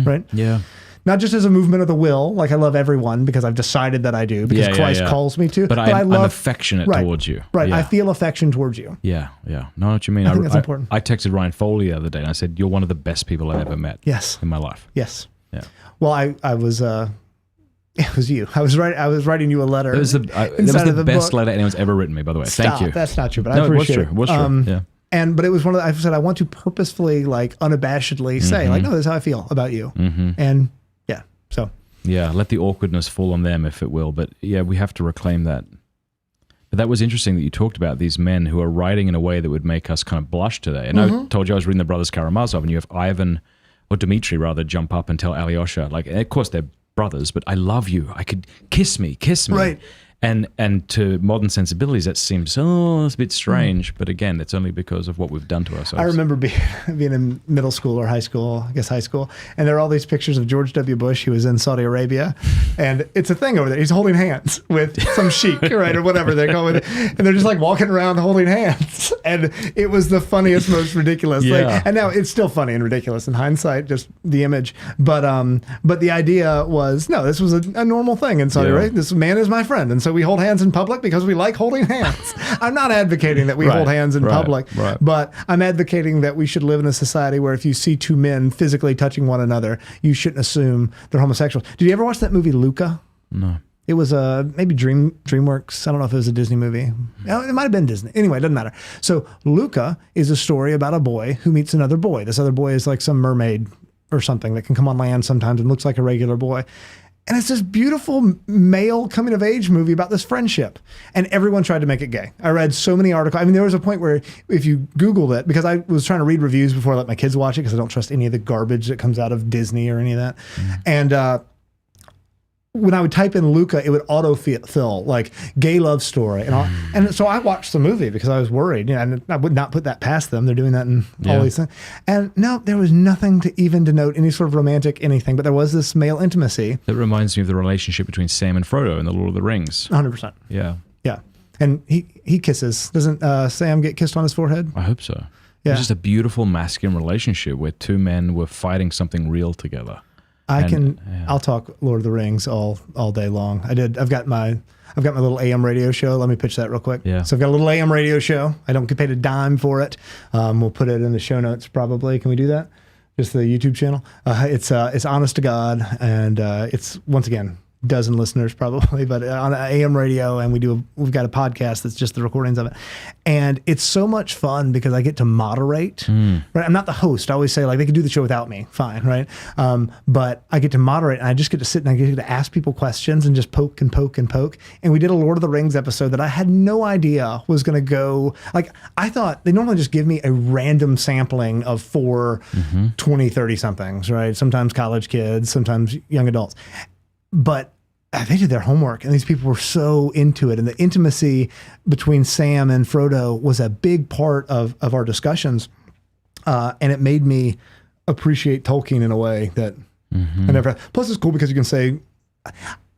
right? Yeah. Not just as a movement of the will, like I love everyone because I've decided that I do because Christ calls me to. But I'm affectionate towards you. Right. Yeah. I feel affection towards you. Yeah. Yeah. Know what you mean? I think that's important. I texted Ryan Foley the other day and I said, you're one of the best people I've ever met in my life. Yes. Yeah. Well, I was, it was you. I was writing you a letter. It was the best letter anyone's ever written me, by the way. Stop. Thank you. That's not true, but I appreciate it. It was true. Yeah. But it was one of the, I said, I want to purposefully, like, unabashedly say, like, no, this is how I feel about you. And yeah, so. Yeah, let the awkwardness fall on them, if it will. But yeah, we have to reclaim that. But that was interesting that you talked about these men who are writing in a way that would make us kind of blush today. And I told you I was reading the Brothers Karamazov, and you have Ivan, or Dmitri rather, jump up and tell Alyosha, like, of course they're brothers, but I love you. I could kiss me. Right. And to modern sensibilities, that seems, it's a bit strange. But again, it's only because of what we've done to ourselves. I remember being in middle school or high school, and there are all these pictures of George W. Bush, who was in Saudi Arabia. And it's a thing over there. He's holding hands with some sheik, right, or whatever they call it. And they're just like walking around holding hands. And it was the funniest, most ridiculous thing. And now it's still funny and ridiculous in hindsight, just the image. But the idea was, no, this was a normal thing in Saudi Arabia. This man is my friend. And so we hold hands in public because we like holding hands. I'm not advocating that we hold hands in public, but I'm advocating that we should live in a society where if you see two men physically touching one another, you shouldn't assume they're homosexuals. Did you ever watch that movie Luca? No. It was maybe DreamWorks. I don't know if it was a Disney movie. It might have been Disney. Anyway, it doesn't matter. So Luca is a story about a boy who meets another boy. This other boy is like some mermaid or something that can come on land sometimes and looks like a regular boy. And it's this beautiful male coming of age movie about this friendship. And everyone tried to make it gay. I read so many articles. I mean, there was a point where if you Googled it, because I was trying to read reviews before I let my kids watch it, because I don't trust any of the garbage that comes out of Disney or any of that. And when I would type in Luca, it would auto-fill like gay love story. And so I watched the movie because I was worried. And I would not put that past them. They're doing that in all these things. And no, there was nothing to even denote any sort of romantic anything. But there was this male intimacy. That reminds me of the relationship between Sam and Frodo in The Lord of the Rings. 100%. Yeah. Yeah. And he kisses. Doesn't Sam get kissed on his forehead? I hope so. Yeah. It's just a beautiful masculine relationship where two men were fighting something real together. I'll talk Lord of the Rings all day long. I've got my little AM radio show. Let me pitch that real quick. Yeah. So I've got a little AM radio show. I don't get paid a dime for it. We'll put it in the show notes probably. Can we do that? Just the YouTube channel. It's honest to God, and it's once again dozen listeners probably, but on AM radio, and we've got a podcast that's just the recordings of it, and it's so much fun because I get to moderate. Right, I'm not the host. I always say like they could do the show without me, fine, right? But I get to moderate, and I just get to sit and I get to ask people questions and just poke and poke and poke. And we did a Lord of the Rings episode that I had no idea was going to go. Like I thought they normally just give me a random sampling of 4 20, 30 somethings, right? Sometimes college kids, sometimes young adults. But they did their homework, and these people were so into it. And the intimacy between Sam and Frodo was a big part of our discussions. And it made me appreciate Tolkien in a way that I never had. Plus, it's cool because you can say,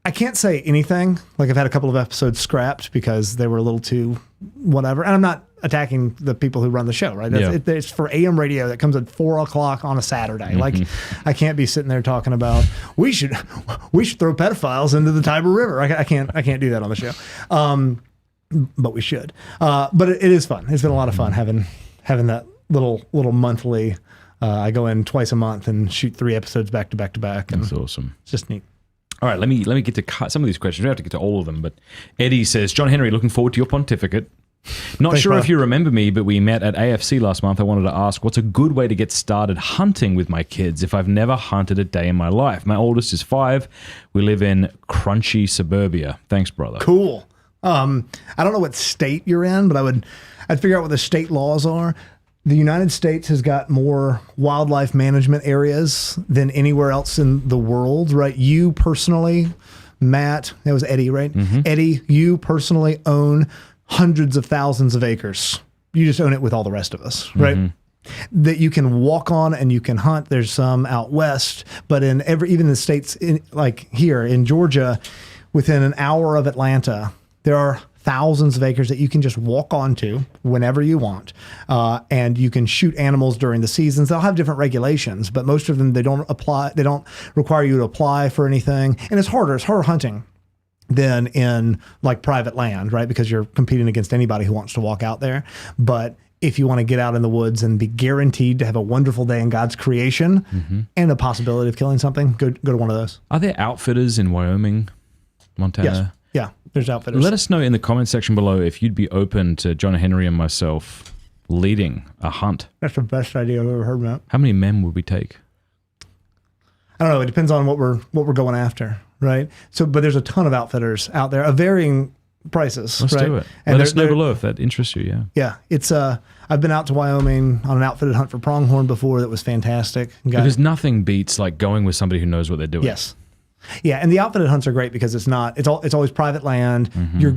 I can't say anything. Like I've had a couple of episodes scrapped because they were a little too whatever. And I'm not attacking the people who run the show, right? It's for AM radio that comes at 4:00 on a Saturday. Like I can't be sitting there talking about we should throw pedophiles into the Tiber River. I can't do that on the show. but we should. But it is fun. It's been a lot of fun having that little monthly. I go in twice a month and shoot 3 episodes back to back to back. And That's awesome. it's just neat. All right, let me get to some of these questions. We don't have to get to all of them, but Eddie says, John Henry, looking forward to your pontificate. Not Thanks, sure brother. if you remember me, but we met at AFC last month. I wanted to ask, what's a good way to get started hunting with my kids if I've never hunted a day in my life? My oldest is 5. We live in crunchy suburbia. Thanks, brother. Cool. I don't know what state you're in, but I'd figure out what the state laws are. The United States has got more wildlife management areas than anywhere else in the world, right? You personally, Matt, that was Eddie, right? Eddie, you personally own hundreds of thousands of acres. You just own it with all the rest of us, right? That you can walk on and you can hunt. There's some out west, but even the states like here in Georgia, within an hour of Atlanta, there are thousands of acres that you can just walk onto whenever you want. And you can shoot animals during the seasons. They'll have different regulations, but most of them, they don't require you to apply for anything. And it's harder hunting than in like private land, right? Because you're competing against anybody who wants to walk out there. But if you want to get out in the woods and be guaranteed to have a wonderful day in God's creation and the possibility of killing something, go to one of those. Are there outfitters in Wyoming, Montana? Yes. Yeah, there's outfitters. Let us know in the comment section below if you'd be open to John Henry and myself leading a hunt. That's the best idea I've ever heard about. How many men would we take? I don't know. It depends on what we're going after, right? So, but there's a ton of outfitters out there of varying prices. Let's right? do it. And Let us know below if that interests you. Yeah. Yeah, it's I've been out to Wyoming on an outfitted hunt for pronghorn before. That was fantastic. Because nothing beats like going with somebody who knows what they're doing. Yes. Yeah, and the outfitted hunts are great because it's always private land. You're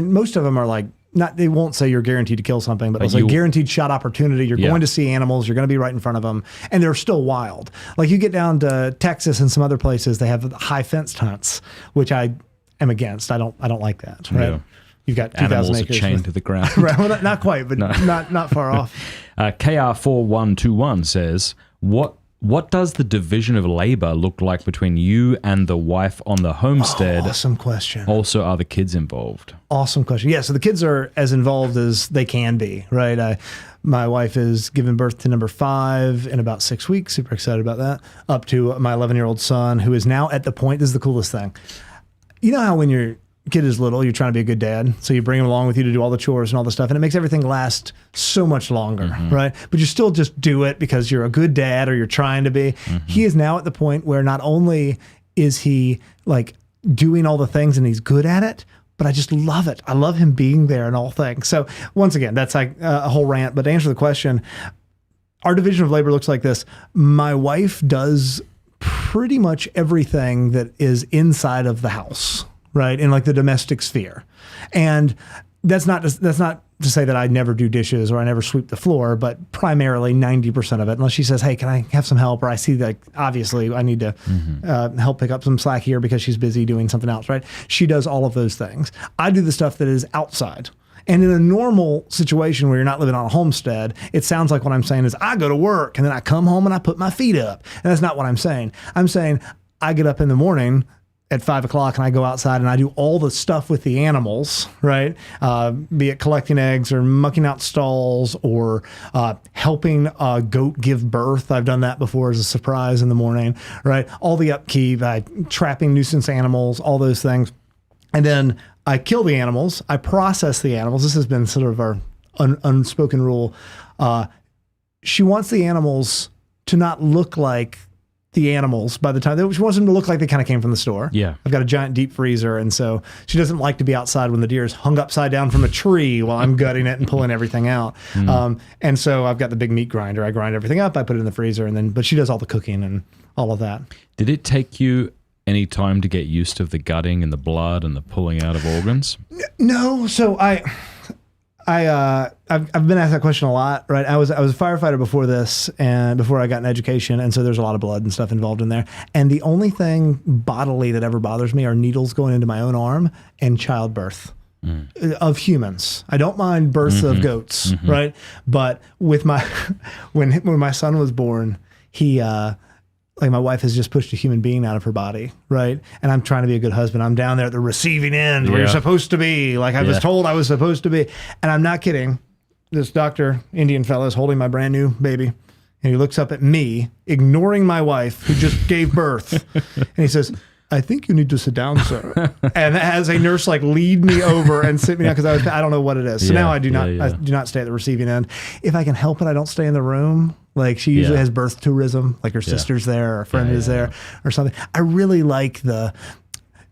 most of them are like they won't say you're guaranteed to kill something, but they'll say guaranteed shot opportunity. You're going to see animals. You're going to be right in front of them, and they're still wild. Like you get down to Texas and some other places, they have high fenced hunts, which I am against. I don't like that. Right? Yeah. You've got 2,000 animals acres chained to the ground. Right, well, not quite, but not far off. KR4121 says, What does the division of labor look like between you and the wife on the homestead? Awesome question. Also, are the kids involved? Awesome question. Yeah, so the kids are as involved as they can be, right? My wife is giving birth to number 5 in about 6 weeks. Super excited about that. Up to my 11-year-old son, who is now at the point, this is the coolest thing. You know how when your kid is little, you're trying to be a good dad, so you bring him along with you to do all the chores and all the stuff, and it makes everything last so much longer, right? But you still just do it because you're a good dad or you're trying to be. He is now at the point where not only is he like doing all the things and he's good at it, but I just love it. I love him being there in all things. So once again, that's like a whole rant, but to answer the question, our division of labor looks like this. My wife does pretty much everything that is inside of the house, right? In like the domestic sphere. And that's not to say that I never do dishes or I never sweep the floor, but primarily 90% of it, unless she says, hey, can I have some help? Or I see that obviously I need to help pick up some slack here because she's busy doing something else, right? She does all of those things. I do the stuff that is outside. And in a normal situation where you're not living on a homestead, it sounds like what I'm saying is I go to work and then I come home and I put my feet up. And that's not what I'm saying. I'm saying I get up in the morning at 5 o'clock and I go outside and I do all the stuff with the animals, right? Be it collecting eggs or mucking out stalls or helping a goat give birth. I've done that before as a surprise in the morning, right? All the upkeep, trapping nuisance animals, all those things. And then I kill the animals. I process the animals. This has been sort of our unspoken rule. She wants the animals to not look like the animals by the time she wants them to look like they kind of came from the store. Yeah. I've got a giant deep freezer. And so she doesn't like to be outside when the deer is hung upside down from a tree while I'm gutting it and pulling everything out. And so I've got the big meat grinder. I grind everything up. I put it in the freezer but she does all the cooking and all of that. Did it take you any time to get used to the gutting and the blood and the pulling out of organs? No. So I've been asked that question a lot, right? I was a firefighter before this and before I got an education. And so there's a lot of blood and stuff involved in there. And the only thing bodily that ever bothers me are needles going into my own arm and childbirth of humans. I don't mind births of goats, right? But with when my son was born, he, like my wife has just pushed a human being out of her body, right? And I'm trying to be a good husband. I'm down there at the receiving end where you're supposed to be, like I was told I was supposed to be. And I'm not kidding. This doctor, Indian fellow, is holding my brand new baby. And he looks up at me, ignoring my wife, who just gave birth. And he says, I think you need to sit down, sir. And as a nurse, like lead me over and sit me down because I don't know what it is. So now I do not stay at the receiving end. If I can help it, I don't stay in the room. Like she usually has birth tourism, like her sister's there, or a friend is there, or something. I really like the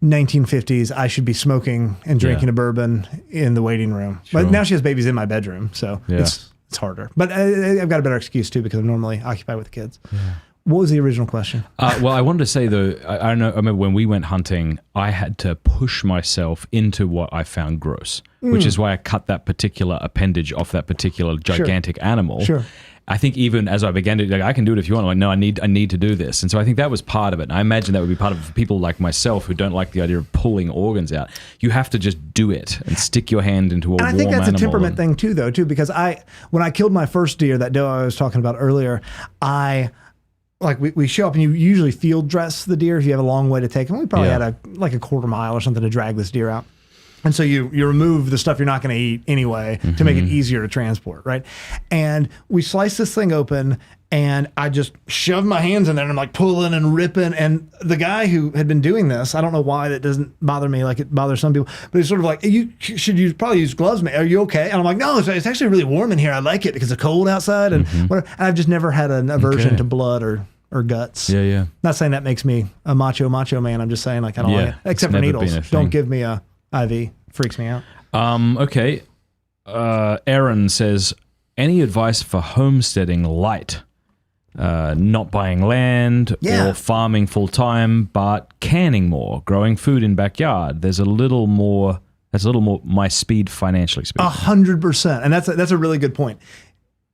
1950s. I should be smoking and drinking a bourbon in the waiting room. Sure. But now she has babies in my bedroom, so it's harder. But I've got a better excuse too because I'm normally occupied with the kids. Yeah. What was the original question? Well, I wanted to say though, I remember when we went hunting, I had to push myself into what I found gross, which is why I cut that particular appendage off that particular gigantic animal. Sure. I think even as I began to, like, I can do it if you want. I'm like, no, I need to do this. And so I think that was part of it. And I imagine that would be part of people like myself who don't like the idea of pulling organs out. You have to just do it and stick your hand into a warm animal. And I think that's a temperament thing too, though, because when I killed my first deer, that doe I was talking about earlier, we show up and you usually field dress the deer if you have a long way to take them. We probably had a quarter mile or something to drag this deer out. And so you remove the stuff you're not going to eat anyway to make it easier to transport, right? And we slice this thing open, and I just shove my hands in there, and I'm like pulling and ripping. And the guy who had been doing this, I don't know why that doesn't bother me like it bothers some people, but he's sort of like, you should probably use gloves, man. Are you okay? And I'm like, no, it's actually really warm in here. I like it because it's cold outside. And whatever. And I've just never had an aversion to blood or guts. Yeah. Not saying that makes me a macho man. I'm just saying like I don't like it. Except for needles. Don't give me a IV. Freaks me out. Okay. Aaron says, any advice for homesteading-Lite? Not buying land or farming full time, but canning more, growing food in backyard. That's a little more my speed financially speaking. 100%. And that's a really good point.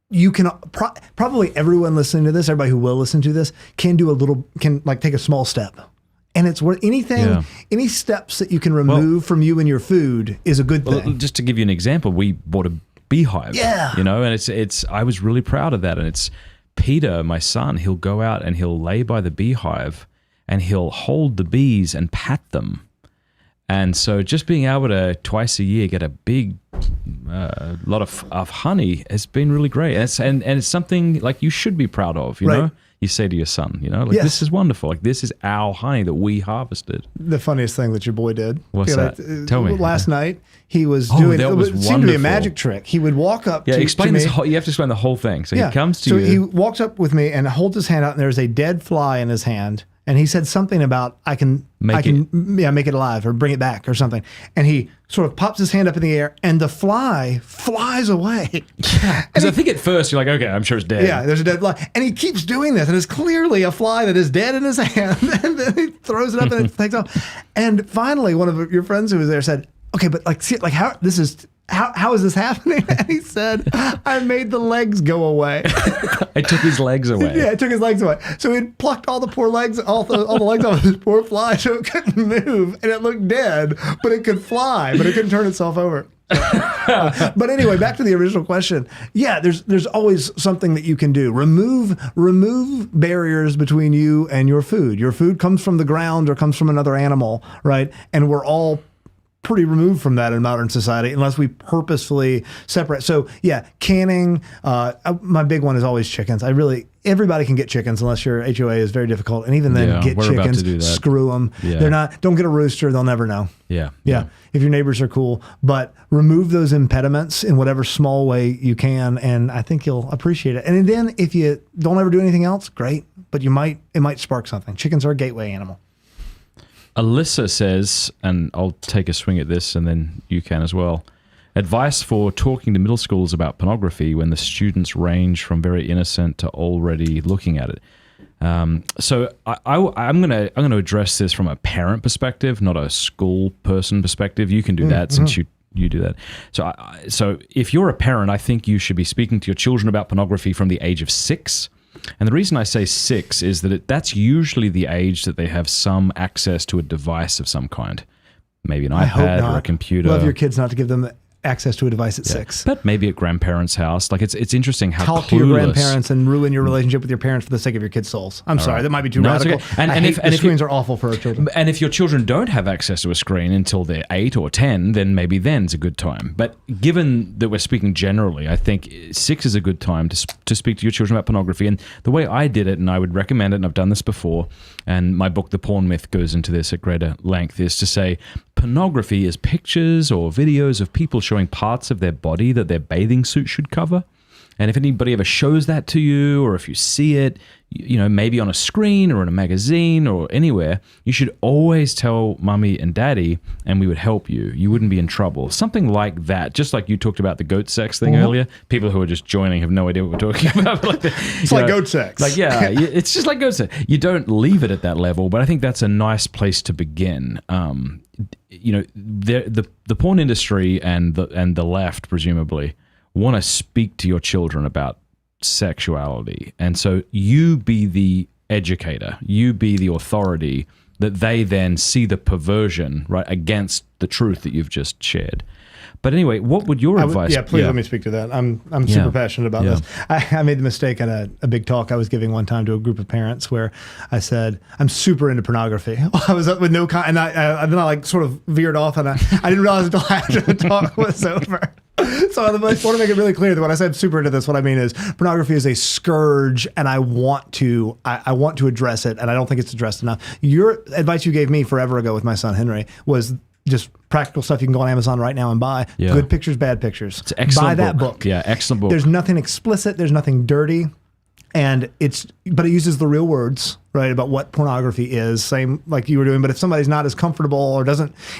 You can probably everyone listening to this, everybody who will listen to this can take a small step. And it's where any steps that you can remove from you and your food is a good thing. Just to give you an example, we bought a beehive. Yeah. And it's I was really proud of that. And it's Peter, my son, he'll go out and he'll lay by the beehive and he'll hold the bees and pat them. And so just being able to twice a year get a big lot of honey has been really great. And it's something like you should be proud of, you know? You say to your son, this is wonderful. Like, this is our honey that we harvested. The funniest thing that your boy did. What's that? Tell me. Last night, he was doing, it seemed to be a magic trick. He would walk up to me. Explain this. You have to explain the whole thing. So he comes to you. So he walks up with me and holds his hand out, and there's a dead fly in his hand. And he said something about, I can make it alive or bring it back or something. And he sort of pops his hand up in the air and the fly flies away. Yeah. Because I think at first you're like, okay, I'm sure it's dead. Yeah, there's a dead fly. And he keeps doing this. And it's clearly a fly that is dead in his hand. And then he throws it up and it takes off. And finally, one of your friends who was there said, okay, but how is this happening? And he said, I made the legs go away. I took his legs away. Yeah, I took his legs away. So he plucked all the poor legs, all the legs off this poor fly so it couldn't move. And it looked dead, but it could fly, but it couldn't turn itself over. But anyway, back to the original question. Yeah, there's always something that you can do. Remove barriers between you and your food. Your food comes from the ground or comes from another animal, right? And we're all pretty removed from that in modern society unless we purposefully separate. So yeah, canning, my big one is always chickens. Everybody can get chickens unless your HOA is very difficult. And even then get chickens, screw them. Yeah. Don't get a rooster. They'll never know. Yeah. If your neighbors are cool, but remove those impediments in whatever small way you can. And I think you'll appreciate it. And then if you don't ever do anything else, great, but it might spark something. Chickens are a gateway animal. Alyssa says, and I'll take a swing at this and then you can as well, advice for talking to middle schools about pornography when the students range from very innocent to already looking at it. So I'm gonna address this from a parent perspective, not a school person perspective. You can do that since you do that. So if you're a parent, I think you should be speaking to your children about pornography from the age of 6. And the reason I say 6 is that that's usually the age that they have some access to a device of some kind. Maybe an iPad or a computer. Love your kids not to give them access to a device at 6. But maybe at grandparents' house. Like it's interesting how Talk clueless. to your grandparents and ruin your relationship with your parents for the sake of your kids' souls. I'm sorry, that might be too No, it's radical. okay. And if screens are awful for our children. And if your children don't have access to a screen until they're 8 or 10, then maybe then's a good time. But given that we're speaking generally, I think 6 is a good time to speak to your children about pornography. And the way I did it, and I would recommend it, and I've done this before, and my book, The Porn Myth, goes into this at greater length, is to say pornography is pictures or videos of people showing parts of their body that their bathing suit should cover. And if anybody ever shows that to you, or if you see it, maybe on a screen or in a magazine or anywhere, you should always tell mommy and daddy, and we would help you. You wouldn't be in trouble. Something like that. Just like you talked about the goat sex thing earlier. People who are just joining have no idea what we're talking about. It's like goat sex. Like, yeah, it's just like goat sex. You don't leave it at that level, but I think that's a nice place to begin. The porn industry and the left, presumably, want to speak to your children about sexuality. And so you be the educator, you be the authority that they then see the perversion, right, against the truth that you've just shared. But anyway, what would your advice be? Please let me speak to that. I'm super passionate about this. I made the mistake at a big talk I was giving one time to a group of parents where I said, I'm super into pornography. I was up with no and then I like sort of veered off, and I didn't realize until after the talk was over. So I want to make it really clear that when I said super into this, what I mean is pornography is a scourge, and I want to address it, and I don't think it's addressed enough. Your advice you gave me forever ago with my son Henry was just practical stuff you can go on Amazon right now and buy. Yeah. Good pictures, bad pictures. It's an excellent buy that book. Yeah, excellent book. There's nothing explicit. There's nothing dirty. But it uses the real words, right, about what pornography is, same like you were doing. But if somebody's not as comfortable or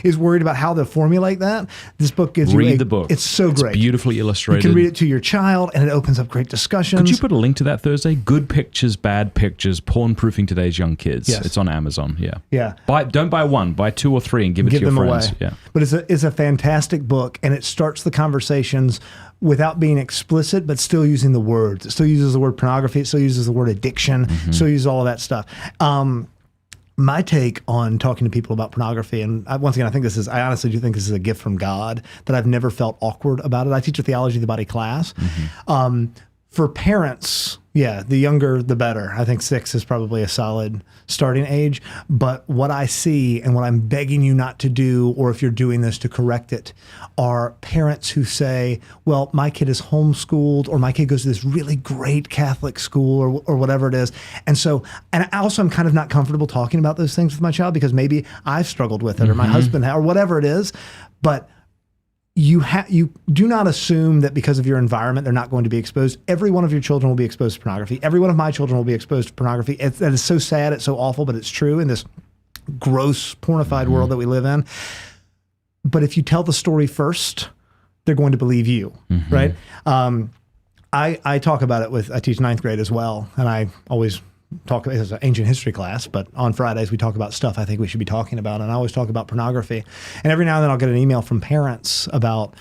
is worried about how to formulate that, this book gives Read the book. It's so great. It's beautifully illustrated. You can read it to your child, and it opens up great discussions. Could you put a link to that Thursday? Good pictures, bad pictures, porn-proofing today's young kids. Yes. It's on Amazon. Yeah. Yeah. Don't buy one. Buy 2 or 3 and give it to your friends. Away. Yeah. But it's a fantastic book, and it starts the conversations without being explicit, but still using the words. It still uses the word pornography. It still uses the word addiction. Still uses all of that stuff. My take on talking to people about pornography, and once again, I honestly do think this is a gift from God, that I've never felt awkward about it. I teach a theology of the body class. For parents, the younger, the better. I think 6 is probably a solid starting age. But what I see, and what I'm begging you not to do, or if you're doing this to correct it, are parents who say, well, my kid is homeschooled, or my kid goes to this really great Catholic school, or whatever it is. And I'm kind of not comfortable talking about those things with my child, because maybe I've struggled with it, or my husband, or whatever it is. But you do not assume that because of your environment they're not going to be exposed. Every one of your children will be exposed to pornography. Every one of my children will be exposed to pornography. That is so sad. It's so awful, but it's true in this gross, pornified world that we live in. But if you tell the story first, they're going to believe you, right? I talk about it I teach 9th grade as well, and I always talk, it's an ancient history class, but on Fridays we talk about stuff I think we should be talking about, and I always talk about pornography. And every now and then I'll get an email from parents about,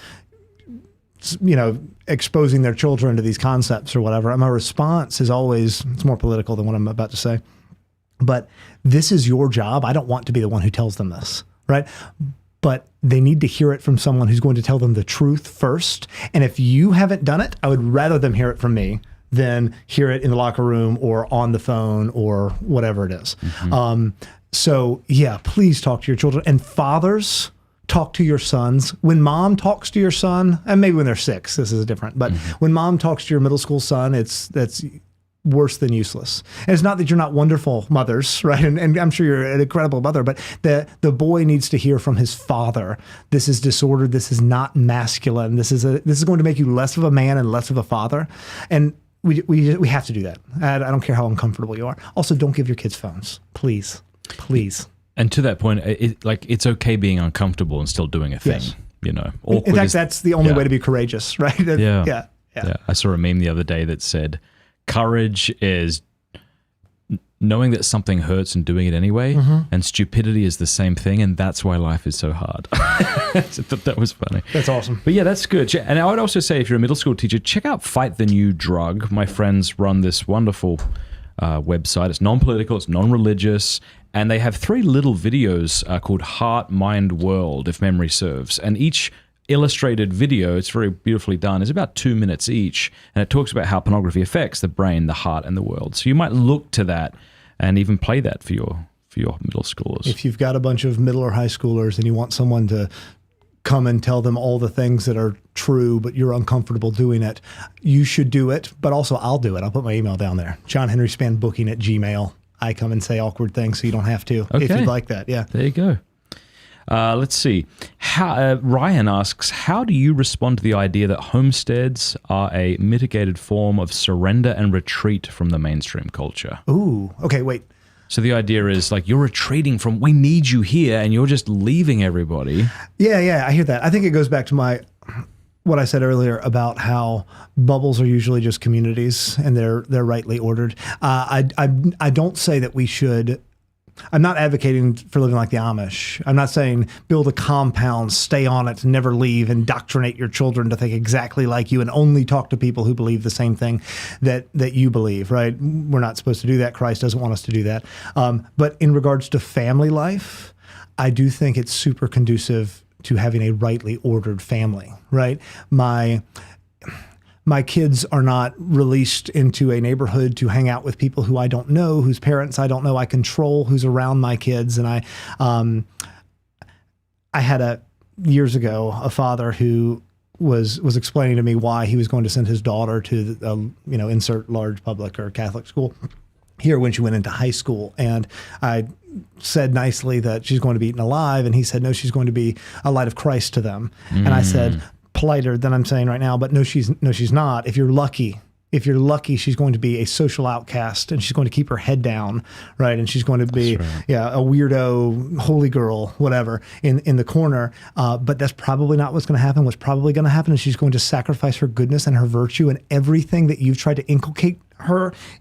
exposing their children to these concepts or whatever. And my response is always, it's more political than what I'm about to say, but this is your job. I don't want to be the one who tells them this, right? But they need to hear it from someone who's going to tell them the truth first. And if you haven't done it, I would rather them hear it from me than hear it in the locker room or on the phone or whatever it is. So please talk to your children. And fathers, talk to your sons. When mom talks to your son, and maybe when they're 6, this is different, but when mom talks to your middle school son, that's worse than useless. And it's not that you're not wonderful mothers, right? And I'm sure you're an incredible mother, but the boy needs to hear from his father, this is disordered, this is not masculine, this is going to make you less of a man and less of a father. And we have to do that. I don't care how uncomfortable you are. Also, don't give your kids phones, please. And to that point, it's okay being uncomfortable and still doing a thing. Yes. In fact, that's the only way to be courageous, right? Yeah. I saw a meme the other day that said, "Courage is knowing that something hurts and doing it anyway, and stupidity is the same thing, and that's why life is so hard." I thought that was funny. That's awesome. But that's good. And I would also say, if you're a middle school teacher, check out Fight the New Drug. My friends run this wonderful website. It's non-political, it's non-religious, and they have 3 little videos called Heart, Mind, World, if memory serves. And each illustrated video. It's very beautifully done. It's about 2 minutes each, and it talks about how pornography affects the brain, the heart, and the world. So you might look to that and even play that for your middle schoolers. If you've got a bunch of middle or high schoolers and you want someone to come and tell them all the things that are true, but you're uncomfortable doing it, you should do it. But also, I'll do it. I'll put my email down there, johnhenryspannbooking@gmail.com. I come and say awkward things so you don't have to, if you'd like that. Yeah. There you go. Let's see. Ryan asks, how do you respond to the idea that homesteads are a mitigated form of surrender and retreat from the mainstream culture? Ooh, okay, wait. So the idea is like you're retreating from, we need you here, and you're just leaving everybody. Yeah, I hear that. I think it goes back to what I said earlier about how bubbles are usually just communities and they're rightly ordered. I don't say that we should. I'm not advocating for living like the Amish. I'm not saying build a compound, stay on it, never leave, indoctrinate your children to think exactly like you and only talk to people who believe the same thing that you believe, right? We're not supposed to do that. Christ doesn't want us to do that. But in regards to family life, I do think it's super conducive to having a rightly ordered family, right? My kids are not released into a neighborhood to hang out with people who I don't know, whose parents I don't know. I control who's around my kids. And I had years ago, a father who was explaining to me why he was going to send his daughter to insert large public or Catholic school here when she went into high school. And I said nicely that she's going to be eaten alive. And he said, no, she's going to be a light of Christ to them. And I said, politer than I'm saying right now, but no, she's not. If you're lucky, she's going to be a social outcast and she's going to keep her head down, right? And she's going to be, a weirdo, holy girl, whatever, in the corner. But that's probably not what's going to happen. What's probably going to happen is she's going to sacrifice her goodness and her virtue and everything that you've tried to inculcate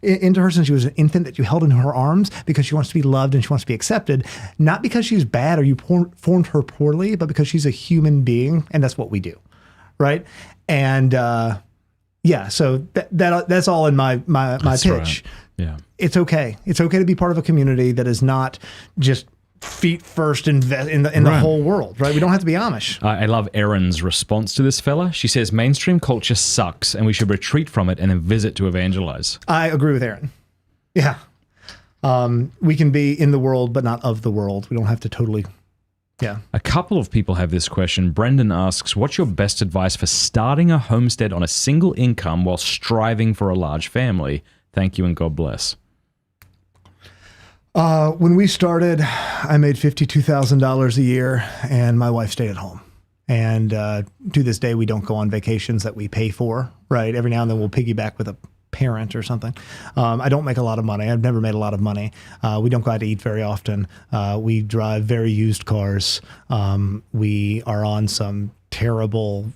into her since she was an infant, that you held in her arms, because she wants to be loved and she wants to be accepted, not because she's bad or you formed her poorly, but because she's a human being, and that's what we do, right? And so that's all in my pitch. Right. Yeah, it's okay. It's okay to be part of a community that is not just feet first in the whole world, right? We don't have to be Amish. I love Erin's response to this fella. She says, mainstream culture sucks and we should retreat from it and then visit to evangelize. I agree with Erin. Yeah. We can be in the world, but not of the world. We don't have to totally... Yeah. A couple of people have this question. Brendan asks, what's your best advice for starting a homestead on a single income while striving for a large family? Thank you and God bless. When we started, I made $52,000 a year and my wife stayed at home. And to this day, we don't go on vacations that we pay for, right? Every now and then we'll piggyback with a parent or something. I don't make a lot of money. I've never made a lot of money. We don't go out to eat very often. We drive very used cars. We are on some terrible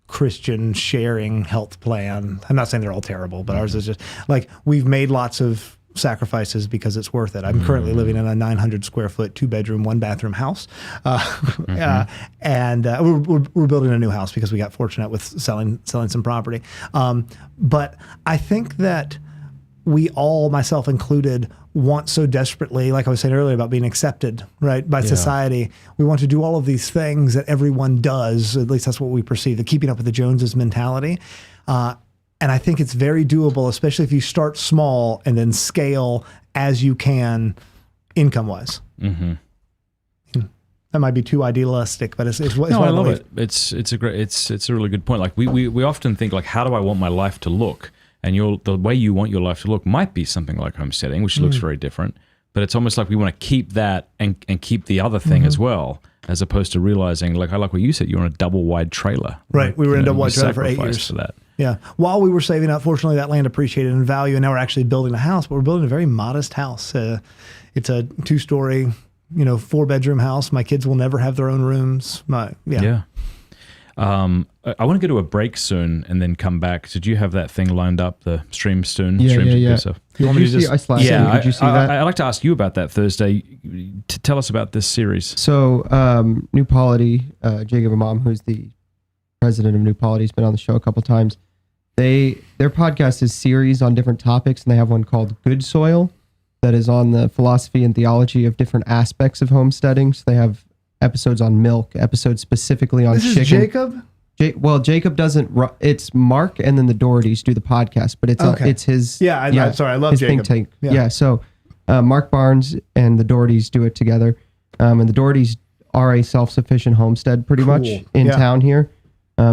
Christian sharing health plan. I'm not saying they're all terrible, but ours is just like, we've made lots of sacrifices because it's worth it. I'm currently living in a 900 square foot, 2-bedroom, 1-bathroom house. And we're building a new house because we got fortunate with selling some property. But I think that we all, myself included, want so desperately, like I was saying earlier about being accepted, right, by society. We want to do all of these things that everyone does. At least that's what we perceive, the keeping up with the Joneses mentality. And I think it's very doable, especially if you start small and then scale as you can income-wise. Mm-hmm. That might be too idealistic, but it's what I love it. It's a really good point. Like we often think, like, how do I want my life to look? And the way you want your life to look might be something like homesteading, which looks very different. But it's almost like we want to keep that and keep the other thing as well, as opposed to realizing, like I like what you said, you're on a double wide trailer. Right. We were in a double wide trailer for 8 years. For that. Yeah. While we were saving up, fortunately, that land appreciated in value, and now we're actually building a house, but we're building a very modest house. It's a 2-story, 4-bedroom house. My kids will never have their own rooms. Yeah. I want to go to a break soon and then come back. Did you have that thing lined up, the stream soon? Yeah. You want me to just... I slashed it. Did you see that? I'd like to ask you about that Thursday. To tell us about this series. So, New Polity, Jacob Imam, who's the president of New Polity, has been on the show a couple times. Their podcast is series on different topics, and they have one called Good Soil that is on the philosophy and theology of different aspects of homesteading. So they have episodes on milk, episodes specifically on This chicken. is Jacob? Well, Jacob doesn't. It's Mark and then the Dohertys do the podcast, but it's Okay. it's his. Yeah, I'm sorry. I love his Jacob. think tank. Yeah. Yeah. So Mark Barnes and the Dohertys do it together, and the Dohertys are a self-sufficient homestead pretty much in Yeah. town here.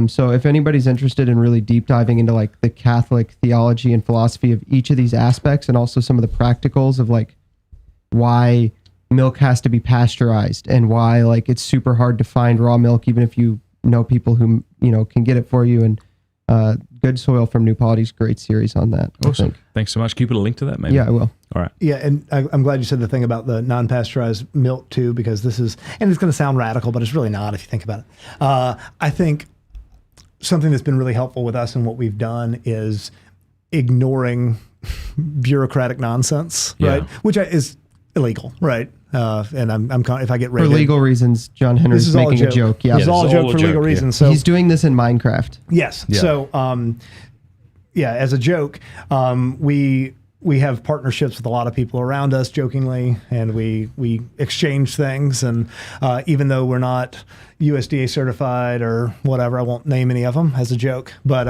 So if anybody's interested in really deep diving into like the Catholic theology and philosophy of each of these aspects, and also some of the practicals of like why milk has to be pasteurized and why like it's super hard to find raw milk, even if you know people who can get it for you. And Good Soil from New Polity's great series on that. Awesome. I think. Thanks so much. Can you put a link to that, maybe? Yeah, I will. All right. Yeah, and I'm glad you said the thing about the non-pasteurized milk too, because this is, and it's going to sound radical, but it's really not if you think about it. I think something that's been really helpful with us and what we've done is ignoring bureaucratic nonsense, right? Which is illegal, right? And I'm if I get For rated legal reasons, John this Henry's is all making a joke. Yeah. This is all a joke for legal reasons. So He's doing this in Minecraft. yes. Yeah. So as a joke, we have partnerships with a lot of people around us, jokingly, and we exchange things. And even though we're not USDA certified or whatever, I won't name any of them as a joke. But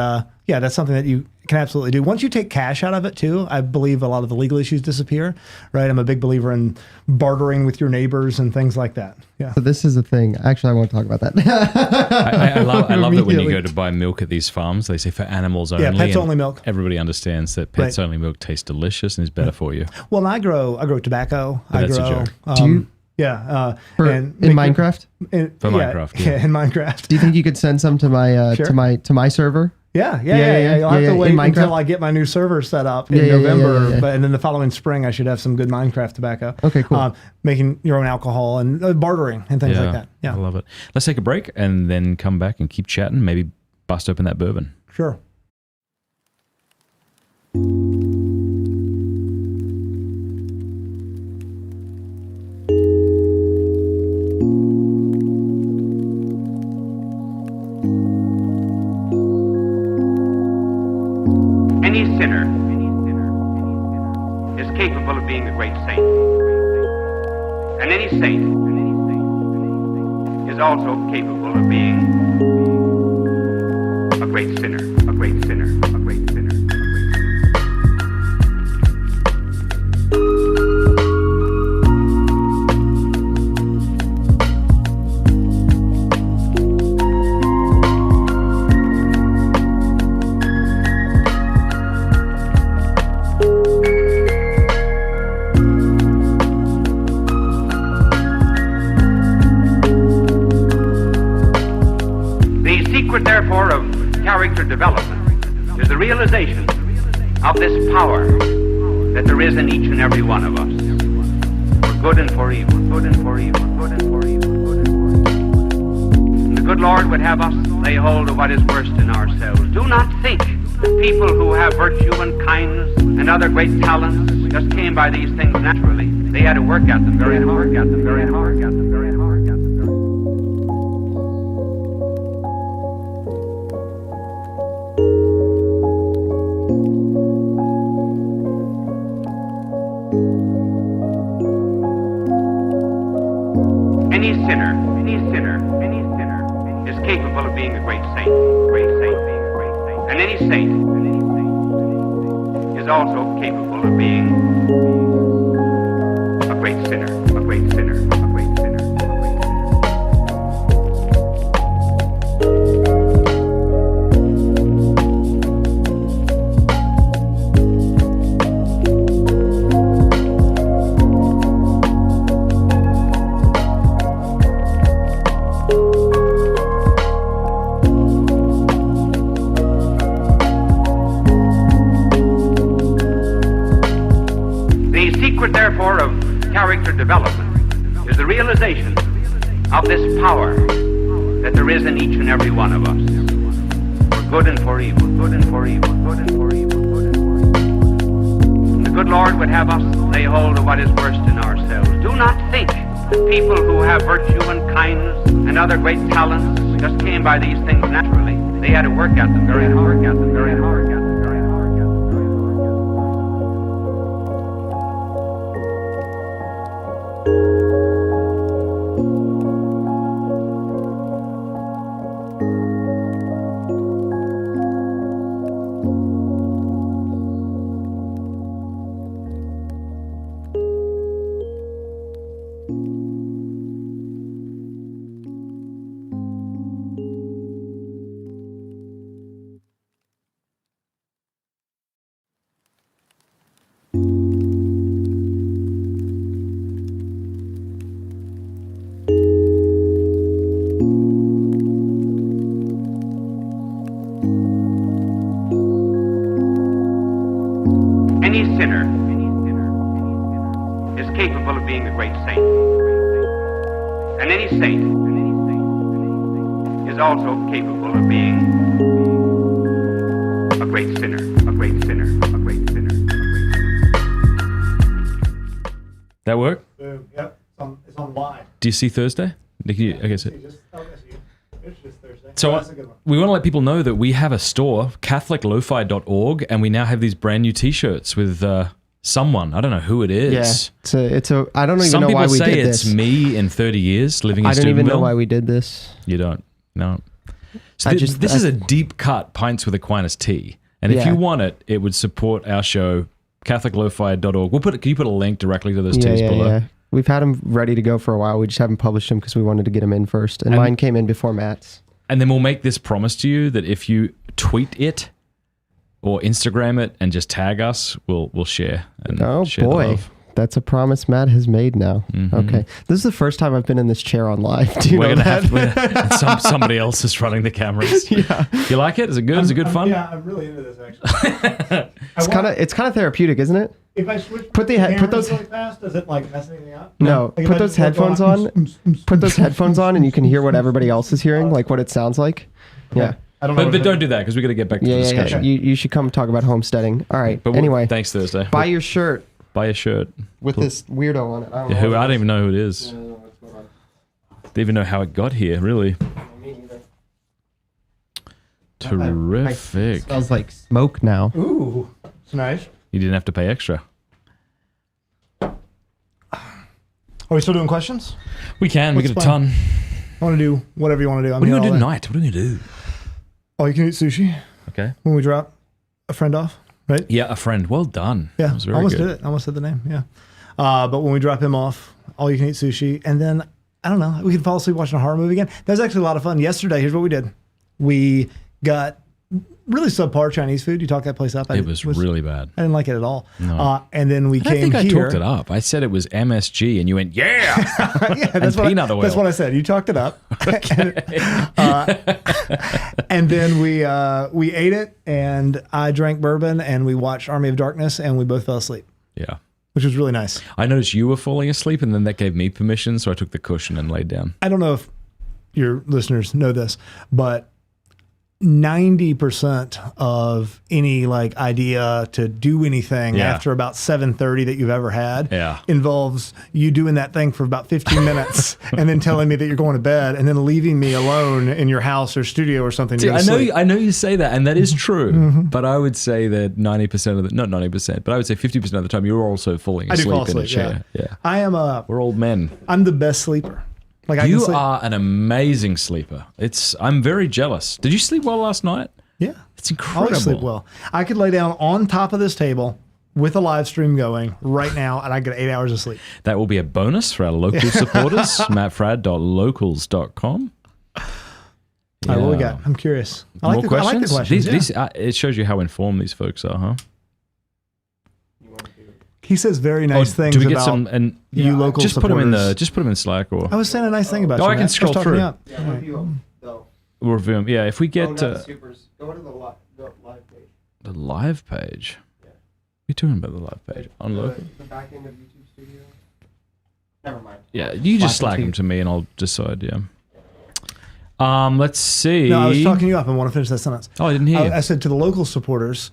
that's something that you can absolutely do. Once you take cash out of it too, I believe a lot of the legal issues disappear. Right? I'm a big believer in bartering with your neighbors and things like that. Yeah. So this is the thing. Actually, I won't talk about that. I love that when you Immediately. go to buy milk at these farms, they say for animals only. Yeah, pets and only milk. Everybody understands that pets only milk tastes delicious and is better for you. Well, and I grow tobacco. But that's a joke. Do you- Yeah. in make- Minecraft? Minecraft, yeah. In Minecraft. Do you think you could send some to my Sure. to my server? Yeah. Yeah. You'll have Yeah, to in wait Minecraft? until I get my new server set up in Yeah, November. yeah. But and then the following spring, I should have some good Minecraft tobacco. Okay, cool. Making your own alcohol and bartering and things like that. Yeah, I love it. Let's take a break and then come back and keep chatting. Maybe bust open that bourbon. sure. Any sinner is capable of being a great saint. And any saint is also capable of being a great sinner, a great sinner, a great sinner, a great sinner. The secret, therefore, of character development is the realization of this power that there is in each and every one of us, for good and for evil, good and for evil, good and for evil, good and for evil. And the good Lord would have us lay hold of what is worst in ourselves. Do not think that people who have virtue and kindness and other great talents just came by these things naturally. They had to work at them very hard, at them very hard, at them very hard, at them very hard. Any sinner is capable of being a great saint, great saint, being a great saint. And any saint is also capable of being a great sinner, a great sinner, a great sinner, a great sinner. The secret, therefore, of character development is the realization of this power that there is in each and every one of us, for good and for evil, good and for evil, good and for evil, good and for evil. And the good Lord would have us lay hold of what is worst in ourselves. Do not think that people who have virtue and kindness and other great talents just came by these things naturally. They had to work at them very hard, at them very hard, at them very hard, at them very hard, at them very hard. sinner is capable of being a great saint. And any saint is also capable of being a great sinner, a great sinner, a great sinner, a great sinner. That work? Yep. It's on live. Do you see Thursday? Okay, so. It's just Thursday. So that's a good one. we want to let people know that we have a store, catholiclofi.org, and we now have these brand new T-shirts with someone. I don't know who it is. Yeah, it's a. I don't even Some know people why we say did it's this. me in 30 years living in I don't even know Steubenville. why we did this. You don't? No. So I this just- is a deep cut Pints with Aquinas tea. And if Yeah. you want it, it would support our show, catholiclofi.org. Can you put a link directly to those teas below? Yeah. We've had them ready to go for a while. We just haven't published them because we wanted to get them in first. And mine came in before Matt's. And then we'll make this promise to you that if you tweet it or Instagram it and just tag us, we'll share. And Oh share the boy, love. that's a promise Matt has made now. Okay, this is the first time I've been in this chair on live. Do you We're know gonna that? have to, somebody else is running the cameras. Yeah, You like it? Is it good? Is it good fun? Yeah, I'm really into this actually. it's kind of therapeutic, isn't it? If I switch Put the cameras put those- really fast, does it like mess anything up? No, Like, if put I those just, like, go headphones on. Put those headphones on, and you can hear what everybody else is hearing, like what it sounds like. Yeah, I don't know. But don't do that because we got to get back to the yeah. discussion. You should come talk about homesteading. All right. But Anyway, thanks Thursday. buy your shirt Buy a shirt. with this weirdo on it. I don't Yeah, know. I don't even know who it is. Don't even know how it got here. Really terrific. It smells like smoke now. Ooh, it's nice. You didn't have to pay extra. Are we still doing questions? We can. We What's get a fun? ton. I want to do whatever you want to do. What are we gonna do tonight? What are we gonna do? Oh, you can eat sushi Okay. when we drop a friend off, right? Yeah, a friend. Well done. Yeah, That was very almost good. did it. Almost said the name. Yeah, but when we drop him off, all you can eat sushi, and then I don't know, we could fall asleep watching a horror movie again. That was actually a lot of fun. Yesterday, here's what we did: we got really subpar Chinese food. You talked that place up. It was really bad. I didn't like it at all. No. And then we I came think I here. talked it up. I said it was MSG, and you went, "Yeah." Yeah, that's what peanut oil. That's what I said. You talked it up. And then we ate it, and I drank bourbon, and we watched Army of Darkness, and we both fell asleep, Yeah. which was really nice. I noticed you were falling asleep, and then that gave me permission, so I took the cushion and laid down. I don't know if your listeners know this, but 90% of any like idea to do anything Yeah. after about 7:30 that you've ever had Yeah. involves you doing that thing for about 15 minutes and then telling me that you're going to bed and then leaving me alone in your house or studio or something. to go to sleep. I know you say that, and that is true. But I would say that 90% of the, not 90%, but I would say 50% of the time, you're also falling I do asleep fall in a asleep. chair. Yeah. I am We're old men. I'm the best sleeper. Like I can You sleep. are an amazing sleeper. I'm very jealous. Did you sleep well last night? Yeah. It's I incredible. always sleep well. I could lay down on top of this table with a live stream going right now, and I get 8 hours of sleep. That will be a bonus for our local supporters, mattfradd.locals.com. All right, what we got? I'm curious. I like the questions. These, yeah. it shows you how informed these folks are, huh? He says very nice things do we get about some? And you local just put them in supporters. Just put them in Slack or I was saying a nice thing about Oh, you. I can Matt. scroll Just talk me through. up. Yeah, review them, though. we'll review 'em. Yeah, if we get Go to the supers. Go to the live page. the live page. We're talking about the live page on local. The back end of YouTube Studio. Never mind. Yeah, you just Slack Slack and them to me, and I'll decide. Yeah. Let's see. No, I was talking you up. I want to finish that sentence. Oh, I didn't hear. I said to the local supporters,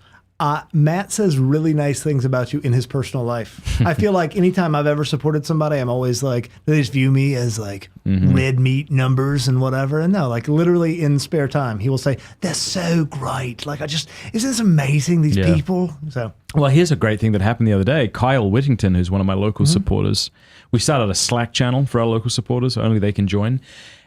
Matt says really nice things about you in his personal life. I feel like anytime I've ever supported somebody, I'm always like, they just view me as like red meat numbers and whatever. And no, like literally in spare time, he will say, they're so great. Like isn't this amazing, these Yeah. people? So Well, here's a great thing that happened the other day. Kyle Whittington, who's one of my local supporters, we started a Slack channel for our local supporters. Only they can join.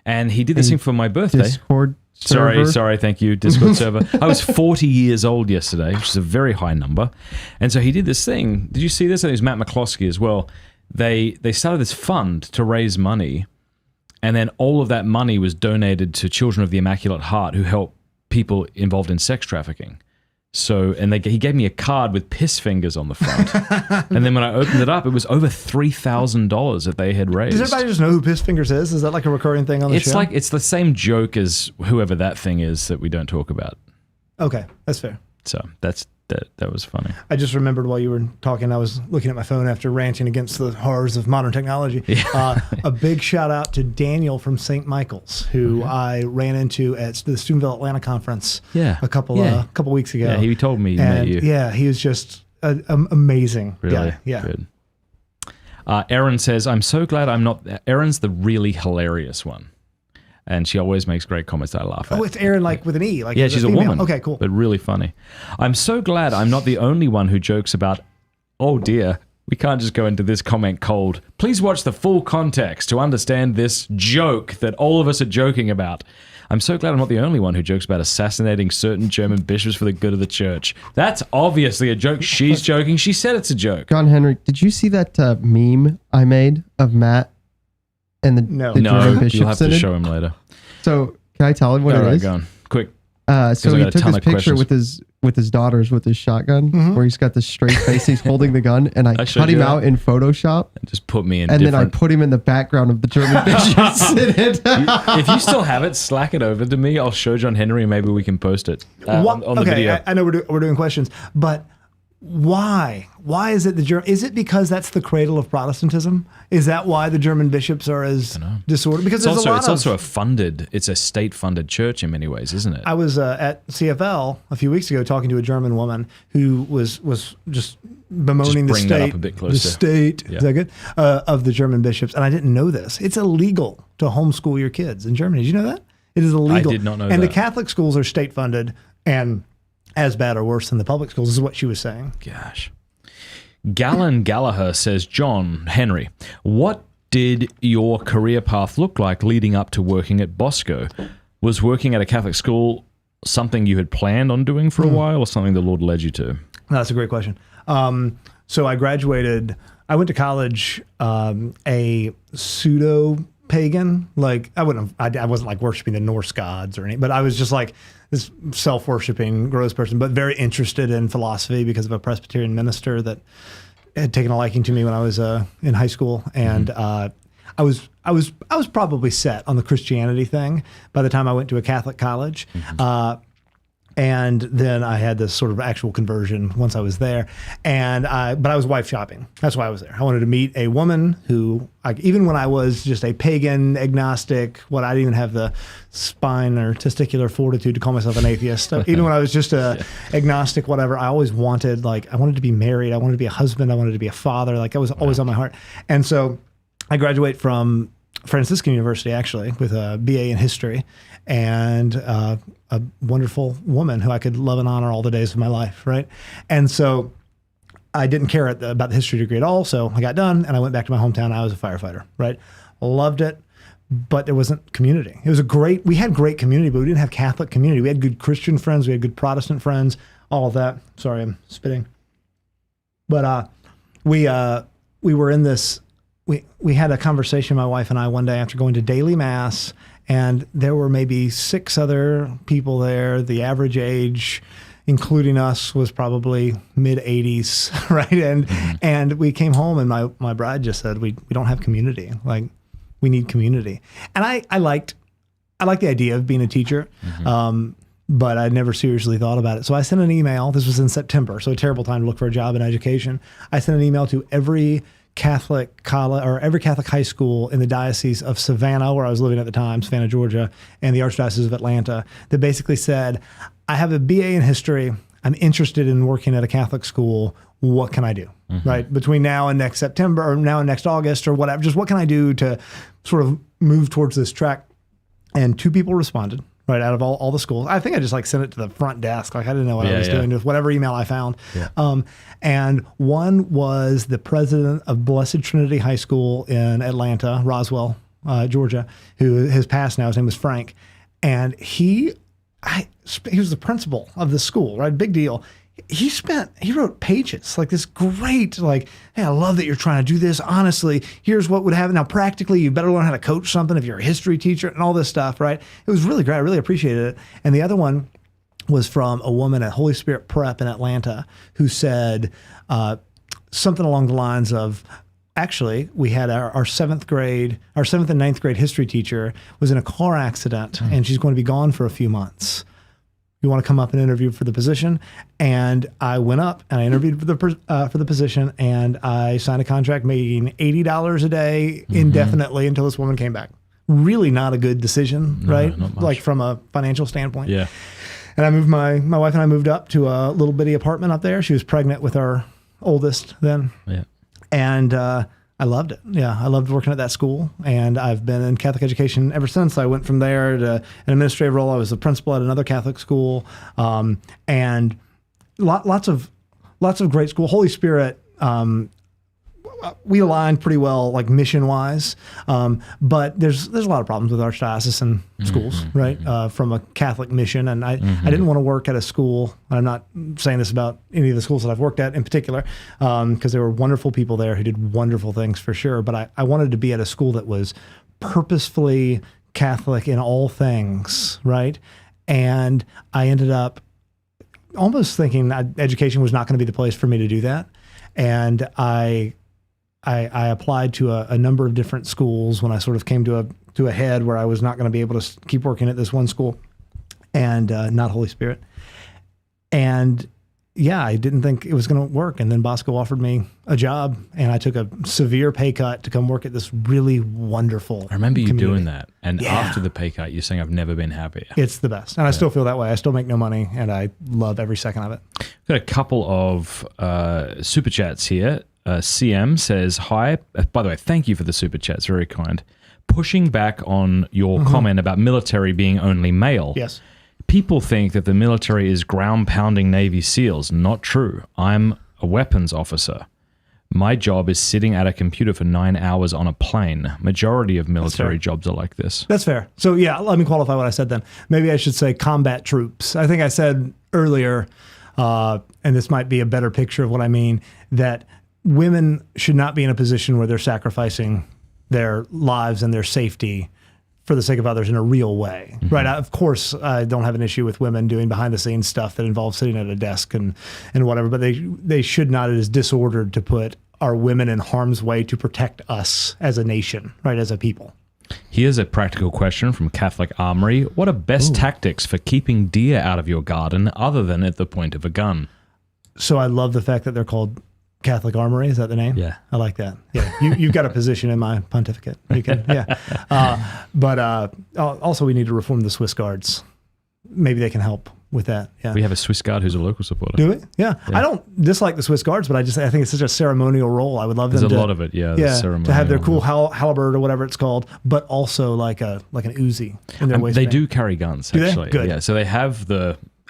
And he did this thing for my birthday. Discord server. Sorry, thank you, Discord server. I was 40 years old yesterday, which is a very high number. And so he did this thing. Did you see this? I think it was Matt McCloskey as well. They started this fund to raise money, and then all of that money was donated to Children of the Immaculate Heart who help people involved in sex trafficking. So, and he gave me a card with piss fingers on the front. And then when I opened it up, it was over $3,000 that they had raised. does everybody just know who Piss Fingers is? Is that like a recurring thing on the show? It's the same joke as whoever that thing is that we don't talk about. Okay, that's fair. So that's That was funny. I just remembered while you were talking, I was looking at my phone after ranting against the horrors of modern technology. A big shout out to Daniel from St. Michael's, who I ran into at the Steubenville Atlanta conference a couple weeks ago. Yeah, he told me he met you. Yeah, he was just amazing. Really? Yeah. Good. Erin says, I'm so glad I'm not... Erin's the really hilarious one. And she always makes great comments that I laugh at. Oh, it's Erin like with an E. Like yeah, she's a female. woman. Okay, cool. But really funny. I'm so glad I'm not the only one who jokes about, oh dear, we can't just go into this comment cold. Please watch the full context to understand this joke that all of us are joking about. I'm so glad I'm not the only one who jokes about assassinating certain German bishops for the good of the church. That's obviously a joke. She's joking. She said it's a joke. John Henry, did you see that meme I made of Matt and the German bishop you'll have synod? to show him later. So can I tell him what it is? Go on. Quick. So he took this picture with his daughters with his shotgun, where he's got this straight face. He's holding the gun, and I cut him out in Photoshop. And just put me in. And then I put him in the background of the German bishop synod. If you still have it, slack it over to me. I'll show John Henry, and maybe we can post it on the video. I know we're doing questions, but why? Why is it the German? Is it because that's the cradle of Protestantism? Is that why the German bishops are as disordered? Because it's also a state-funded church in many ways, isn't it? I was at CFL a few weeks ago talking to a German woman who was just bemoaning the state, that up a bit closer. Is that good? Of the German bishops, and I didn't know this. It's illegal to homeschool your kids in Germany. Did you know that? It is illegal. I did not know that. And the Catholic schools are state-funded and as bad or worse than the public schools, is what she was saying. Gosh. Gallon Gallagher says, John Henry, what did your career path look like leading up to working at Bosco? Was working at a Catholic school something you had planned on doing for a while, or something the Lord led you to? No, that's a great question. So I graduated, I went to college a pseudo-pagan. Like, I wasn't like worshiping the Norse gods or anything, but I was just like this self-worshiping, gross person, but very interested in philosophy because of a Presbyterian minister that had taken a liking to me when I was in high school. And I was probably set on the Christianity thing by the time I went to a Catholic college. And then I had this sort of actual conversion once I was there. But I was wife shopping. That's why I was there. I wanted to meet a woman who, even when I was just a pagan, agnostic, I didn't even have the spine or testicular fortitude to call myself an atheist. Even when I was just a agnostic, whatever, I always wanted, I wanted to be married. I wanted to be a husband. I wanted to be a father. That was always on my heart. And so I graduate from Franciscan University, actually, with a BA in history, and a wonderful woman who I could love and honor all the days of my life, right? And so I didn't care about the history degree at all, so I got done, and I went back to my hometown. I was a firefighter, right? Loved it, but there wasn't community. We had great community, but we didn't have Catholic community. We had good Christian friends, we had good Protestant friends, all of that. Sorry, I'm spitting. But we were in this... We had a conversation, my wife and I, one day after going to daily mass, and there were maybe 6 other people there. The average age, including us, was probably mid-80s, right? And we came home, and my bride just said, we don't have community. We need community. And I liked the idea of being a teacher, but I never seriously thought about it. So I sent an email. This was in September, so a terrible time to look for a job in education. I sent an email to every Catholic college or every Catholic high school in the Diocese of Savannah, where I was living at the time, Savannah, Georgia, and the Archdiocese of Atlanta, that basically said, I have a BA in history. I'm interested in working at a Catholic school. What can I do? Right? Between now and next September, or now and next August, or whatever, just what can I do to sort of move towards this track? And 2 people responded. Right, out of all the schools. I think I just sent it to the front desk. I didn't know what I was doing with whatever email I found. Yeah. And one was the president of Blessed Trinity High School in Atlanta, Roswell, Georgia, who has passed now. His name was Frank. And he was the principal of the school, right? Big deal. He wrote pages, this great, hey, I love that you're trying to do this. Honestly, here's what would happen. Now, practically, you better learn how to coach something if you're a history teacher and all this stuff, right? It was really great. I really appreciated it. And the other one was from a woman at Holy Spirit Prep in Atlanta who said something along the lines of, actually, we had our 7th and 9th grade history teacher was in a car accident, and she's going to be gone for a few months. you want to come up and interview for the position? And I went up and I interviewed for the position, and I signed a contract making $80 a day indefinitely until this woman came back. Really not a good decision, right? Not much. Like from a financial standpoint. Yeah. And I moved my wife and I moved up to a little bitty apartment up there. She was pregnant with our oldest then. Yeah. And I loved it. Yeah, I loved working at that school, and I've been in Catholic education ever since. I went from there to an administrative role. I was the principal at another Catholic school, and lots of great school. Holy Spirit, we aligned pretty well, like mission wise, but there's a lot of problems with archdiocesan schools, right? From a Catholic mission, and I didn't want to work at a school. I'm not saying this about any of the schools that I've worked at in particular, because there were wonderful people there who did wonderful things for sure. But I wanted to be at a school that was purposefully Catholic in all things, right? And I ended up almost thinking that education was not going to be the place for me to do that, and I applied to a number of different schools when I sort of came to a head where I was not going to be able to keep working at this one school, and not Holy Spirit. And yeah, I didn't think it was going to work. And then Bosco offered me a job, and I took a severe pay cut to come work at this really wonderful I remember you community. doing that. And after the pay cut, you're saying, I've never been happier. It's the best. And I still feel that way. I still make no money, and I love every second of it. Got a couple of super chats here. CM says, hi. By the way, thank you for the super chats. Very kind. Pushing back on your comment about military being only male. Yes. People think that the military is ground-pounding Navy SEALs. Not true. I'm a weapons officer. My job is sitting at a computer for 9 hours on a plane. Majority of military jobs are like this. That's fair. So yeah, let me qualify what I said then. Maybe I should say combat troops. I think I said earlier, and this might be a better picture of what I mean, that women should not be in a position where they're sacrificing their lives and their safety for the sake of others in a real way, right? Of course, I don't have an issue with women doing behind the scenes stuff that involves sitting at a desk and whatever, but they should not, it is disordered to put our women in harm's way to protect us as a nation, right, as a people. Here's a practical question from Catholic Armory. What are best tactics for keeping deer out of your garden other than at the point of a gun? So I love the fact that they're called Catholic Armory. Is that the name? Yeah. I like that. Yeah. You've got a position in my pontificate. You can, yeah. But also we need to reform the Swiss Guards. Maybe they can help with that. Yeah. We have a Swiss Guard who's a local supporter. Do we? Yeah. I don't dislike the Swiss Guards, but I think it's such a ceremonial role. I would love There's them a to, lot of it, yeah. to have their cool halberd or whatever it's called, but also like an Uzi in their waistband. They do carry guns, Do they? actually. Good. Yeah, so they have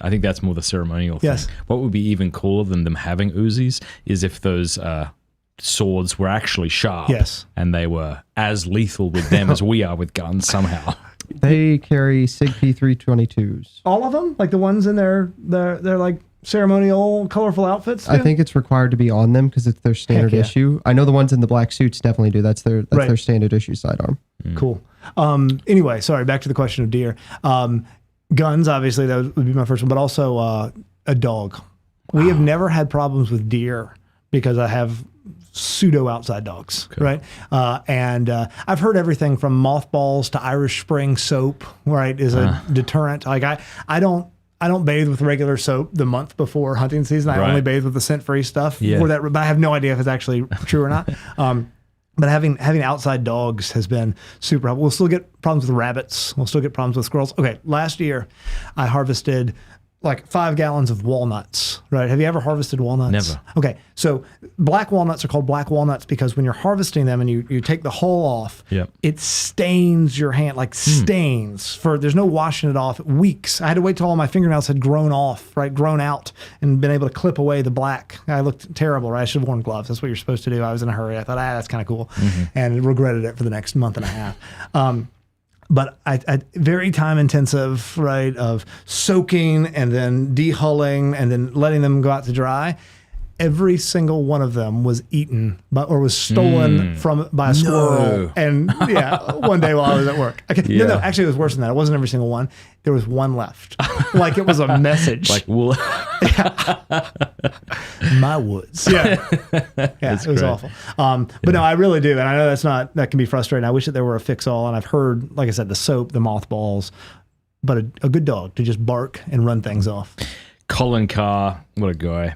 I think that's more the ceremonial thing. Yes. What would be even cooler than them having Uzis is if those swords were actually sharp. Yes. And they were as lethal with them as we are with guns somehow. They carry SIG P322s. All of them? Like the ones in their like ceremonial, colorful outfits? I too? think it's required to be on them because it's their standard yeah. issue. I know the ones in the black suits definitely do. That's their standard issue sidearm. Cool. Anyway, sorry, back to the question of deer. Guns, obviously, that would be my first one, but also a dog. We have never had problems with deer because I have pseudo outside dogs, right? And I've heard everything from mothballs to Irish Spring soap, right, is a deterrent. Like I don't bathe with regular soap the month before hunting season. I only bathe with the scent-free stuff for that. But I have no idea if it's actually true or not. But having outside dogs has been super helpful. We'll still get problems with rabbits. We'll still get problems with squirrels. Okay, last year I harvested like 5 gallons of walnuts, right? Have you ever harvested walnuts? Never. Okay, so black walnuts are called black walnuts because when you're harvesting them and you take the hull off, it stains your hand, like stains. There's no washing it off. Weeks. I had to wait till all my fingernails had grown out and been able to clip away the black. I looked terrible, right? I should have worn gloves. That's what you're supposed to do. I was in a hurry. I thought, that's kind of cool. And regretted it for the next month and a half. But I very time intensive, right, of soaking and then dehulling and then letting them go out to dry. Every single one of them was eaten or was stolen by a squirrel. And one day while I was at work. No, actually it was worse than that. It wasn't every single one. There was one left. Like it was a message. Like wool. My woods. Yeah, it was awful. But no, I really do. And I know that can be frustrating. I wish that there were a fix-all. And I've heard, like I said, the soap, the mothballs, but a good dog to just bark and run things off. Colin Carr, what a guy.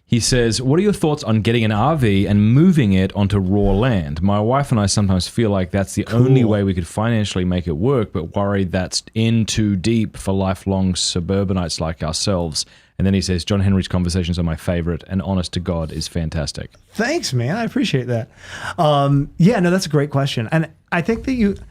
He says, what are your thoughts on getting an RV and moving it onto raw land? My wife and I sometimes feel like that's the only way we could financially make it work, but worried that's in too deep for lifelong suburbanites like ourselves. And then he says, John Henry's conversations are my favorite, and honest to God is fantastic. Thanks, man. I appreciate that. Yeah, no, that's a great question. And I think that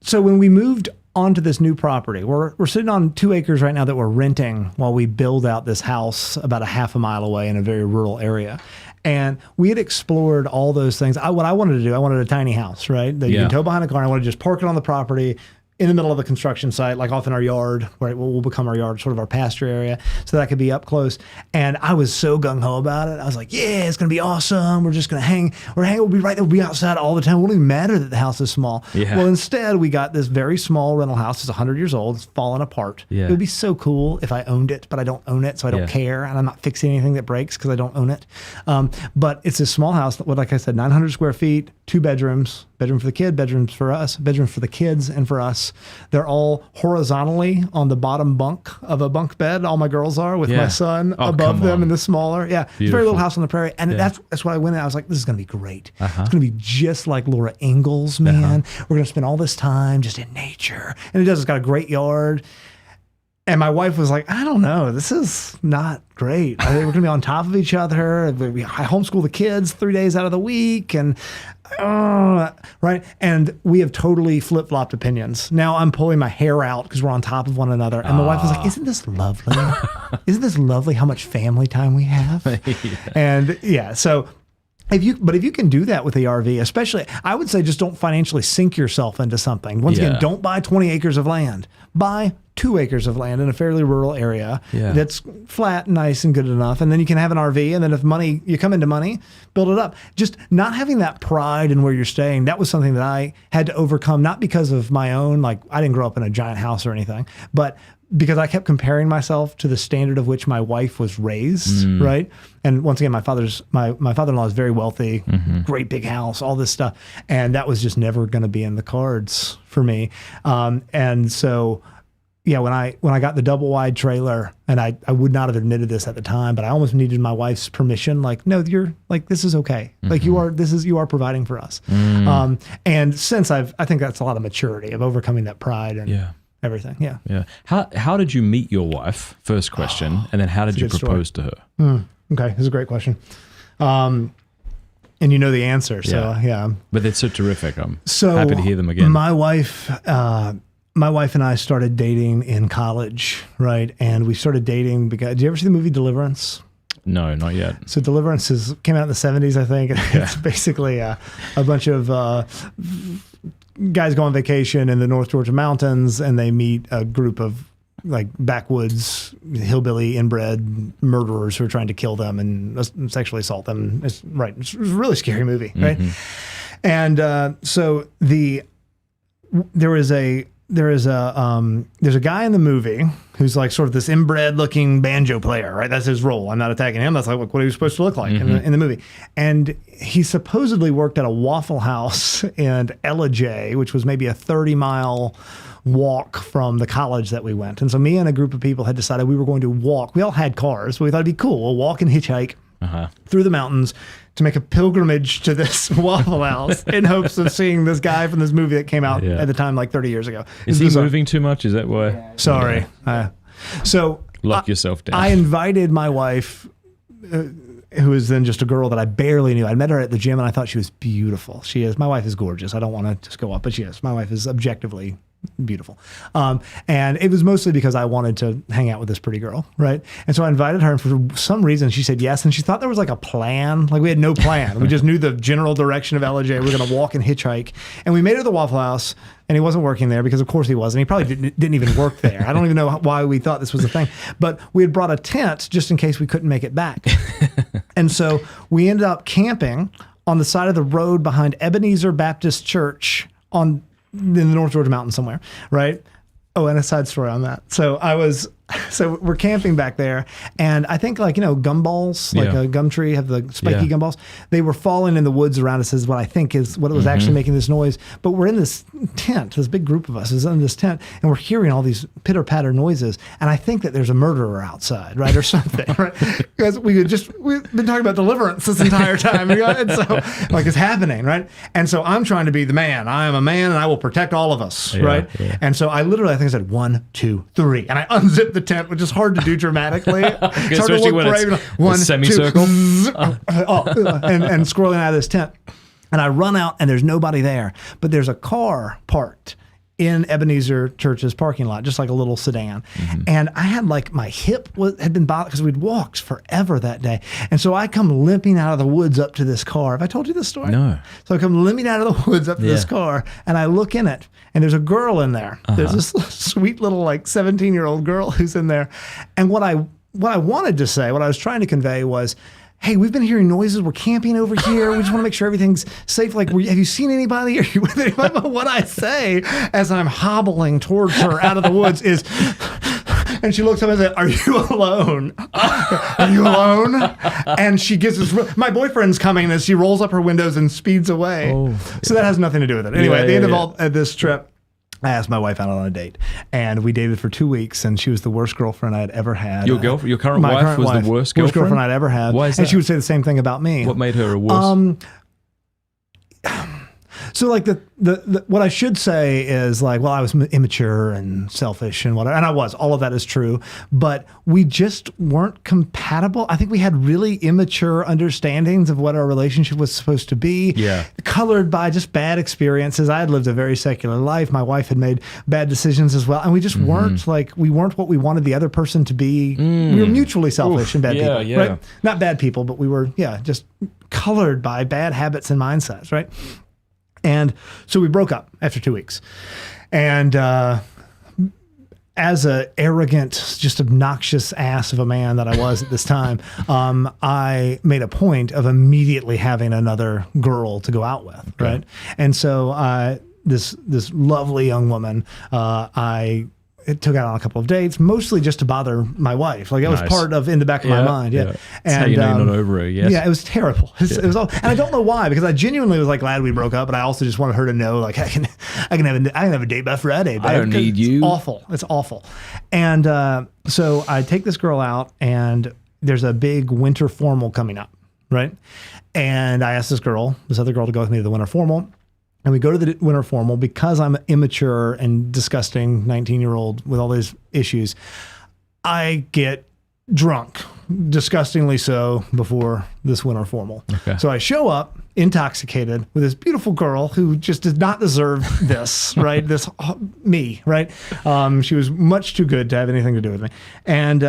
so when we moved onto this new property, we're sitting on 2 acres right now that we're renting while we build out this house about a half a mile away in a very rural area. And we had explored all those things. What I wanted to do, I wanted a tiny house, right? That you can tow behind a car. And I wanted to just park it on the property in the middle of a construction site, like off in our yard, where it will become our yard, sort of our pasture area, so that could be up close. And I was so gung-ho about it. I was like, yeah, it's going to be awesome. We're just going to hang. We'll be right there. We'll be outside all the time. It won't even matter that the house is small. Yeah. Well, instead, we got this very small rental house. It's 100 years old. It's fallen apart. Yeah. It would be so cool if I owned it, but I don't own it, so I don't care. And I'm not fixing anything that breaks because I don't own it. But it's a small house, like I said, 900 square feet, 2 bedrooms. Bedroom for the kid, bedrooms for us, bedroom for the kids and for us. They're all horizontally on the bottom bunk of a bunk bed. All my girls are, with my son above them in the smaller. Yeah, it's a very little house on the prairie. And that's why I went in. I was like, this is going to be great. It's going to be just like Laura Ingalls, man. We're going to spend all this time just in nature. And it's got a great yard. And my wife was like, I don't know, this is not great. I think we're going to be on top of each other. I homeschool the kids 3 days out of the week. And right. And we have totally flip-flopped opinions. Now I'm pulling my hair out because we're on top of one another. And my wife was like, isn't this lovely? Isn't this lovely how much family time we have? And so if you can do that with the RV, especially, I would say just don't financially sink yourself into something. Once again, don't buy 20 acres of land. Buy 2 acres of land in a fairly rural area that's flat, nice, and good enough. And then you can have an RV. And then if you come into money, build it up. Just not having that pride in where you're staying. That was something that I had to overcome, not because of my own, like I didn't grow up in a giant house or anything, but because I kept comparing myself to the standard of which my wife was raised, right? And once again, my father-in-law is very wealthy, great big house, all this stuff. And that was just never going to be in the cards for me. And so, yeah, when I got the double wide trailer, and I would not have admitted this at the time, but I almost needed my wife's permission. Like, no, you're like, this is okay. Like you are providing for us. And since I think that's a lot of maturity of overcoming that pride and everything. Yeah. How did you meet your wife? First question. And then how did you propose to her? Okay. This is a great question. And you know the answer. So yeah. But it's so terrific. I'm happy to hear them again. My wife and I started dating in college, right? And we started dating because, did you ever see the movie Deliverance? No, not yet. So Deliverance came out in the 70s, I think. It's basically a bunch of guys go on vacation in the North Georgia mountains, and they meet a group of like backwoods, hillbilly, inbred murderers who are trying to kill them and sexually assault them. It's a really scary movie, right? And so there's a guy in the movie who's like sort of this inbred looking banjo player, right? That's his role. I'm not attacking him. That's like what he was supposed to look like in the movie. And he supposedly worked at a Waffle House in Ellijay, which was maybe a 30-mile walk from the college that we went. And so me and a group of people had decided we were going to walk. We all had cars, so we thought it'd be cool. We'll walk and hitchhike through the mountains to make a pilgrimage to this Waffle House in hopes of seeing this guy from this movie that came out at the time, like 30 years ago. Is he moving too much? Is that why? Yeah. Sorry. So lock yourself down. I invited my wife, who is then just a girl that I barely knew. I met her at the gym and I thought she was beautiful. She is. My wife is gorgeous. I don't want to just go up, but she is. My wife is objectively beautiful. And it was mostly because I wanted to hang out with this pretty girl, right? And so I invited her, and for some reason she said yes, and she thought there was like a plan. Like we had no plan. We just knew the general direction of Ellijay. We were going to walk and hitchhike. And we made it to the Waffle House, and he wasn't working there because of course he wasn't. He probably didn't even work there. I don't even know why we thought this was a thing. But we had brought a tent just in case we couldn't make it back. And so we ended up camping on the side of the road behind Ebenezer Baptist Church in the North Georgia mountains somewhere, right? Oh, and a side story on that. So I was so we're camping back there, and I think gumballs, like Yeah. a gum tree, have the spiky Yeah. gumballs. They were falling in the woods around us, is what I think is what it was actually making this noise. But we're in this tent. This big group of us is in this tent, and we're hearing all these pitter patter noises. And I think that there's a murderer outside, right, or something, right? Because we've been talking about deliverance this entire time, and so it's happening, right? And so I'm trying to be the man. I am a man, and I will protect all of us, right? Yeah. And so I think I said 1, 2, 3, and I unzipped the tent, which is hard to do dramatically. It's hard to Especially look when brave. it's One, a semicircle. And scrolling out of this tent. And I run out, and there's nobody there. But there's a car parked in Ebenezer Church's parking lot, just like a little sedan. And I had my hip had been bothered because we'd walked forever that day. And so I come limping out of the woods up to this car. Have I told you this story? No. So I come limping out of the woods up to this car, and I look in it, and there's a girl in there. There's this sweet little 17-year-old girl who's in there. And what I wanted to say, what I was trying to convey was, hey, we've been hearing noises. We're camping over here. We just want to make sure everything's safe. Have you seen anybody? Are you with anybody? But what I say as I'm hobbling towards her out of the woods is, and she looks up and says, "Are you alone? Are you alone?" And she gives this, "My boyfriend's coming," as she rolls up her windows and speeds away. So that has nothing to do with it. Anyway, at the end of all this trip, I asked my wife out on a date, and we dated for 2 weeks, and she was the worst girlfrione I had ever had. Your current My wife current was wife, the worst girlfriend I'd ever had. Why is and that? she would say the same thing about me. What made her a worse? So the what I should say is I was immature and selfish and whatever, and I was. All of that is true, but we just weren't compatible. I think we had really immature understandings of what our relationship was supposed to be. Yeah. Colored by just bad experiences. I had lived a very secular life. My wife had made bad decisions as well, and we just weren't we weren't what we wanted the other person to be. We were mutually selfish and bad people. Yeah. Right? Not bad people, but we were just colored by bad habits and mindsets. Right. And so we broke up after 2 weeks. And as a arrogant, just obnoxious ass of a man that I was at this time, I made a point of immediately having another girl to go out with, right? And so this lovely young woman, I took out on a couple of dates, mostly just to bother my wife. That was part of in the back of my mind. Yeah. That's how you know you're not over it. Yes. Yeah, it was terrible. It was all, and I don't know why, because I genuinely was glad we broke up, but I also just wanted her to know I can have a date by Friday. I don't need you. It's awful. It's awful. And so I take this girl out, and there's a big winter formal coming up, right? And I asked this other girl, to go with me to the winter formal. And we go to the winter formal because I'm immature and disgusting 19-year-old with all these issues. I get drunk, disgustingly so, before this winter formal. Okay. So I show up intoxicated with this beautiful girl who just did not deserve this, right? Me, right? She was much too good to have anything to do with me. And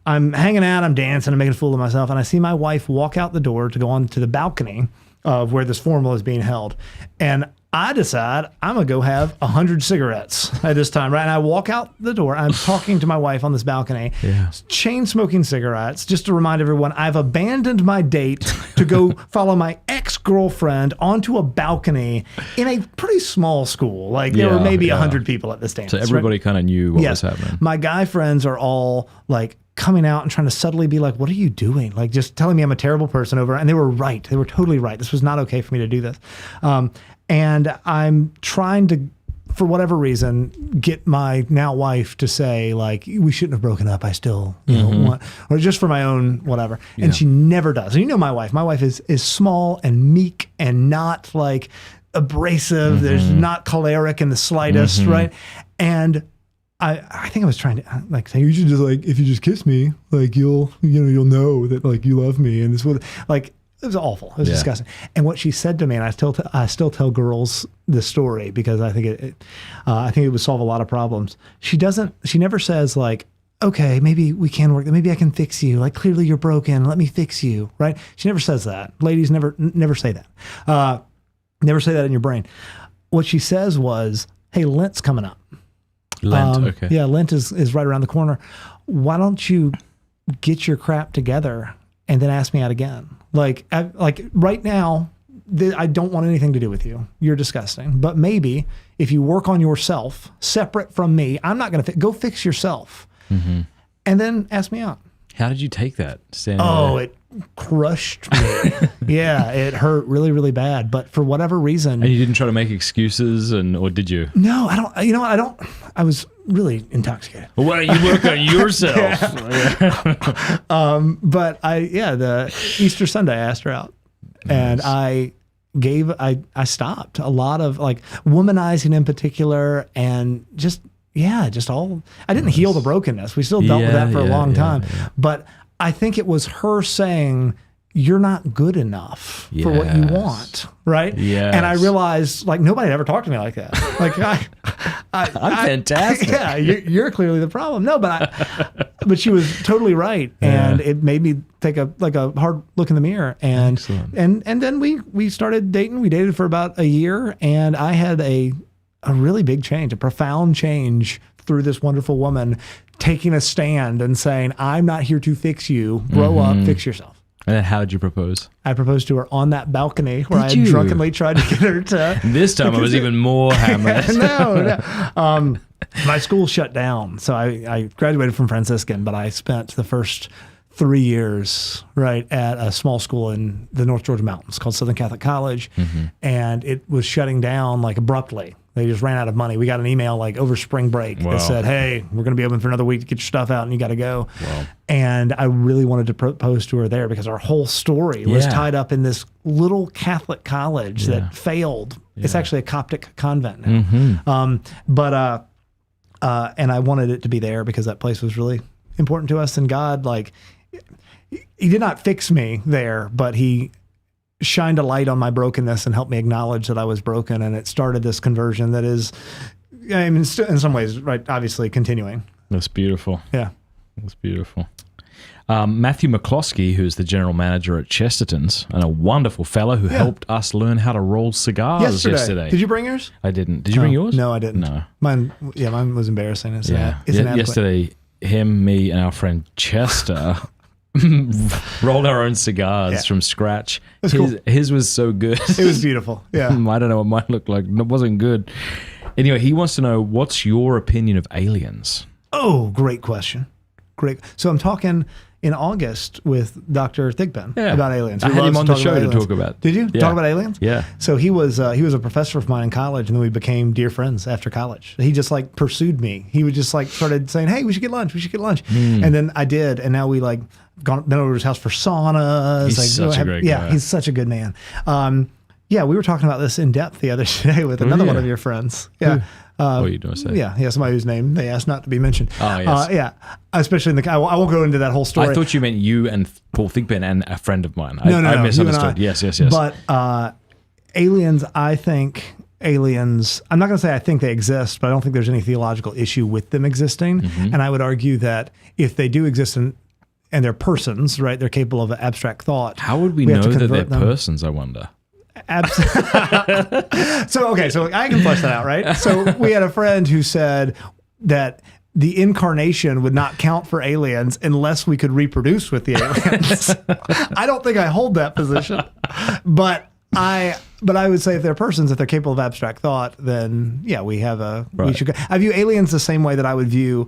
I'm hanging out, I'm dancing, I'm making a fool of myself, and I see my wife walk out the door to go on to the balcony of where this formal is being held. And I decide I'm going to go have 100 cigarettes at this time, right? And I walk out the door. I'm talking to my wife on this balcony, chain smoking cigarettes, just to remind everyone I've abandoned my date to go follow my ex-girlfriend onto a balcony in a pretty small school. There were maybe 100 people at this dance. So everybody kind of knew what was happening. My guy friends are all coming out and trying to subtly be what are you doing? Just telling me I'm a terrible person over. And they were right. They were totally right. This was not okay for me to do this. And I'm trying to, for whatever reason, get my now wife to say, we shouldn't have broken up. I still want, or just for my own whatever. Yeah. And she never does. And my wife. My wife is small and meek and not abrasive. There's not choleric in the slightest, right? And I think I was trying to say, you should just if you just kiss me, you'll know that you love me, and this would it was awful. It was disgusting. And what she said to me, and I still tell girls this story because I think it would solve a lot of problems. She never says okay, maybe we can work. Maybe I can fix you. Clearly you're broken. Let me fix you. Right? She never says that. Ladies never say that. Never say that in your brain. What she says was, hey, Lent's coming up. Lent, okay. Yeah, Lent is right around the corner. Why don't you get your crap together and then ask me out again? Right now, I don't want anything to do with you. You're disgusting. But maybe if you work on yourself, separate from me, I'm not going to go fix yourself. and then asked me out. How did you take that? Standing Oh, there? it crushed me. Yeah, it hurt really, really bad. But for whatever reason, And you didn't try to make excuses, or did you? no, I don't. You know what? I don't. I was really intoxicated. Well, why don't you work on yourself? But the Easter Sunday, I asked her out, and I stopped a lot of like womanizing in particular, and just all. I didn't heal the brokenness. We still dealt with that for a long time, but I think it was her saying, "You're not good enough for what you want," right? Yes. And I realized, like, nobody had ever talked to me like that. Like, I'm fantastic. Yeah, you're clearly the problem. No, but she was totally right, and it made me take a hard look in the mirror. And Excellent. and then we started dating. We dated for about a year, and I had a really big change, a profound change through this wonderful woman taking a stand and saying, "I'm not here to fix you. Grow up, fix yourself." And then how did you propose? I proposed to her on that balcony where I Did had you? drunkenly tried to get her to. This time I was even more hammered. No. My school shut down, so I graduated from Franciscan, but I spent the first 3 years right at a small school in the North Georgia mountains called Southern Catholic College, and it was shutting down like abruptly. They just ran out of money. We got an email like over spring break that said, "Hey, we're going to be open for another week. Get your stuff out, and you got to go." Wow. And I really wanted to propose to her there because our whole story was tied up in this little Catholic college that failed. It's actually a Coptic convent now. And I wanted it to be there because that place was really important to us. And God, like, he did not fix me there, but he shined a light on my brokenness and helped me acknowledge that I was broken. And it started this conversion that is, I mean, in some ways, right, obviously continuing. That's beautiful. Yeah. That's beautiful. Matthew McCloskey, who's the general manager at Chesterton's, and a wonderful fellow who helped us learn how to roll cigars yesterday. Did you bring yours? I didn't. Did you bring yours? No, I didn't. No. Mine was embarrassing. It's inadequate. Yesterday, him, me, and our friend Chester rolled our own cigars from scratch. His was so good. It was beautiful. Yeah. I don't know what mine looked like. It wasn't good. Anyway, he wants to know, what's your opinion of aliens? Oh, great question. Great. So I'm talking in August with Dr. Thigpen about aliens. I He had him loves on the talk show about to aliens. talk about. Did you talk about aliens? Yeah. So he was a professor of mine in college, and then we became dear friends after college. He just like pursued me. He would just like started saying, "Hey, we should get lunch. We should get lunch." And then I did, and now we like been over to his house for saunas. He's like, such a great yeah, guy. he's such a good man. Yeah, we were talking about this in depth the other day with another one of your friends. Yeah. What are you doing to say? Yeah, somebody whose name they asked not to be mentioned. Oh, yes. Yeah, especially in I won't go into that whole story. I thought you meant you and Paul Thigpen and a friend of mine. No, I you misunderstood. and I. Yes. But aliens, I think aliens, I'm not going to say I think they exist, but I don't think there's any theological issue with them existing. And I would argue that if they do exist and they're persons, right, they're capable of abstract thought. How would we have know to that they're convert them. persons, I wonder? So I can flesh that out, right? So we had a friend who said that the incarnation would not count for aliens unless we could reproduce with the aliens. I don't think I hold that position, but I would say if they're persons, if they're capable of abstract thought, then yeah, we should go. I view aliens the same way that I would view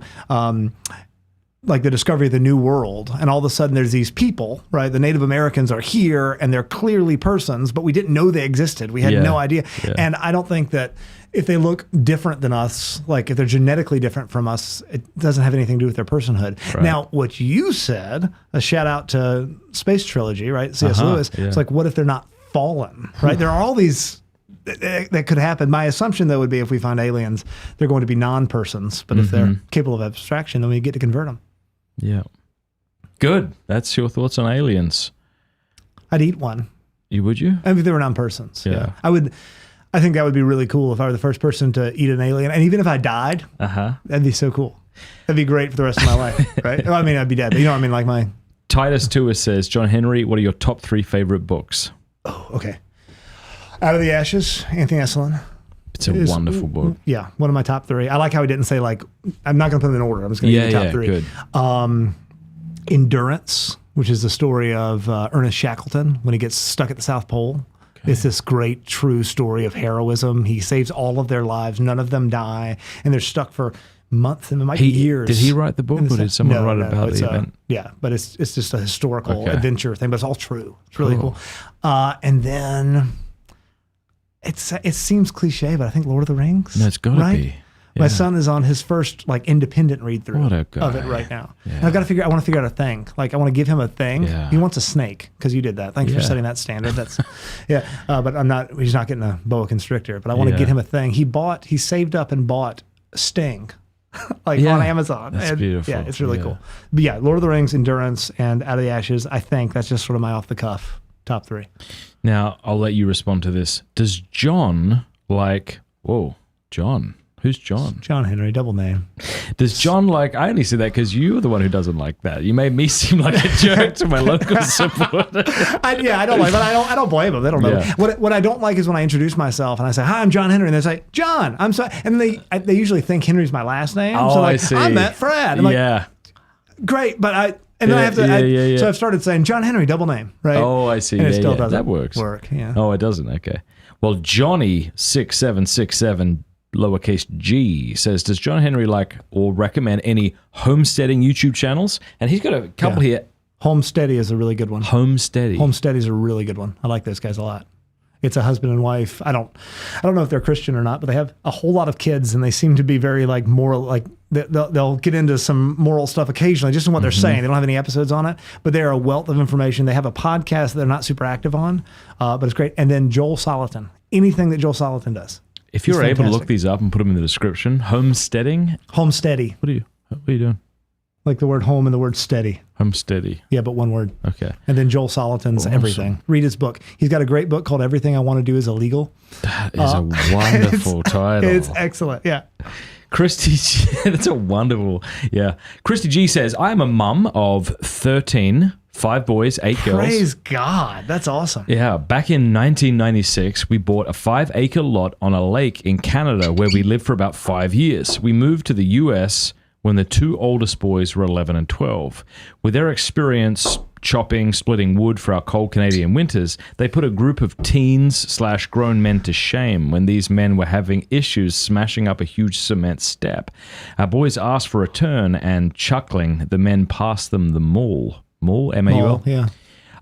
like the discovery of the New World, and all of a sudden there's these people, right? The Native Americans are here, and they're clearly persons, but we didn't know they existed. We had no idea. Yeah. And I don't think that if they look different than us, like if they're genetically different from us, it doesn't have anything to do with their personhood. Right. Now, what you said, a shout out to Space Trilogy, right? C.S. Lewis. Yeah. It's like, what if they're not fallen, right? There are all these that could happen. My assumption, though, would be if we find aliens, they're going to be non-persons. But if they're capable of abstraction, then we get to convert them. Yeah. Good. That's your thoughts on aliens. I'd eat one. Would you? I mean, if they were non-persons. Yeah. I think that would be really cool if I were the first person to eat an alien. And even if I died, that'd be so cool. That'd be great for the rest of my life, right? Well, I mean, I'd be dead. But you know what I mean? Like my... Titus Tour says, John Henry, what are your top 3 favorite books? Oh, okay. Out of the Ashes, Anthony Esolen. It's a wonderful book. Yeah, one of my top 3. I like how he didn't say like, I'm not going to put them in order. I'm just going to give you top 3. Good. Endurance, which is the story of Ernest Shackleton when he gets stuck at the South Pole. Okay. It's this great true story of heroism. He saves all of their lives. None of them die. And they're stuck for months, and it might be years. Did he write the book, or did someone write about the event? Yeah, but it's just a historical adventure thing, but it's all true. It's really cool. And then it seems cliche, but I think Lord of the Rings. No, it's got to be. Yeah. My son is on his first like independent read through of it right now. Yeah. And I want to figure out a thing. Like I want to give him a thing. Yeah. He wants a snake because you did that. Thanks for setting that standard. That's but he's not getting a boa constrictor, but I want to get him a thing. He saved up and bought Sting on Amazon. That's beautiful. Yeah, it's really cool. But yeah, Lord of the Rings, Endurance, and Out of the Ashes, I think that's just sort of my off the cuff top 3. Now I'll let you respond to this. Does John John? Who's John? John Henry, double name. Does John I only say that because you're the one who doesn't like that. You made me seem like a jerk to my local supporter. I don't like, but I don't blame them. They don't know. Yeah. What I don't like is when I introduce myself and I say, "Hi, I'm John Henry," and they say, "John, I'm sorry," and they usually think Henry's my last name. Oh, so I see. I'm Matt Fradd. I'm like, great, but then I have to. So I've started saying John Henry, double name, right? Oh, I see. And it still doesn't that works. Work. Yeah. Oh, it doesn't. Okay. Well, Johnny 6767. Lowercase g says, does John Henry like or recommend any homesteading YouTube channels? And he's got a couple here. Homesteady is a really good one. Homesteady is a really good one. I like those guys a lot. It's a husband and wife. I don't know if they're Christian or not, but they have a whole lot of kids, and they seem to be very like moral. Like they'll get into some moral stuff occasionally, just in what they're saying. They don't have any episodes on it, but they're a wealth of information. They have a podcast that they're not super active on, but it's great. And then Joel Salatin. Anything that Joel Salatin does. If you're able to look these up and put them in the description, Homesteading. Homesteady. What are you doing? Like the word home and the word steady. Homesteady. Yeah, but one word. Okay. And then Joel Salatin's Everything. Read his book. He's got a great book called Everything I Want to Do Is Illegal. That is a wonderful title. It's excellent. Yeah. Christy, that's a wonderful, Christy G says, I am a mum of 13, 5 boys, 8 girls. Praise God. That's awesome. Yeah. Back in 1996, we bought a 5-acre lot on a lake in Canada where we lived for about 5 years. We moved to the US when the 2 oldest boys were 11 and 12. With their experience chopping, splitting wood for our cold Canadian winters, they put a group of teens/grown men to shame when these men were having issues smashing up a huge cement step. Our boys asked for a turn, and chuckling, the men passed them the maul. Maul? M-A-U-L? Yeah.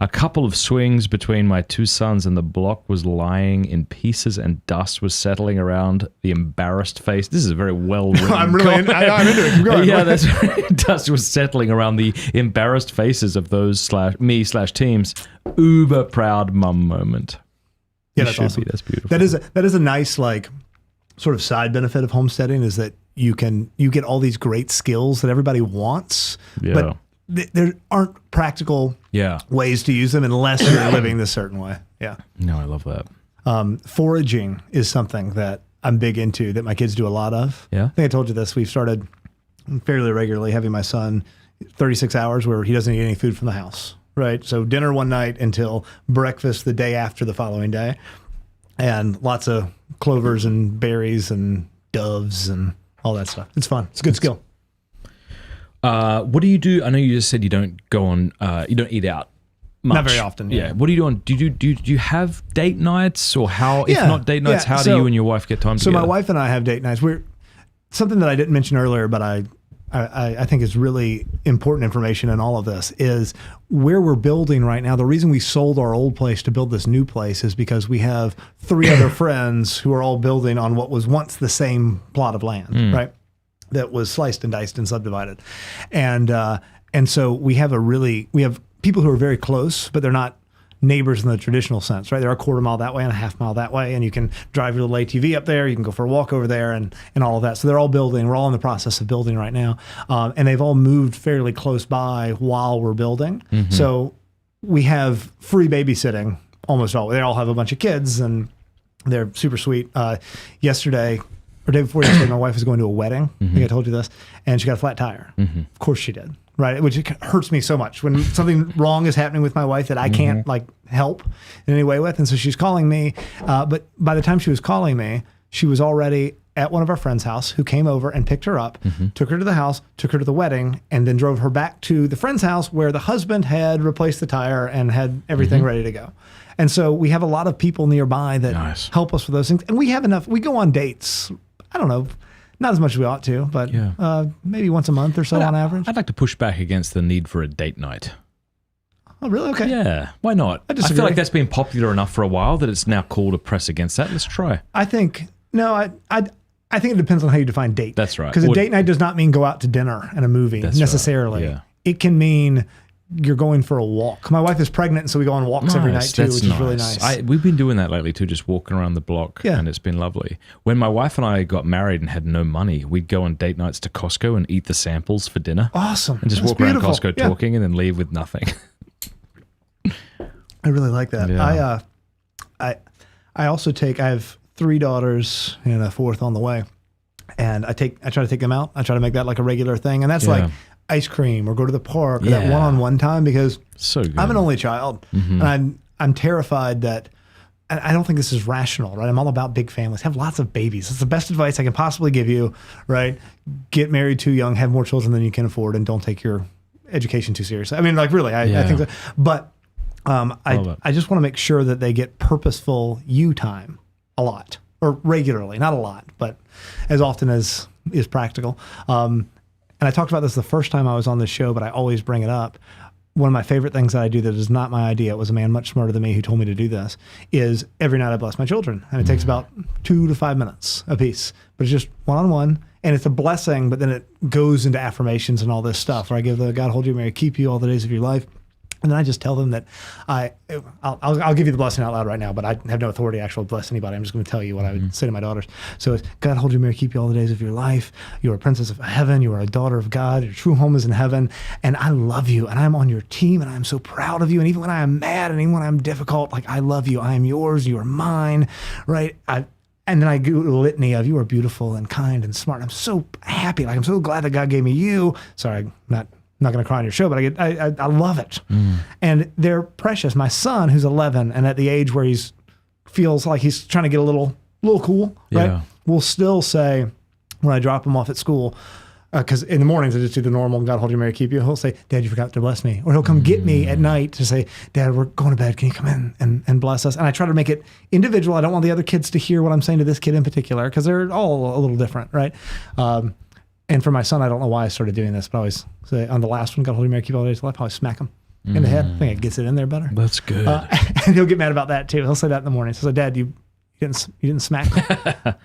A couple of swings between my 2 sons, and the block was lying in pieces, and dust was settling around the embarrassed face. This is a very well-written I'm into it. Keep going. Yeah, that's right. Dust was settling around the embarrassed faces of those /me/teams. Uber proud mum moment. Yeah, that's awesome. That's beautiful. That is a nice like sort of side benefit of homesteading is that you get all these great skills that everybody wants, but there aren't practical ways to use them unless you're living this certain way. Yeah. No, I love that. Foraging is something that I'm big into that my kids do a lot of. Yeah. I think I told you this. We've started fairly regularly having my son 36 hours where he doesn't eat any food from the house, right? So dinner one night until breakfast the day after the following day, and lots of clovers and berries and doves and all that stuff. It's fun. It's a good skill. What do you do? I know you just said you don't go on, you don't eat out much. Not very often. Yeah. What do you do on? Do you have date nights, or how? If not date nights, how do you and your wife get time together? So my wife and I have date nights. We're something that I didn't mention earlier, but I think is really important information in all of this is where we're building right now. The reason we sold our old place to build this new place is because we have 3 other friends who are all building on what was once the same plot of land, right? That was sliced and diced and subdivided. And so we have people who are very close, but they're not neighbors in the traditional sense, right? They're a quarter mile that way and a half mile that way. And you can drive your little ATV up there. You can go for a walk over there and all of that. So they're all building. We're all in the process of building right now. And they've all moved fairly close by while we're building. Mm-hmm. So we have free babysitting almost all. They all have a bunch of kids and they're super sweet. Yesterday, or day before yesterday, my wife was going to a wedding. I think I told you this. And she got a flat tire. Of course she did, right? Which hurts me so much when something wrong is happening with my wife that I can't like help in any way with. And so she's calling me. But by the time she was calling me, she was already at one of our friends' house who came over and picked her up, took her to the house, took her to the wedding, and then drove her back to the friend's house where the husband had replaced the tire and had everything ready to go. And so we have a lot of people nearby that help us with those things. And we have enough. We go on dates, I don't know, Not as much as we ought to, but maybe once a month or so on average. I'd like to push back against the need for a date night. Oh, really? Okay. Yeah, why not? I feel like that's been popular enough for a while that it's now cool to press against that. Let's try. I think it depends on how you define date. That's right. Because a date night does not mean go out to dinner and a movie necessarily. Right. Yeah. It can mean you're going for a walk. My wife is pregnant, and so we go on walks every night too, which is really nice. We've been doing that lately too, just walking around the block, and it's been lovely. When my wife and I got married and had no money, we'd go on date nights to Costco and eat the samples for dinner. Awesome. And just walk around Costco talking and then leave with nothing. I really like that. Yeah. I also I have 3 daughters and a 4th on the way. And I try to take them out. I try to make that like a regular thing. And that's like ice cream or go to the park or that one-on-one time, because I'm an only child. And I'm terrified that, and I don't think this is rational, right? I'm all about big families. Have lots of babies. It's the best advice I can possibly give you, right? Get married too young, have more children than you can afford, and don't take your education too seriously. I mean, like really, I think so. But I just want to make sure that they get purposeful you time a lot, or regularly, not a lot, but as often as is practical. And I talked about this the first time I was on this show, but I always bring it up. One of my favorite things that I do that is not my idea, it was a man much smarter than me who told me to do this, is every night I bless my children. And it takes about 2 to 5 minutes a piece, but it's just one-on-one. And it's a blessing, but then it goes into affirmations and all this stuff where I give the God hold you, may keep you all the days of your life. And then I just tell them that I'll give you the blessing out loud right now, but I have no authority to actually bless anybody. I'm just going to tell you what I would say to my daughters. So it's, God hold you, may keep you all the days of your life. You are a princess of heaven. You are a daughter of God. Your true home is in heaven. And I love you. And I'm on your team. And I'm so proud of you. And even when I am mad and even when I'm difficult, like I love you. I am yours. You are mine. Right? And then I do a litany of you are beautiful and kind and smart. I'm so happy. Like I'm so glad that God gave me you. Sorry, I'm not going to cry on your show, but I love it. And they're precious. My son, who's 11 and at the age where he feels like he's trying to get a little cool, right? Will still say, when I drop him off at school, because in the mornings I just do the normal, God hold you, may keep you. He'll say, Dad, you forgot to bless me. Or he'll come get me at night to say, Dad, we're going to bed. Can you come in and bless us? And I try to make it individual. I don't want the other kids to hear what I'm saying to this kid in particular, because they're all a little different, right? And for my son, I don't know why I started doing this, but I always say on the last one, God hold you, may keep you all the days of life, I always smack him in the head. I think it gets it in there better. That's good. And he'll get mad about that too. He'll say that in the morning. So Dad, you didn't smack me.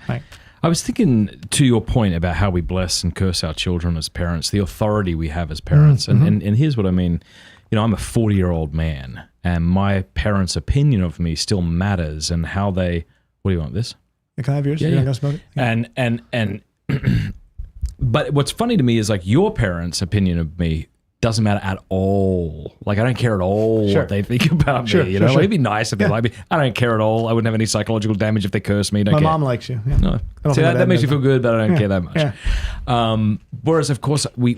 Like, I was thinking to your point about how we bless and curse our children as parents, the authority we have as parents. And here's what I mean. You know, I'm a 40-year-old man, and my parents' opinion of me still matters, and how they. What do you want? This? Can I have yours? Yeah, You're not gonna smoke it? And but what's funny to me is like your parents' opinion of me doesn't matter at all. Like I don't care at all what they think about me. You know, like, it'd be nice if they like me. I don't care at all. I wouldn't have any psychological damage if they curse me. Don't my care. mom likes you. Yeah. No, see, that makes me feel good, but I don't care that much. Whereas, of course, we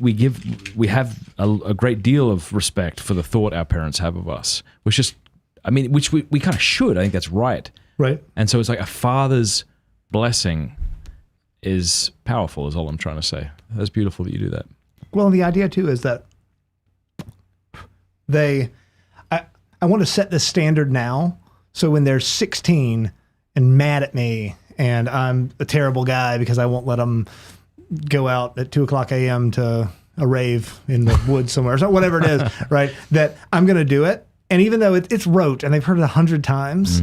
have a great deal of respect for the thought our parents have of us, which we kind of should. I think that's right. Right. And so it's like a father's blessing is powerful, is all I'm trying to say. That's beautiful that you do that. Well, the idea too is that I want to set this standard now, so when they're 16 and mad at me and I'm a terrible guy because I won't let them go out at 2:00 a.m. to a rave in the woods somewhere, so whatever it is, right? That I'm going to do it. And even though it's rote and they've heard it 100 times,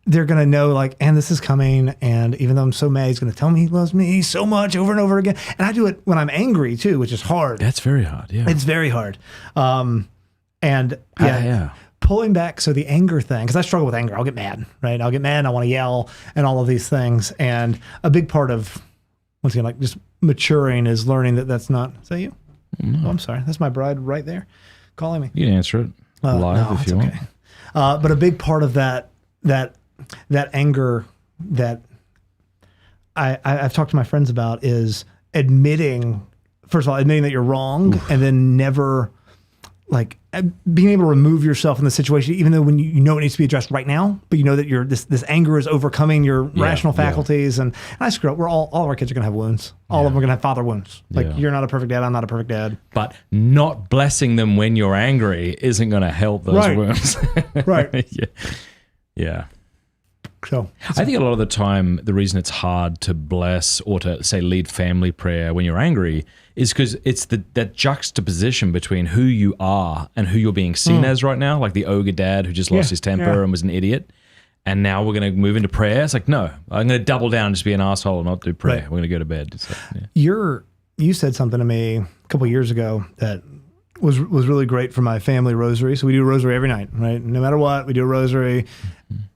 they're going to know like, and this is coming. And even though I'm so mad, he's going to tell me he loves me so much over and over again. And I do it when I'm angry too, which is hard. That's very hard. Yeah. It's very hard. Pulling back. So the anger thing, because I struggle with anger. I'll get mad, right? I'll get mad. I want to yell and all of these things. And a big part of, once again, like just maturing is learning that that's not, is that you? Oh, I'm sorry. That's my bride right there calling me. You can answer it live if you want. But a big part of that anger that I've talked to my friends about is first of all, admitting that you're wrong, and then never like being able to remove yourself in the situation, even though when you know it needs to be addressed right now, but you know that this anger is overcoming your rational faculties. And I screw up. All of our kids are going to have wounds. All of them are going to have father wounds. Like you're not a perfect dad. I'm not a perfect dad. But not blessing them when you're angry isn't going to help those wounds. Right. Yeah. So I think a lot of the time, the reason it's hard to bless or to say lead family prayer when you're angry is because it's that juxtaposition between who you are and who you're being seen as right now, like the ogre dad who just lost his temper and was an idiot. And now we're going to move into prayer. It's like, no, I'm going to double down and just be an asshole and not do prayer. Right. We're going to go to bed. So, yeah. You said something to me a couple of years ago that was really great for my family rosary. So we do a rosary every night, right? No matter what, we do a rosary.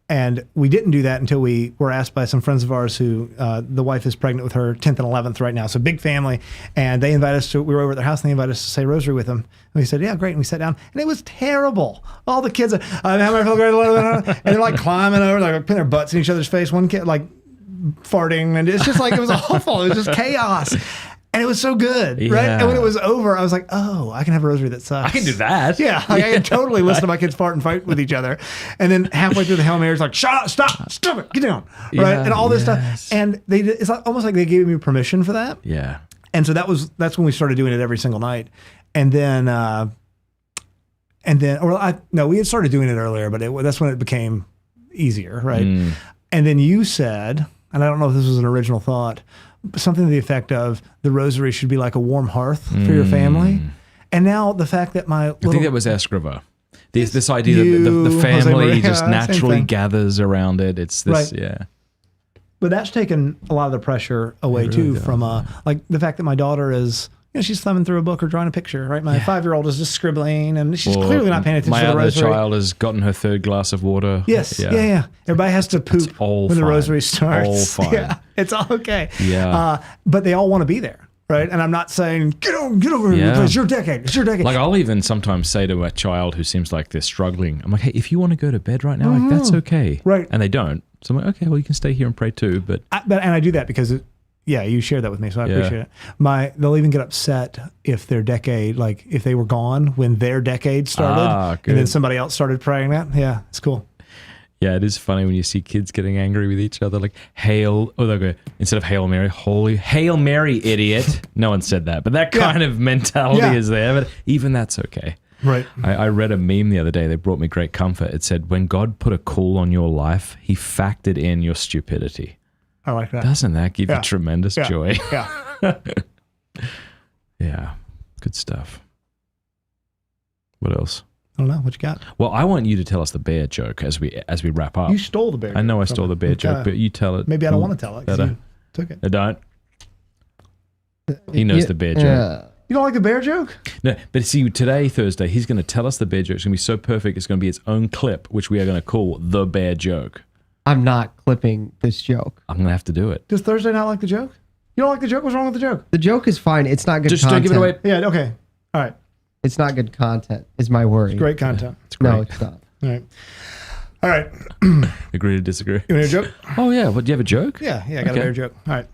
And we didn't do that until we were asked by some friends of ours who the wife is pregnant with her 10th and 11th right now. So big family. And they invited us we were over at their house and they invited us to say rosary with them. And we said, yeah, great. And we sat down and it was terrible. All the kids, and they're like climbing over, like putting their butts in each other's face. One kid like farting. And it's just like, it was awful. It was just chaos. And it was so good, right? Yeah. And when it was over, I was like, oh, I can have a rosary that sucks. I can do that. Yeah, like I can totally listen to my kids fart and fight with each other. And then halfway through the Hail Mary, it's like, shut up, stop it, get down, right? Yeah, And all this stuff. And it's like, almost like they gave me permission for that. Yeah. And so that's when we started doing it every single night. And then, we had started doing it earlier, but that's when it became easier, right? And then you said, and I don't know if this was an original thought, something to the effect of the rosary should be like a warm hearth for your family. And now the fact that I think that was Escriva. This idea that the family just naturally gathers around it. It's this, yeah. But that's taken a lot of the pressure away too from like the fact that my daughter is, she's thumbing through a book or drawing a picture, right? My 5-year-old is just scribbling and she's clearly not paying attention to the rosary. My other child has gotten her 3rd glass of water. Yes, yeah. Everybody has to poop when the rosary starts. All fine. Yeah, it's all okay. Yeah. But they all want to be there, right? And I'm not saying, get over here, it's your decade, it's your decade. Like I'll even sometimes say to a child who seems like they're struggling, I'm like, hey, if you want to go to bed right now, like that's okay. Right. And they don't. So I'm like, okay, well, you can stay here and pray too. But I do that because you shared that with me, so I appreciate it. They'll even get upset if their decade, like if they were gone when their decade started, and then somebody else started praying that. Yeah, it's cool. Yeah, it is funny when you see kids getting angry with each other, like they'll go, instead of Hail Mary, holy Hail Mary, idiot. No one said that, but that kind of mentality is there. But even that's okay. Right. I read a meme the other day that brought me great comfort. It said, when God put a call on your life, he factored in your stupidity. I like that. Doesn't that give you tremendous joy? Yeah. Yeah. Good stuff. What else? I don't know. What you got? Well, I want you to tell us the bear joke as we wrap up. You stole the bear joke. I know I stole the bear joke, but you tell it. Maybe I don't want to tell it because you took it. I don't. He knows the bear joke. You don't like the bear joke? No, but see, today, Thursday, he's going to tell us the bear joke. It's going to be so perfect. It's going to be its own clip, which we are going to call the bear joke. I'm not clipping this joke. I'm going to have to do it. Does Thursday not like the joke? You don't like the joke? What's wrong with the joke? The joke is fine. It's not good Just content. don't give it away. Yeah, okay. All right. It's not good content, is my worry. It's great content. It's great. No, it's not. All right. All right. Agree to disagree. You want a joke? Oh, yeah. What, do you have a joke? Yeah, I got a bear joke. All right.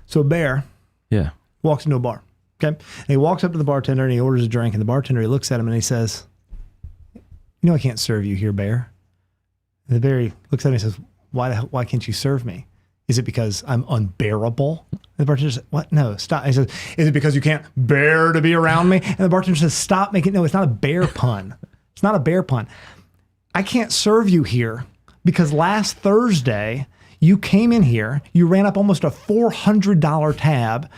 So a bear walks into a bar. Okay. And he walks up to the bartender and he orders a drink, and the bartender, he looks at him and he says, I can't serve you here, bear. And the bear looks at him and says, why can't you serve me? Is it because I'm unbearable? And the bartender says, what? No, stop. He says, is it because you can't bear to be around me? And the bartender says, stop making, no, it's not a bear pun. It's not a bear pun. I can't serve you here because last Thursday you came in here, you ran up almost a $400 tab,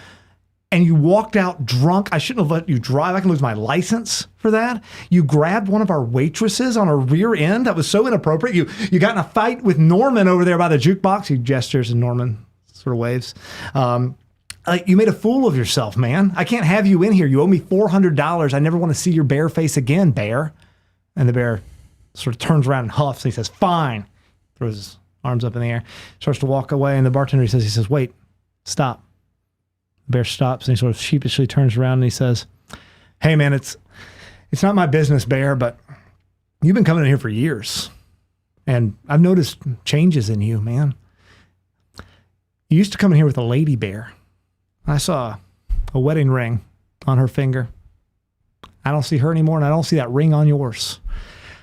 and you walked out drunk. I shouldn't have let you drive. I can lose my license for that. You grabbed one of our waitresses on her rear end. That was so inappropriate. You got in a fight with Norman over there by the jukebox. He gestures and Norman sort of waves. You made a fool of yourself, man. I can't have you in here. You owe me $400. I never want to see your bear face again, bear. And the bear sort of turns around and huffs. And he says, fine. Throws his arms up in the air. Starts to walk away. And the bartender, he says, wait, stop. The bear stops and he sort of sheepishly turns around and he says, hey man, it's not my business, bear, but you've been coming in here for years and I've noticed changes in you, man. You used to come in here with a lady bear. I saw a wedding ring on her finger. I don't see her anymore, and I don't see that ring on yours.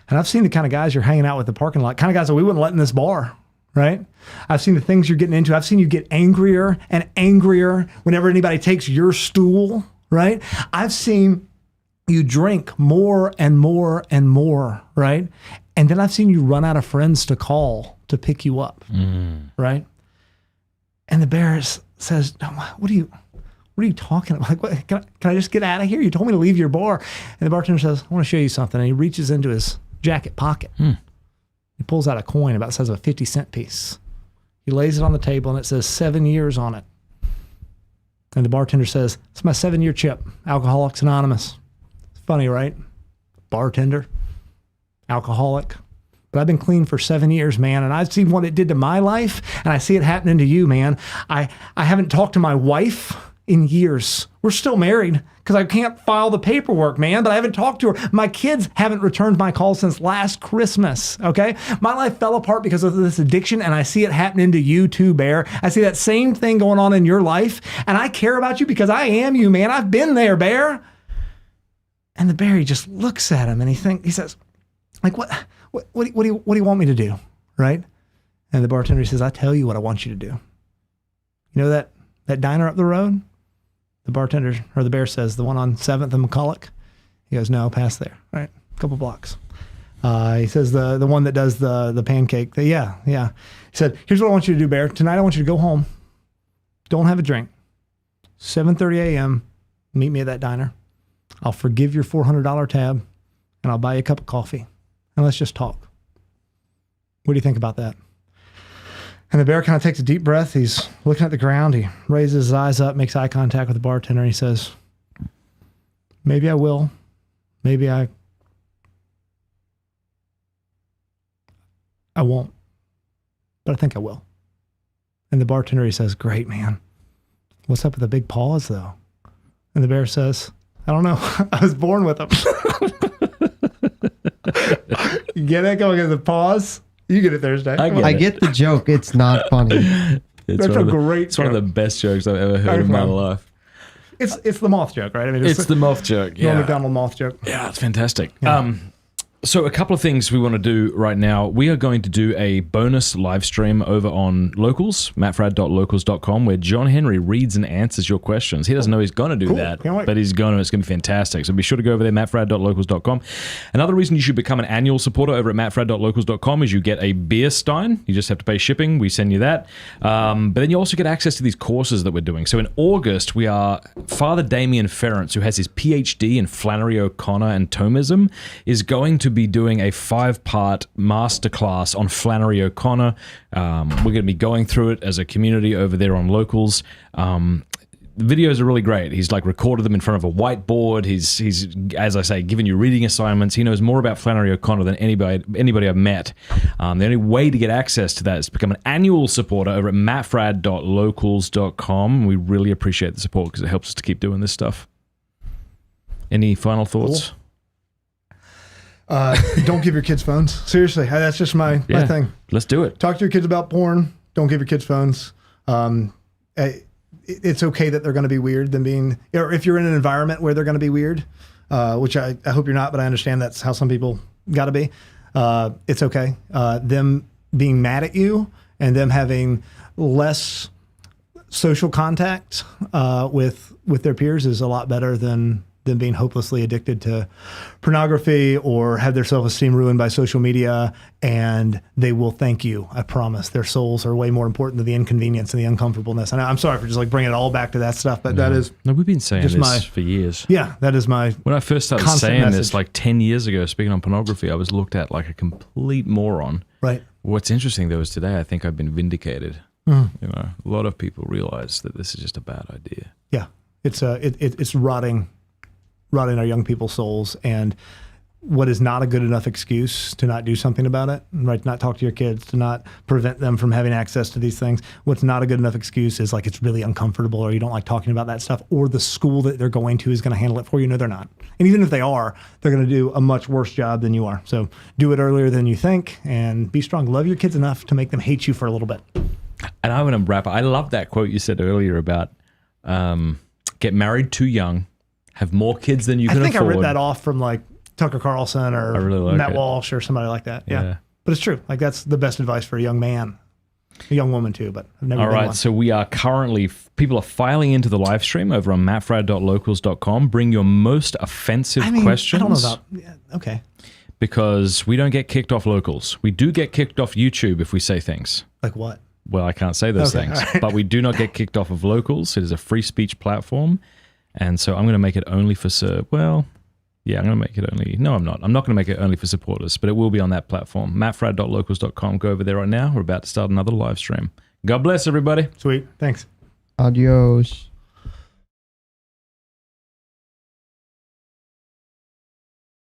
And I've seen the kind of guys you're hanging out with in the parking lot, kind of guys that we wouldn't let in this bar. Right? I've seen the things you're getting into. I've seen you get angrier and angrier whenever anybody takes your stool, right? I've seen you drink more and more and more, right? And then I've seen you run out of friends to call to pick you up, right? And the bear says, no, what are you talking about? Like, what, can I just get out of here? You told me to leave your bar. And the bartender says, I want to show you something. And he reaches into his jacket pocket. He pulls out a coin about the size of a 50-cent piece. He lays it on the table and it says 7 years on it. And the bartender says, it's my 7-year chip, Alcoholics Anonymous. It's funny, right? Bartender, alcoholic. But I've been clean for 7 years, man, and I've seen what it did to my life, and I see it happening to you, man. I haven't talked to my wife in years. We're still married because I can't file the paperwork, man, but I haven't talked to her. My kids haven't returned my calls since last Christmas, okay? My life fell apart because of this addiction, and I see it happening to you too, Bear. I see that same thing going on in your life, and I care about you because I am you, man. I've been there, Bear. And the bear, he just looks at him, and he says, like, what do you want me to do, right? And the bartender says, I tell you what I want you to do. You know that diner up the road? The bartender, or the bear says, the one on 7th and McCulloch? He goes, no, past there, right? A couple blocks. He says, the one that does the pancake. Yeah. He said, here's what I want you to do, Bear. Tonight I want you to go home. Don't have a drink. 7:30 a.m., meet me at that diner. I'll forgive your $400 tab, and I'll buy you a cup of coffee. And let's just talk. What do you think about that? And the bear kind of takes a deep breath. He's looking at the ground. He raises his eyes up, makes eye contact with the bartender, and he says, maybe I will. Maybe I won't. But I think I will. And the bartender, he says, great, man. What's up with the big paws, though? And the bear says, I don't know. I was born with them. You get it? Going in the pause? You get it Thursday. I get the joke. It's not funny. It's That's a great It's one of the best jokes I've ever heard in my life. It's the moth joke, right? I mean, It's the moth joke. Norm Yeah. Macdonald moth joke. Yeah, it's fantastic. Yeah. So a couple of things we want to do right now. We are going to do a bonus live stream over on Locals, mattfradd.locals.com, where John Henry reads and answers your questions. He doesn't know he's going to do Cool. that, Can't wait. but he's going to. It's going to be fantastic. So be sure to go over there, mattfradd.locals.com. Another reason you should become an annual supporter over at mattfradd.locals.com is you get a beer stein. You just have to pay shipping. We send you that. But then you also get access to these courses that we're doing. So in August, we are Father Damien Ferrance, who has his PhD in Flannery O'Connor and Thomism, is going to be doing a 5-part masterclass on Flannery O'Connor. We're going to be going through it as a community over there on Locals. The videos are really great. He's like recorded them in front of a whiteboard. He's as I say, giving you reading assignments. He knows more about Flannery O'Connor than anybody I've met. The only way to get access to that is to become an annual supporter over at mattfradd.locals.com. We really appreciate the support because it helps us to keep doing this stuff. Any final thoughts? Cool. Don't give your kids phones. Seriously, that's just my thing. Let's do it. Talk to your kids about porn. Don't give your kids phones. It's okay that they're going to be weird than being, or if you're in an environment where they're going to be weird, which I hope you're not, but I understand that's how some people got to be. It's okay. Them being mad at you and them having less social contact with their peers is a lot better than being hopelessly addicted to pornography or have their self-esteem ruined by social media, and they will thank you. I promise. Their souls are way more important than the inconvenience and the uncomfortableness. And I'm sorry for just like bringing it all back to that stuff, but that is we've been saying just this for years. Yeah, that is my When I first started constant saying message. this like 10 years ago, speaking on pornography, I was looked at like a complete moron. right. What's interesting though is today I think I've been vindicated. You know, a lot of people realize that this is just a bad idea. Yeah, it's rotting our young people's souls, and what is not a good enough excuse to not do something about it, right? Not talk to your kids, to not prevent them from having access to these things. What's not a good enough excuse is like it's really uncomfortable, or you don't like talking about that stuff, or the school that they're going to is going to handle it for you. No, they're not. And even if they are, they're going to do a much worse job than you are. So do it earlier than you think, and be strong. Love your kids enough to make them hate you for a little bit. And I want to wrap up. I love that quote you said earlier about get married too young, have more kids than you can afford. I think I read that off from like Tucker Carlson or really like Matt it. Walsh or somebody like that. Yeah. But it's true. Like that's the best advice for a young man, a young woman too, but I've never All been right, one. so we are currently, people are filing into the live stream over on mattfradd.locals.com. Bring your most offensive questions. I don't know about, okay. because we don't get kicked off locals. We do get kicked off YouTube if we say things. Like what? Well, I can't say those things, but we do not get kicked off of locals. It is a free speech platform. And so I'm going to make it only for, I'm going to make it only, no, I'm not. I'm not going to make it only for supporters, but it will be on that platform. mattfradd.locals.com. Go over there right now. We're about to start another live stream. God bless everybody. Sweet. Thanks. Adios.